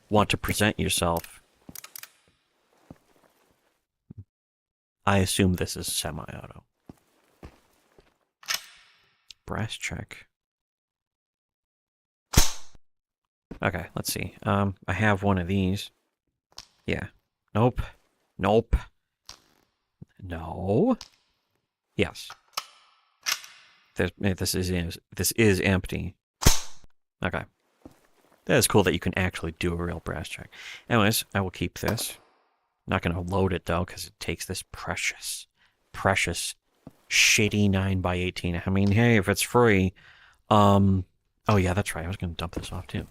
want to present yourself. I assume this is semi-auto. Brass check. Okay, let's see. I have one of these. Yeah. Nope. Nope. No. Yes. This is empty. Okay. That is cool that you can actually do a real brass check. Anyways, I will keep this. Not going to load it though, because it takes this precious shitty 9x18. I mean, hey, if it's free. Oh yeah, that's right. I was going to dump this off too.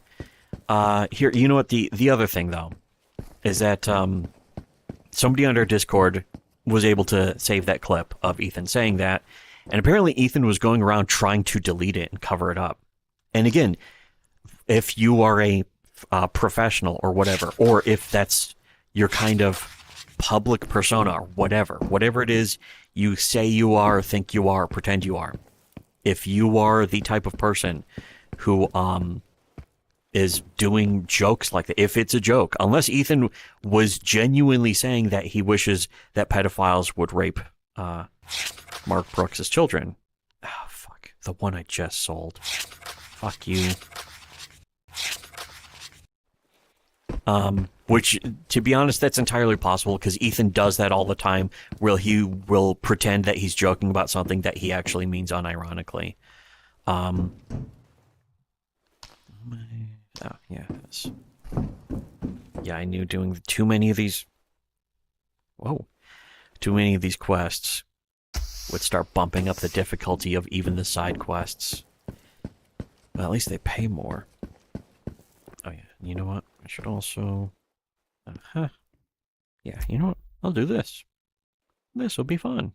Here, you know what? The other thing though is that somebody on our Discord was able to save that clip of Ethan saying that, and apparently Ethan was going around trying to delete it and cover it up. And again, if you are a professional or whatever, or if that's your kind of public persona or whatever it is you say you are, think you are, pretend you are, if you are the type of person who is doing jokes like that, if it's a joke, unless Ethan was genuinely saying that he wishes that pedophiles would rape Mark Brooks' children. Oh, fuck. The one I just sold. Fuck you. Which, to be honest, that's entirely possible, because Ethan does that all the time, where he will pretend that he's joking about something that he actually means unironically. Oh, yeah. Yeah, I knew doing too many of these... Whoa. Too many of these quests would start bumping up the difficulty of even the side quests. Well, at least they pay more. Oh, yeah. You know what? I should also... Uh-huh. Yeah, you know what? I'll do this. This will be fun.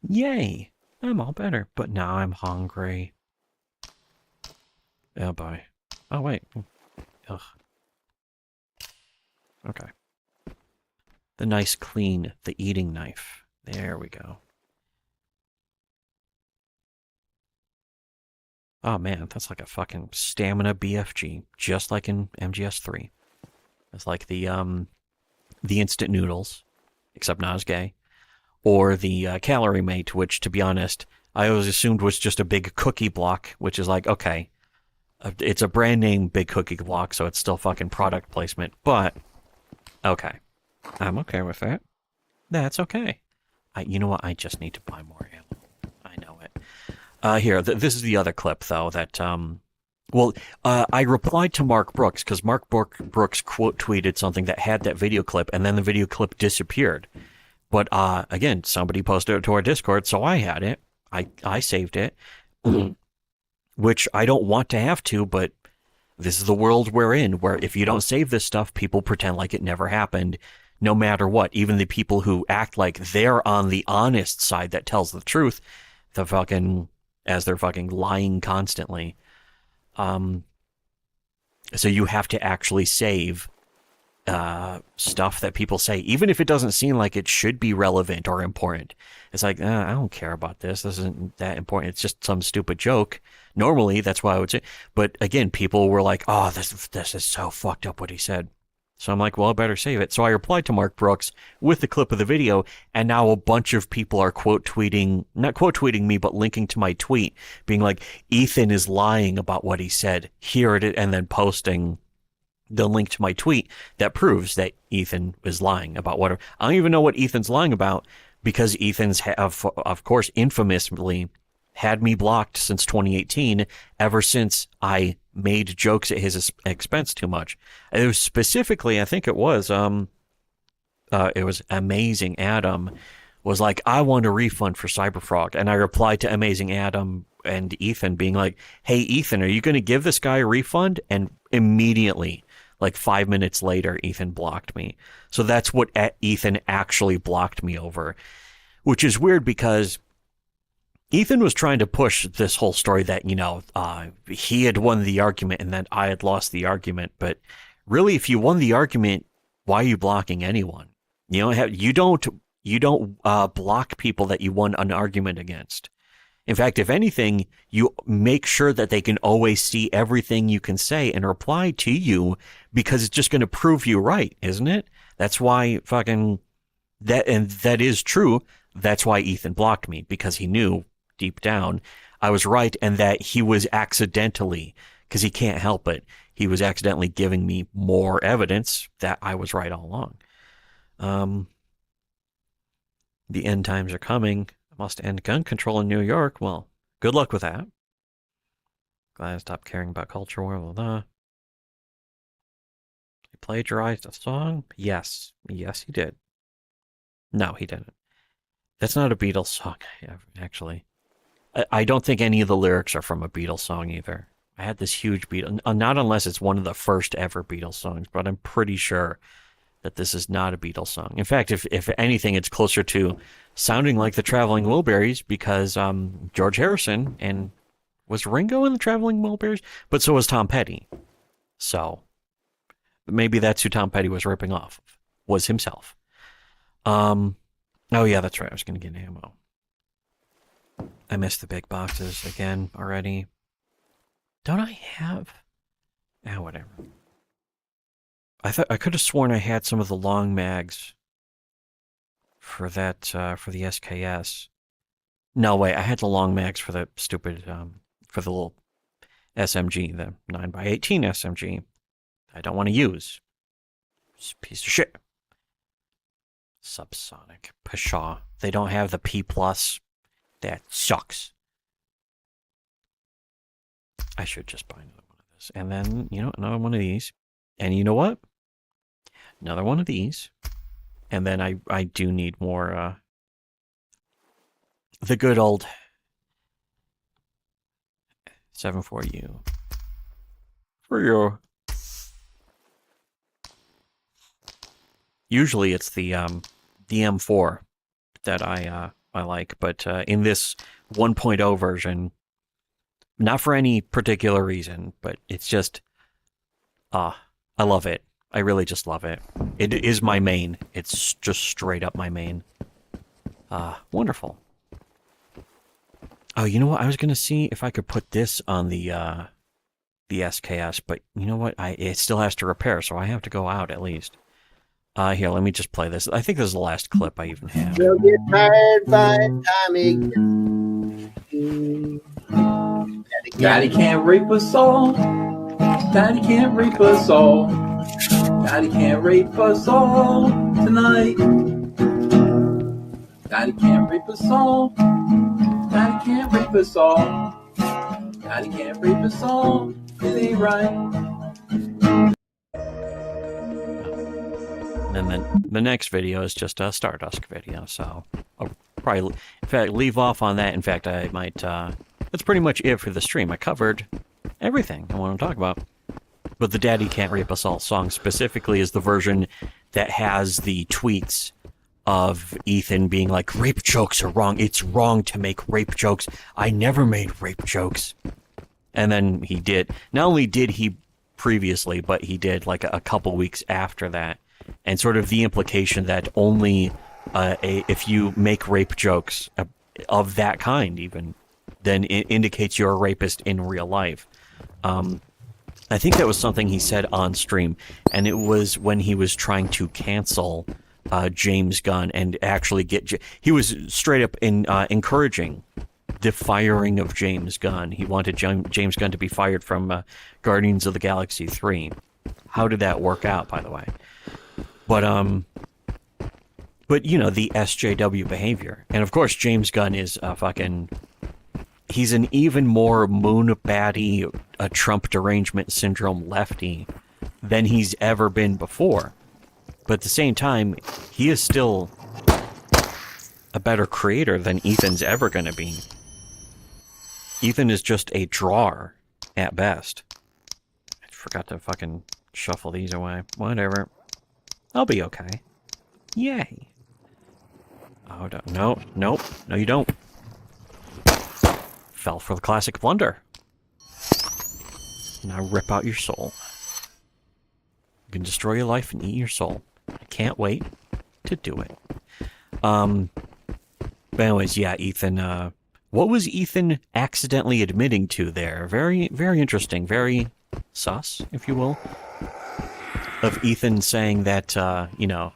Yay! I'm all better, but now I'm hungry. Oh boy. Oh wait. Ugh. Okay. The nice clean, the eating knife. There we go. Oh man, that's like a fucking stamina BFG, just like in MGS3. It's like the instant noodles, except not as gay, or the calorie mate, which, to be honest, I always assumed was just a big cookie block, which is like, okay, it's a brand name big cookie block, so it's still fucking product placement, but okay, I'm okay with that. That's okay. You know what? I just need to buy more ammo. I know it. Here, this is the other clip, though, that, I replied to Mark Brooks, because Mark Brooks quote tweeted something that had that video clip, and then the video clip disappeared. But, again, somebody posted it to our Discord, so I had it. I saved it, which I don't want to have to, but this is the world we're in, where if you don't save this stuff, people pretend like it never happened, no matter what. Even the people who act like they're on the honest side that tells the truth, as they're fucking lying constantly. So you have to actually save stuff that people say, even if it doesn't seem like it should be relevant or important. It's like, I don't care about this. This isn't that important. It's just some stupid joke. Normally, that's why I would say. But again, people were like, oh, this is so fucked up what he said. So I'm like, well, I better save it. So I replied to Mark Brooks with the clip of the video, and now a bunch of people are not quote tweeting me, but linking to my tweet, being like, Ethan is lying about what he said. Here it is, and then posting the link to my tweet that proves that Ethan is lying about whatever. I don't even know what Ethan's lying about, because Ethan's, of course, infamously had me blocked since 2018, ever since I made jokes at his expense too much. It was specifically, I think it was Amazing Adam was like, I want a refund for Cyberfrog. And I replied to Amazing Adam and Ethan being like, hey, Ethan, are you going to give this guy a refund? And immediately, like 5 minutes later, Ethan blocked me. So that's what Ethan actually blocked me over, which is weird because Ethan was trying to push this whole story that, he had won the argument and that I had lost the argument. But really, if you won the argument, why are you blocking anyone? You don't block people that you won an argument against. In fact, if anything, you make sure that they can always see everything you can say and reply to you, because it's just going to prove you right, isn't it? That's why that is true. That's why Ethan blocked me, because he knew deep down I was right, and that he was accidentally, because he can't help it, he was accidentally giving me more evidence that I was right all along. The end times are coming. Must end gun control in New York. Well, good luck with that. Glad I stopped caring about culture war. Blah, blah. He plagiarized a song? Yes, he did. No, he didn't. That's not a Beatles song, actually. I don't think any of the lyrics are from a Beatles song either. I had this huge Beatles, not unless it's one of the first ever Beatles songs, but I'm pretty sure that this is not a Beatles song. In fact, if anything, it's closer to sounding like the Traveling Wilburys, because George Harrison, and was Ringo in the Traveling Wilburys? But so was Tom Petty. So maybe that's who Tom Petty was ripping off of, was himself. Oh yeah, that's right. I was going to get ammo. I missed the big boxes again already. Don't I have? Whatever. I could have sworn I had some of the long mags for that, for the SKS. No, wait, I had the long mags for the stupid, for the little SMG, the 9x18 SMG. I don't want to use. It's a piece of shit. Subsonic. Pshaw. They don't have the P+. That sucks. I should just buy another one of this. And then, another one of these. And you know what? Another one of these. And then I do need more, the good old 7-4U. For you. Usually it's the M4 that I like, but in this 1.0 version, not for any particular reason, but it's just I love it. I really just love it. It is my main. It's just straight up my main. Wonderful. Oh, you know what? I was gonna see if I could put this on the SKS, but you know what? It still has to repair, so I have to go out at least. Here, let me just play this. I think this is the last clip I even have. You'll get tired by the time it Daddy can't rape us all. Daddy can't rape us all. Daddy can't rape us all tonight. Daddy can't rape us all. Daddy can't rape us all. Daddy can't rape us all. It ain't right. And then the next video is just a Stardust video, so I'll probably, in fact, leave off on that. In fact, I might, that's pretty much it for the stream. I covered everything I want to talk about. But the Daddy Can't Rape Us All song specifically is the version that has the tweets of Ethan being like, rape jokes are wrong. It's wrong to make rape jokes. I never made rape jokes. And then he did. Not only did he previously, but he did like a couple weeks after that. And sort of the implication that only if you make rape jokes of that kind even, then it indicates you're a rapist in real life. I think that was something he said on stream, and it was when he was trying to cancel James Gunn and actually he was straight up encouraging the firing of James Gunn. He wanted James Gunn to be fired from Guardians of the Galaxy 3. How did that work out, by the way? But you know, the SJW behavior. And of course, James Gunn is he's an even more moon batty, a Trump derangement syndrome lefty than he's ever been before. But at the same time, he is still a better creator than Ethan's ever going to be. Ethan is just a drawer at best. I forgot to fucking shuffle these away. Whatever. I'll be okay. Yay. Oh, no, nope. No, you don't. Fell for the classic blunder. Now rip out your soul. You can destroy your life and eat your soul. I can't wait to do it. But anyways, yeah, Ethan, what was Ethan accidentally admitting to there? Very, very interesting. Very sus, if you will. Of Ethan saying that, you know,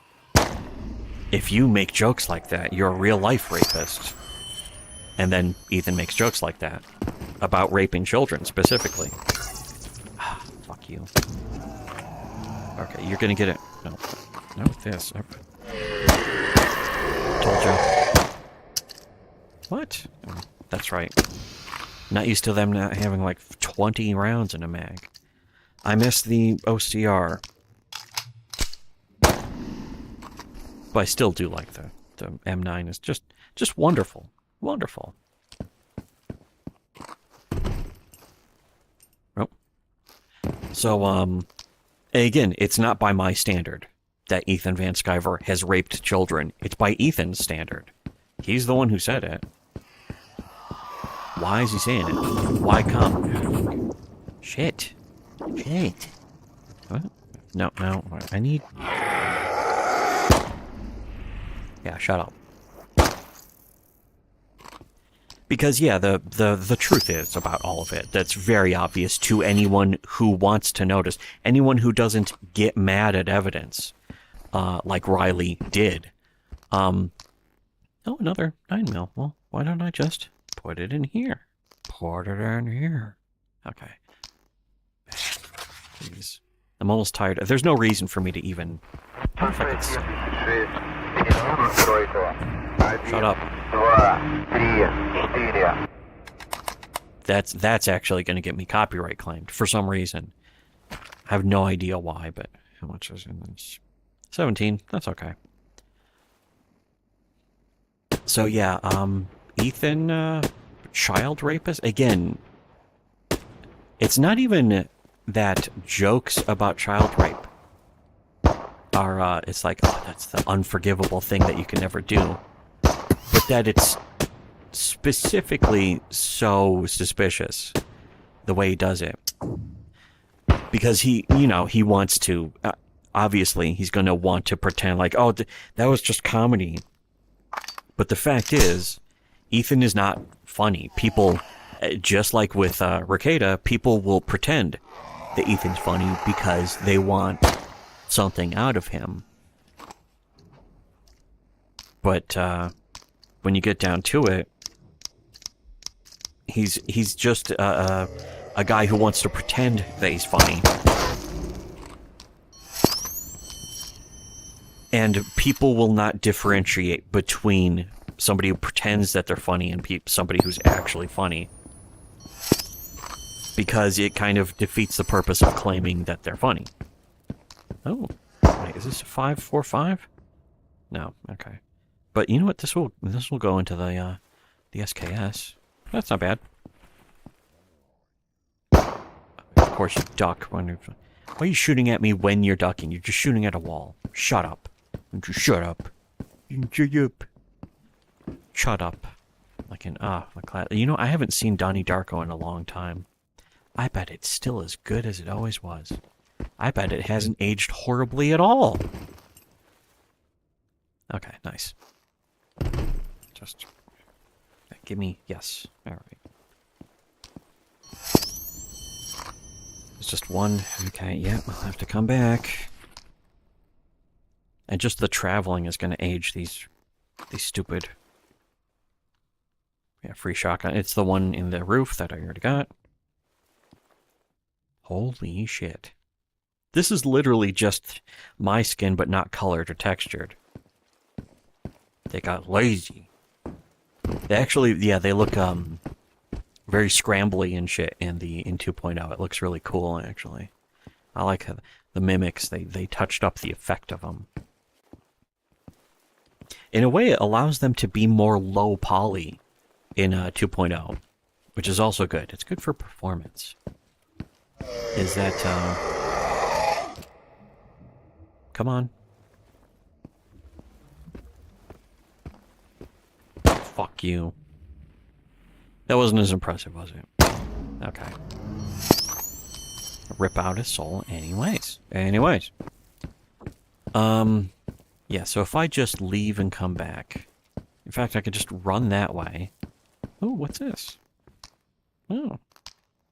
if you make jokes like that, you're a real life rapist. And then Ethan makes jokes like that about raping children specifically. Fuck you. Okay, you're gonna get it. No, not with this. Told you. What? Oh, that's right. Not used to them not having like 20 rounds in a mag. I missed the OCR. But I still do like the M9 is just wonderful. Wonderful. Oh. So, again, it's not by my standard that Ethan Van Sciver has raped children. It's by Ethan's standard. He's the one who said it. Why is he saying it? Why come? Shit. Shit. What? No, I need... Yeah, shut up. Because, yeah, the truth is about all of it. That's very obvious to anyone who wants to notice. Anyone who doesn't get mad at evidence, like Riley did. Oh, another 9mm. Well, why don't I just put it in here? Put it in here. Okay. Please. I'm almost tired. There's no reason for me to even... Shut up. That's actually going to get me copyright claimed for some reason. I have no idea why, but how much is in this? 17. That's okay. So yeah, Ethan, child rapist again. It's not even that jokes about child rape are, it's like, oh, that's the unforgivable thing that you can never do. But that it's specifically so suspicious, the way he does it. Because he wants to, obviously, he's going to want to pretend like, oh, that was just comedy. But the fact is, Ethan is not funny. People, just like with Rekieta, people will pretend that Ethan's funny because they want something out of him. But when you get down to it, he's just a guy who wants to pretend that he's funny. And people will not differentiate between somebody who pretends that they're funny and somebody who's actually funny. Because it kind of defeats the purpose of claiming that they're funny. Oh, wait, is this a 5-4-5? No, okay. But you know what? This will go into the SKS. That's not bad. Of course, you duck. Why are you shooting at me when you're ducking? You're just shooting at a wall. Shut up. Don't you shut up. Shut up. Shut up. Like an you know, I haven't seen Donnie Darko in a long time. I bet it's still as good as it always was. I bet it hasn't aged horribly at all. Okay, nice. Just give me yes. All right. It's just one. Okay, yeah, I'll have to come back. And just the traveling is going to age these stupid. Yeah, free shotgun. It's the one in the roof that I already got. Holy shit. This is literally just my skin, but not colored or textured. They got lazy. They actually, yeah, they look very scrambly and shit in 2.0. It looks really cool, actually. I like how the mimics, they touched up the effect of them. In a way, it allows them to be more low poly in 2.0, which is also good. It's good for performance. Is that, come on. Fuck you. That wasn't as impressive, was it? Okay. Rip out his soul anyways. Yeah, so if I just leave and come back... In fact, I could just run that way. Oh, what's this? Oh,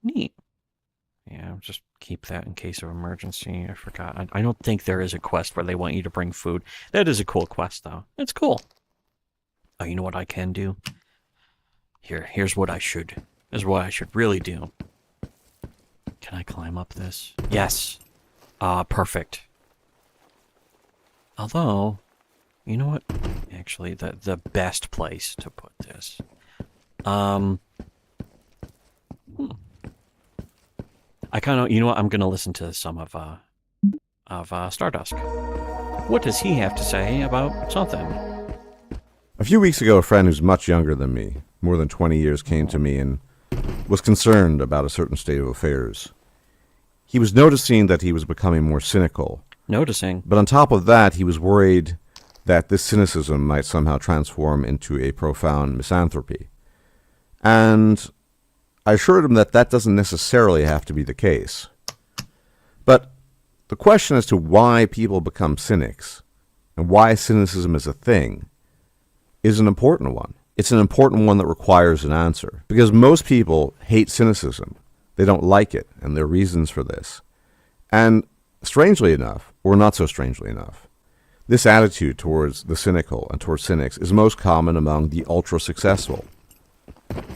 neat. Yeah, just keep that in case of emergency. I forgot. I don't think there is a quest where they want you to bring food. That is a cool quest, though. It's cool. Oh, you know what I can do? Here's what I should. This is what I should really do. Can I climb up this? Yes. Perfect. Although, you know what? Actually, the best place to put this. I kind of, you know what? I'm gonna listen to some of Stardust. What does he have to say about something? A few weeks ago, a friend who's much younger than me, more than 20 years, came to me and was concerned about a certain state of affairs. He was noticing that he was becoming more cynical. But on top of that, he was worried that this cynicism might somehow transform into a profound misanthropy. And I assured him that doesn't necessarily have to be the case. But the question as to why people become cynics and why cynicism is a thing is an important one. It's an important one that requires an answer. Because most people hate cynicism. They don't like it, and there are reasons for this. And strangely enough, or not so strangely enough, this attitude towards the cynical and towards cynics is most common among the ultra-successful.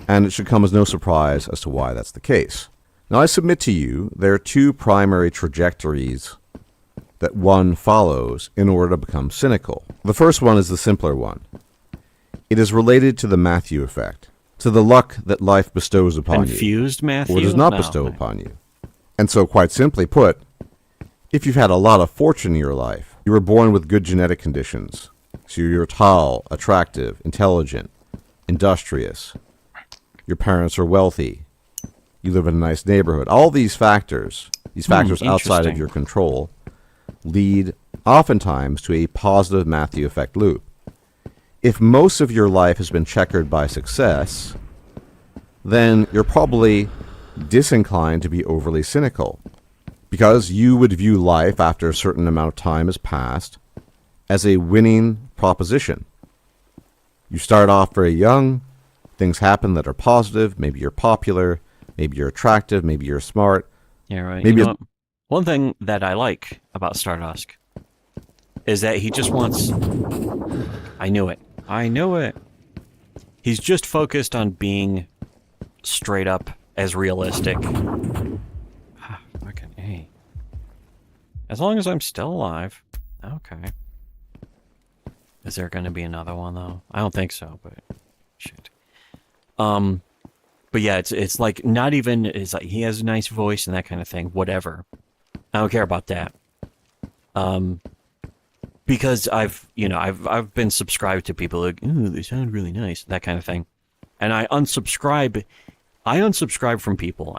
And it should come as no surprise as to why that's the case. Now, I submit to you there are two primary trajectories that one follows in order to become cynical. The first one is the simpler one. It is related to the Matthew effect, to the luck that life bestows upon Confused you, Matthew? or does not bestow upon you. And so, quite simply put, if you've had a lot of fortune in your life, you were born with good genetic conditions, so you're tall, attractive, intelligent, industrious, your parents are wealthy, you live in a nice neighborhood, all these factors outside of your control, lead oftentimes to a positive Matthew effect loop. If most of your life has been checkered by success, then you're probably disinclined to be overly cynical, because you would view life after a certain amount of time has passed as a winning proposition. You start off very young, things happen that are positive, maybe you're popular, maybe you're attractive, maybe you're smart. Yeah, right. Maybe You know what? One thing that I like about Stardust is that he just wants... I knew it. He's just focused on being straight up as realistic. Fucking A. As long as I'm still alive. Okay. Is there going to be another one, though? I don't think so, but... Shit. But yeah, it's like, not even... It's like, he has a nice voice and that kind of thing. Whatever. I don't care about that. Because I've been subscribed to people like, ooh, they sound really nice, that kind of thing. And I unsubscribe from people.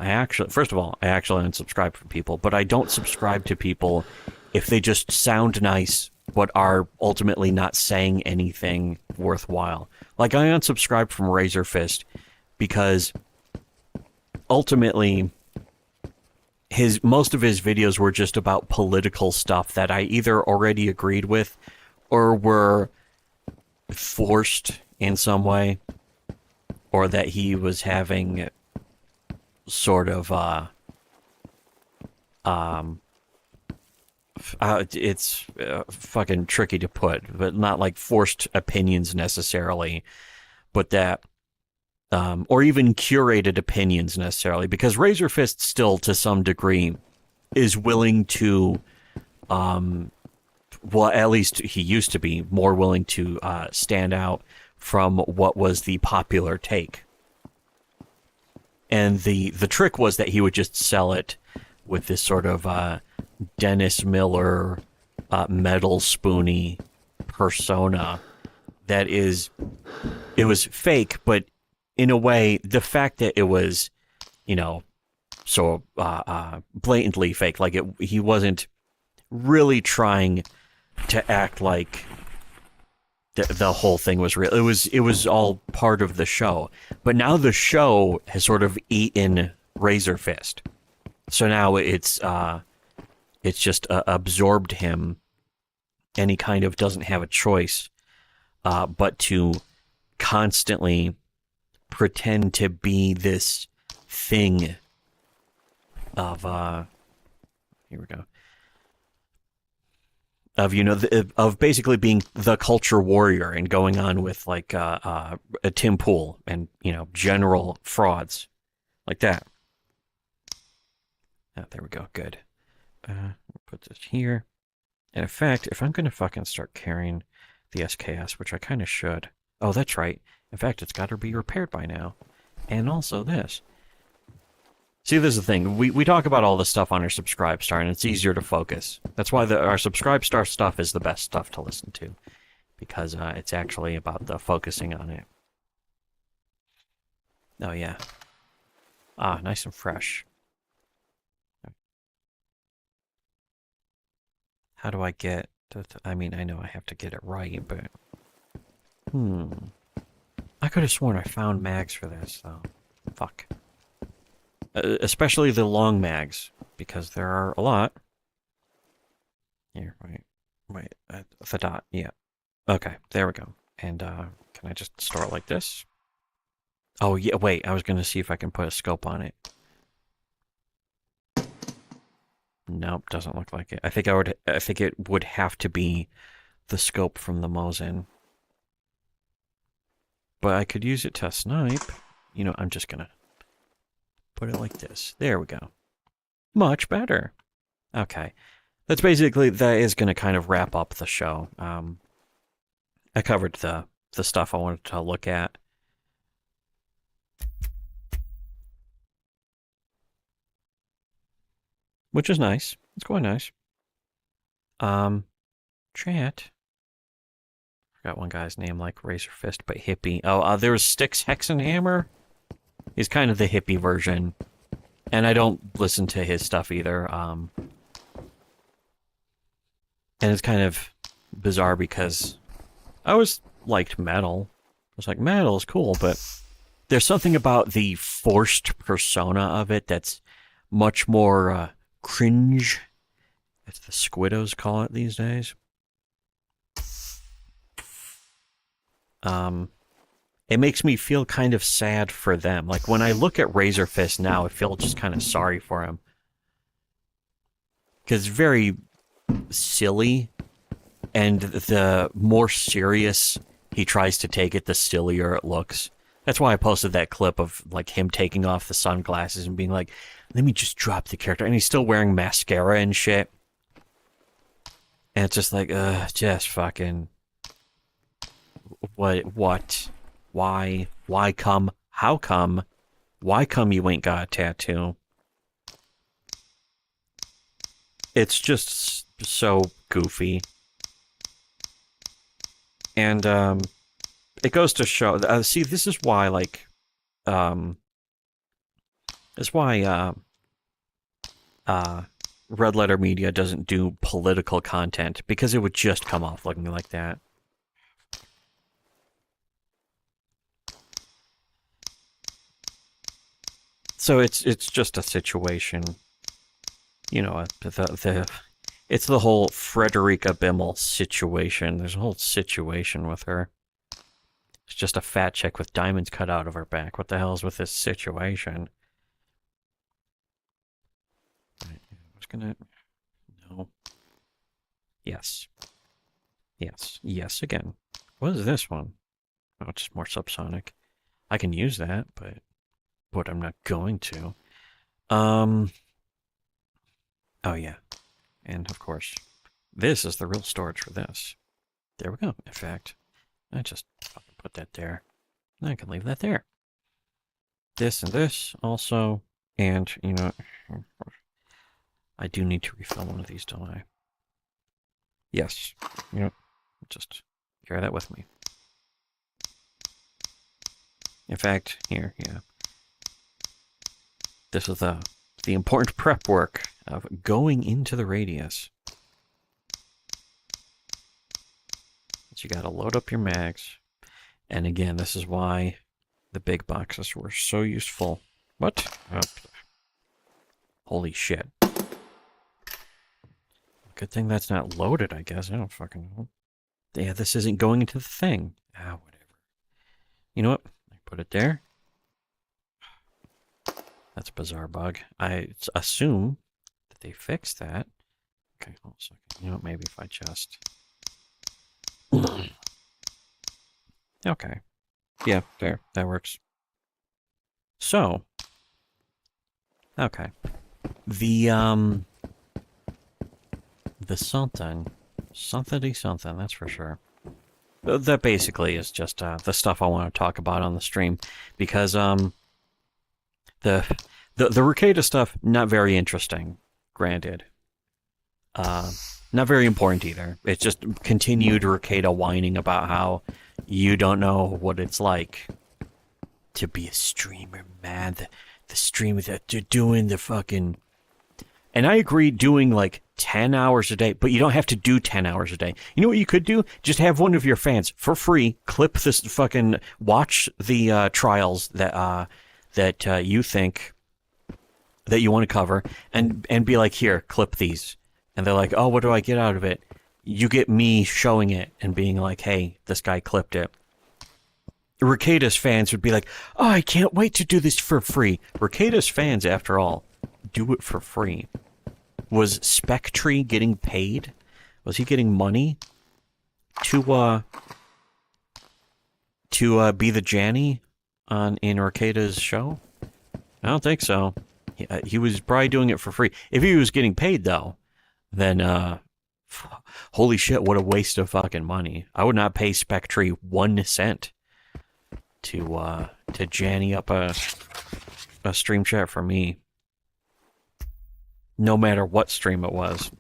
First of all, I actually unsubscribe from people, but I don't subscribe to people if they just sound nice, but are ultimately not saying anything worthwhile. Like, I unsubscribed from Razor Fist because ultimately most of his videos were just about political stuff that I either already agreed with or were forced in some way, or that he was having sort of it's fucking tricky to put, but not like forced opinions necessarily, but that or even curated opinions necessarily, because Razor Fist still, to some degree, is willing to, well, at least he used to be more willing to stand out from what was the popular take. And the trick was that he would just sell it with this sort of Dennis Miller metal spoony persona that it was fake, but in a way, the fact that it was, so blatantly fake, like he wasn't really trying to act like the whole thing was real. It was all part of the show. But now the show has sort of eaten Razor Fist. So now it's just absorbed him, and he kind of doesn't have a choice but to constantly pretend to be this thing of here we go, of of basically being the culture warrior and going on with like a Tim Pool and general frauds like that. There we go. Good. Put this here. And in fact, if I'm gonna fucking start carrying the SKS, which I kind of should. Oh, that's right. In fact, it's got to be repaired by now. And also this. See, this is the thing. We talk about all this stuff on our Subscribe Star, and it's easier to focus. That's why our Subscribe Star stuff is the best stuff to listen to. Because it's actually about the focusing on it. Oh, yeah. Ah, nice and fresh. How do I get... I mean, I know I have to get it right, but... I could have sworn I found mags for this, though. Fuck. Especially the long mags, because there are a lot. Here, wait, the dot, yeah. Okay, there we go. And, can I just store it like this? Oh, yeah, wait, I was gonna see if I can put a scope on it. Nope, doesn't look like it. I think it would have to be the scope from the Mosin. But I could use it to snipe. I'm just gonna put it like this. There we go. Much better. Okay. That is gonna kind of wrap up the show. I covered the stuff I wanted to look at. Which is nice. It's quite nice. Chat. Forgot one guy's name, like Razor Fist, but hippie. Oh, there was Styx Hexenhammer. He's kind of the hippie version. And I don't listen to his stuff either. And it's kind of bizarre because I always liked metal. I was like, metal is cool, but there's something about the forced persona of it that's much more cringe, as the Squiddos call it these days. It makes me feel kind of sad for them. Like, when I look at Razor Fist now, I feel just kind of sorry for him. Because it's very silly, and the more serious he tries to take it, the sillier it looks. That's why I posted that clip of, like, him taking off the sunglasses and being like, let me just drop the character. And he's still wearing mascara and shit. And it's just like, just fucking... What? Why? Why come? How come? Why come you ain't got a tattoo? It's just so goofy. And, it goes to show... see, this is why, like... That's why, Red Letter Media doesn't do political content, because it would just come off looking like that. So it's just a situation, you know, it's the whole Frederica Bimmel situation. There's a whole situation with her. It's just a fat chick with diamonds cut out of her back. What the hell is with this situation? I was gonna... No. Yes. Yes. Yes again. What is this one? Oh, it's more subsonic. I can use that, but I'm not going to. Oh yeah. And of course, this is the real storage for this. There we go. In fact, I just fucking put that there. I can leave that there. This and this also. And, you know, I do need to refill one of these, don't I? Yes. You know, just carry that with me. In fact, here, yeah. This is the important prep work of going into the radius. But you gotta load up your mags. And again, this is why the big boxes were so useful. What? Oh. Holy shit. Good thing that's not loaded, I guess. I don't fucking know. Yeah, this isn't going into the thing. Ah, whatever. You know what? I put it there. That's a bizarre bug. I assume that they fixed that. Okay, hold on a second. You know what? Maybe if I just... Okay. Yeah, there. That works. So. Okay. The something. Something, that's for sure. That basically is just the stuff I want to talk about on the stream. Because, the Ricada stuff, not very interesting, granted. Not very important either. It's just continued Ricada whining about how you don't know what it's like to be a streamer, man. The streamer that you're doing the fucking... And I agree doing like 10 hours a day, but you don't have to do 10 hours a day. You know what you could do? Just have one of your fans, for free, clip this fucking... Watch the trials that you think that you want to cover, and be like, here, clip these. And they're like, oh, what do I get out of it? You get me showing it and being like, hey, this guy clipped it. Ricada's fans would be like, oh, I can't wait to do this for free. Ricada's fans, after all, do it for free. Was Spectre getting paid? Was he getting money to be the Janny in Ricada's show? I don't think so. He was probably doing it for free. If he was getting paid, though, then, holy shit, what a waste of fucking money. I would not pay Spectre 1 cent to Janny up a stream chat for me. No matter what stream it was.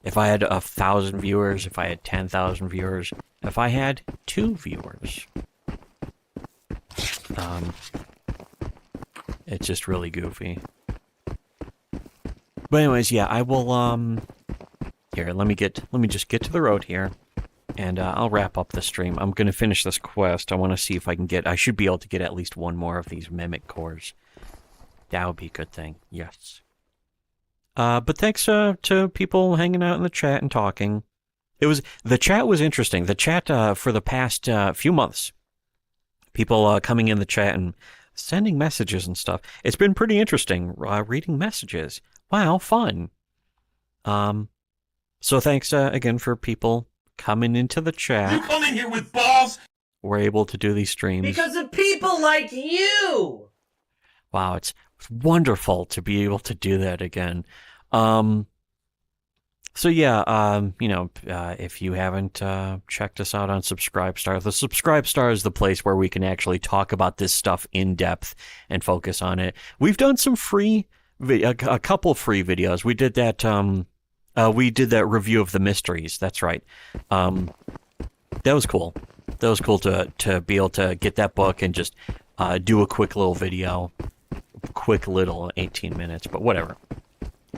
If I had 1,000 viewers, if I had 10,000 viewers, if I had 2 viewers. It's just really goofy. But anyways, yeah, I will, Here, let me just get to the road here, and I'll wrap up the stream. I'm gonna finish this quest. I want to see if I can get. I should be able to get at least one more of these mimic cores. That would be a good thing. Yes. But thanks to people hanging out in the chat and talking. The chat was interesting. The chat for the past few months, people coming in the chat and sending messages and stuff. It's been pretty interesting reading messages. Wow, fun. So thanks again for people coming into the chat. You come in here with balls. We're able to do these streams because of people like you. Wow, it's wonderful to be able to do that again. So yeah, if you haven't checked us out on Subscribestar, the Subscribestar is the place where we can actually talk about this stuff in depth and focus on it. We've done some a couple free videos. We did that. We did that review of the mysteries. That's right. That was cool. That was cool to be able to get that book and just do a quick little video. Quick little 18 minutes, but whatever.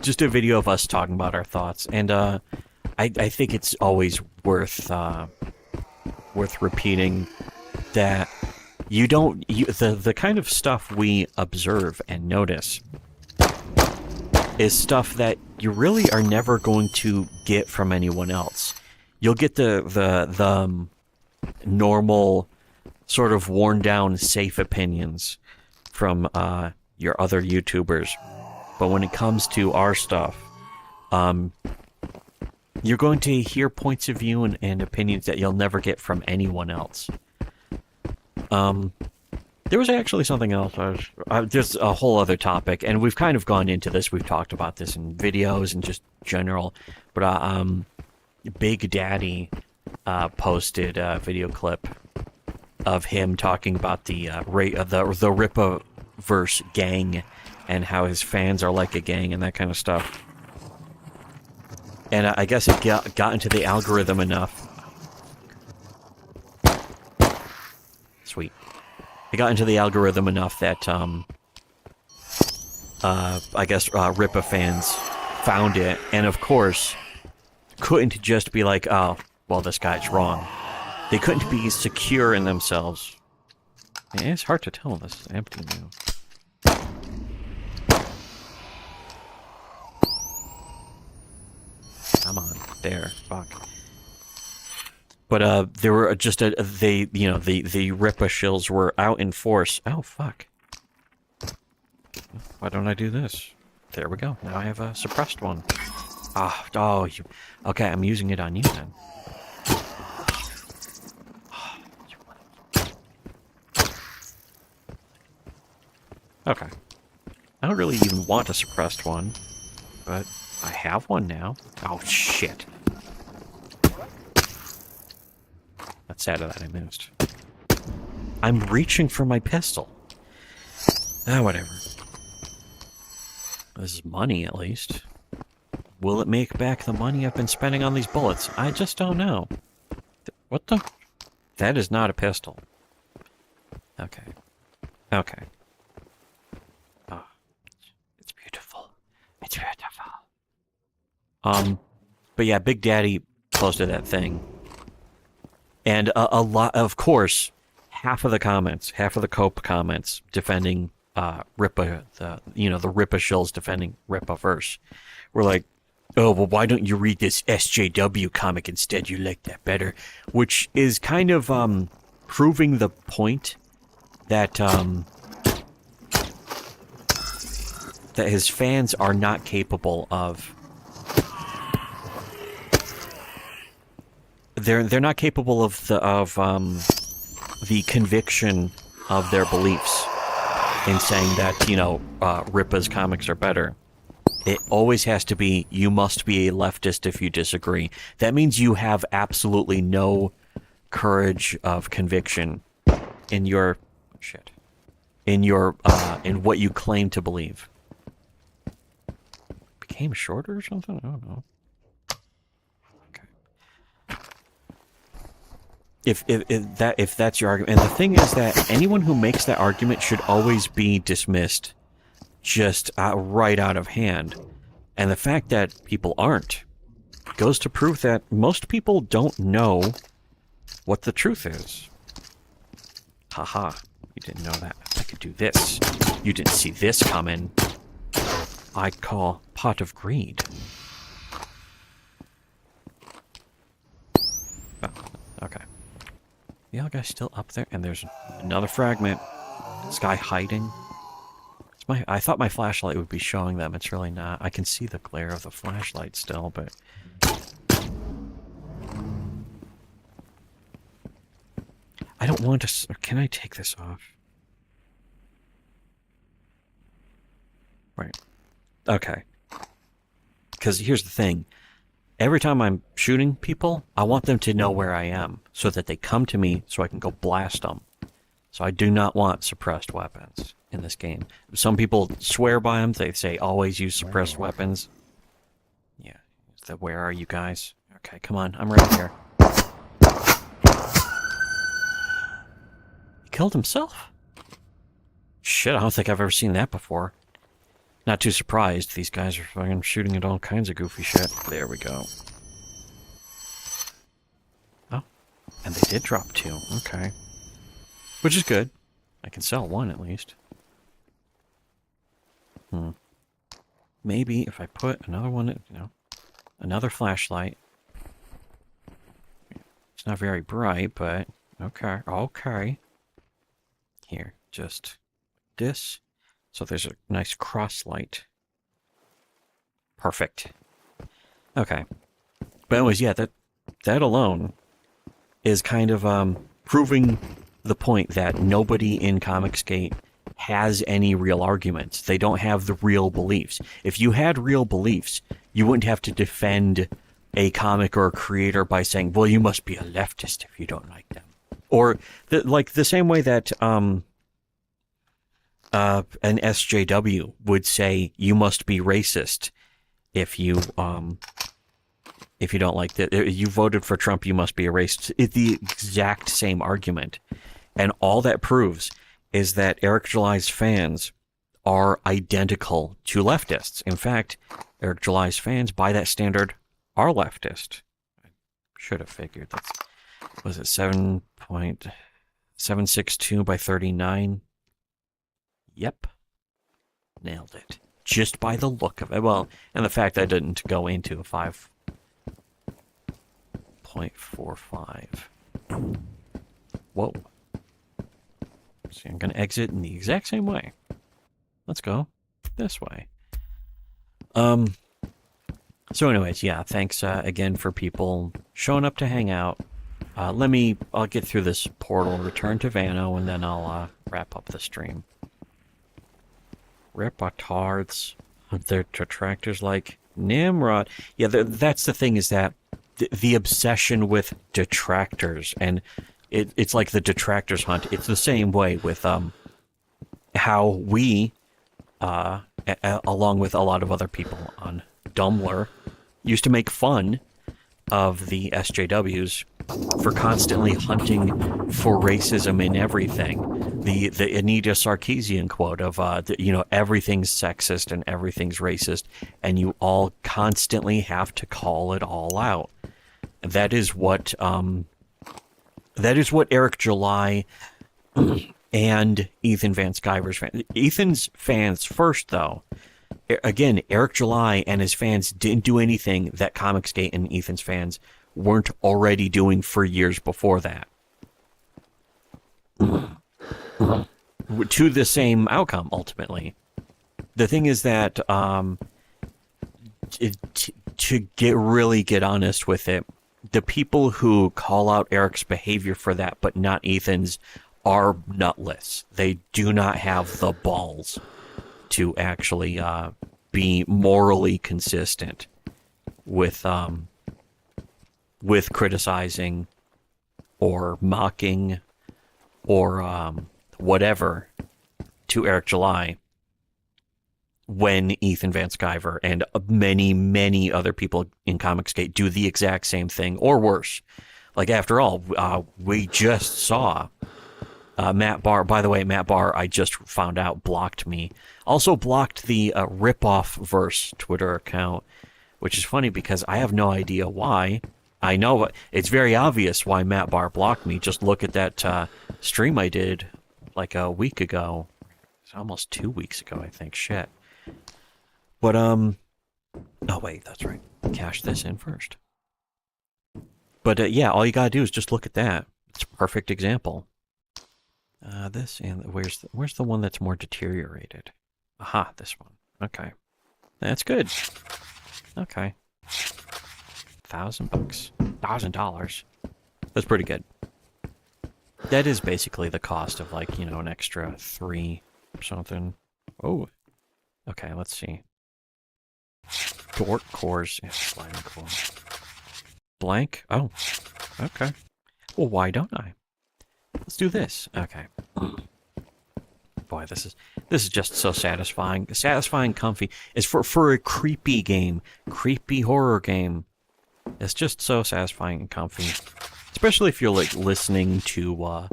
Just a video of us talking about our thoughts, and I think it's always worth repeating that the kind of stuff we observe and notice is stuff that you really are never going to get from anyone else. You'll get the normal sort of worn down safe opinions from your other YouTubers. But when it comes to our stuff, you're going to hear points of view and opinions that you'll never get from anyone else. There was actually something else. There's a whole other topic, and we've kind of gone into this. We've talked about this in videos and just general. But Big Daddy posted a video clip of him talking about the Rippaverse gang and how his fans are like a gang and that kind of stuff. And I guess it got into the algorithm enough. Sweet. It got into the algorithm enough that, I guess, Rippa fans found it. And of course, couldn't just be like, oh, well, this guy's wrong. They couldn't be secure in themselves. Man, it's hard to tell this is empty now. Come on, there, fuck. But there were just the Rippa shills were out in force. Oh fuck! Why don't I do this? There we go. Now I have a suppressed one. Okay, I'm using it on you then. Okay. I don't really even want a suppressed one, but I have one now. Oh, shit. That's sad that I missed. I'm reaching for my pistol. Whatever. This is money, at least. Will it make back the money I've been spending on these bullets? I just don't know. What the? That is not a pistol. Okay. Okay. Oh. It's beautiful. It's beautiful. But yeah, Big Daddy posted that thing. And a lot, of course, half of the Cope comments defending Rippa, the Rippa shills defending Rippaverse were like, oh, well, why don't you read this SJW comic instead? You like that better. Which is kind of proving the point that that his fans are not capable of. They're not capable of the conviction of their beliefs in saying that, Rippa's comics are better. It always has to be, you must be a leftist if you disagree. That means you have absolutely no courage of conviction in your in what you claim to believe. Became shorter or something? I don't know. If that's your argument, and the thing is that anyone who makes that argument should always be dismissed, just right out of hand. And the fact that people aren't goes to prove that most people don't know what the truth is. Haha, you didn't know that. I could do this. You didn't see this coming. I call pot of greed. Oh, okay. The other guy's still up there, and there's another fragment. This guy hiding. I thought my flashlight would be showing them. It's really not. I can see the glare of the flashlight still, but... I don't want to... Can I take this off? Right. Okay. Because here's the thing. Every time I'm shooting people, I want them to know where I am, so that they come to me so I can go blast them. So I do not want suppressed weapons in this game. Some people swear by them. They say always use suppressed weapons. Yeah. Where are you guys? Okay, come on. I'm right here. He killed himself? Shit, I don't think I've ever seen that before. Not too surprised. These guys are fucking shooting at all kinds of goofy shit. There we go. Oh. And they did drop 2. Okay. Which is good. I can sell 1 at least. Maybe if I put another one, another flashlight. It's not very bright, but okay. Okay. Here, just this. So there's a nice cross light. Perfect. Okay. But anyways, yeah, that alone is kind of proving the point that nobody in Comicsgate has any real arguments. They don't have the real beliefs. If you had real beliefs, you wouldn't have to defend a comic or a creator by saying, well, you must be a leftist if you don't like them. Or the same way that an SJW would say you must be racist if you don't like that. You voted for Trump, you must be a racist. It's the exact same argument. And all that proves is that Eric July's fans are identical to leftists. In fact, Eric July's fans, by that standard, are leftist. I should have figured. Was it 7.762 by 39? Yep. Nailed it. Just by the look of it. Well, and the fact I didn't go into a 5.45. Whoa. See, I'm going to exit in the exact same way. Let's go this way. So anyways, yeah, thanks again for people showing up to hang out. I'll get through this portal, return to Vano, and then I'll wrap up the stream. Repartards, their detractors like Nimrod. Yeah, that's the thing, is that the obsession with detractors, and it's like the detractors hunt. It's the same way with how we, along with a lot of other people on Dumbler, used to make fun of the SJWs for constantly hunting for racism in everything. The Anita Sarkeesian quote of everything's sexist and everything's racist, and you all constantly have to call it all out. That is what Eric July and Ethan Van Sciver's fans. Ethan's fans first, though. Again, Eric July and his fans didn't do anything that Comicsgate and Ethan's fans weren't already doing for years before that. To the same outcome, ultimately. The thing is that, to get honest with it, the people who call out Eric's behavior for that, but not Ethan's, are nutless. They do not have the balls to actually be morally consistent with criticizing or mocking or whatever to Eric July when Ethan Van Sciver and many, many other people in Comicsgate do the exact same thing, or worse. Like, after all, we just saw Matt Barr. By the way, Matt Barr, I just found out, blocked me. Also blocked the Ripoff Verse Twitter account, which is funny because I have no idea why. I know it's very obvious why Matt Barr blocked me. Just look at that stream I did like a week ago. It's almost 2 weeks ago, I think. Shit. But, oh, wait, that's right. Cash this in first. But, yeah, all you gotta do is just look at that. It's a perfect example. This, and where's the one that's more deteriorated? Aha, this one. Okay. That's good. Okay. $1,000. $1,000. That's pretty good. That is basically the cost of, like, an extra 3 or something. Oh. Okay, let's see. Dork cores. Yeah, sliding core. Blank? Oh. Okay. Well, why don't I? Let's do this. Okay. Boy, this is just so satisfying. Satisfying, comfy. It's for a creepy game. Creepy horror game. It's just so satisfying and comfy. Especially if you're like listening to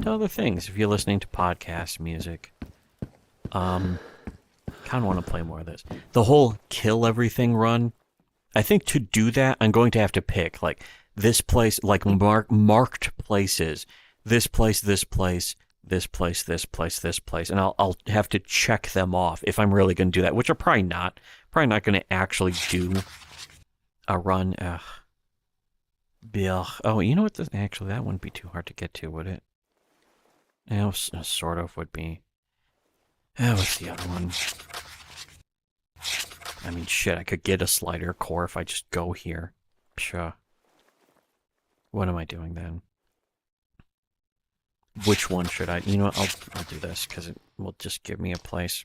other things. If you're listening to podcast music. Kind of want to play more of this. The whole kill everything run. I think to do that, I'm going to have to pick like this place, like marked places. This place, this place, this place, this place, this place, and I'll have to check them off if I'm really going to do that, which I'm probably not. Probably not going to actually do a run. Ugh. Oh, you know what? Actually, that wouldn't be too hard to get to, would it? Yeah, sort of would be. What's the other one? I mean, shit, I could get a slider core if I just go here. Sure. What am I doing then? Which one should I? You know what? I'll do this because it will just give me a place.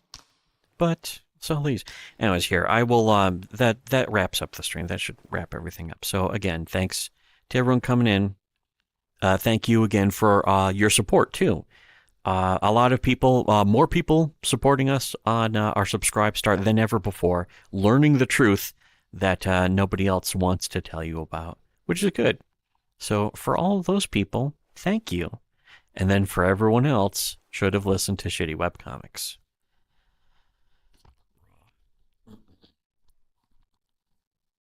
But so these, anyways, here I will. That wraps up the stream. That should wrap everything up. So again, thanks to everyone coming in. Thank you again for your support too. A lot of people, more people supporting us on our Subscribe Start than ever before, learning the truth that nobody else wants to tell you about, which is good. So for all of those people, thank you. And then for everyone else, should have listened to Shitty Webcomics.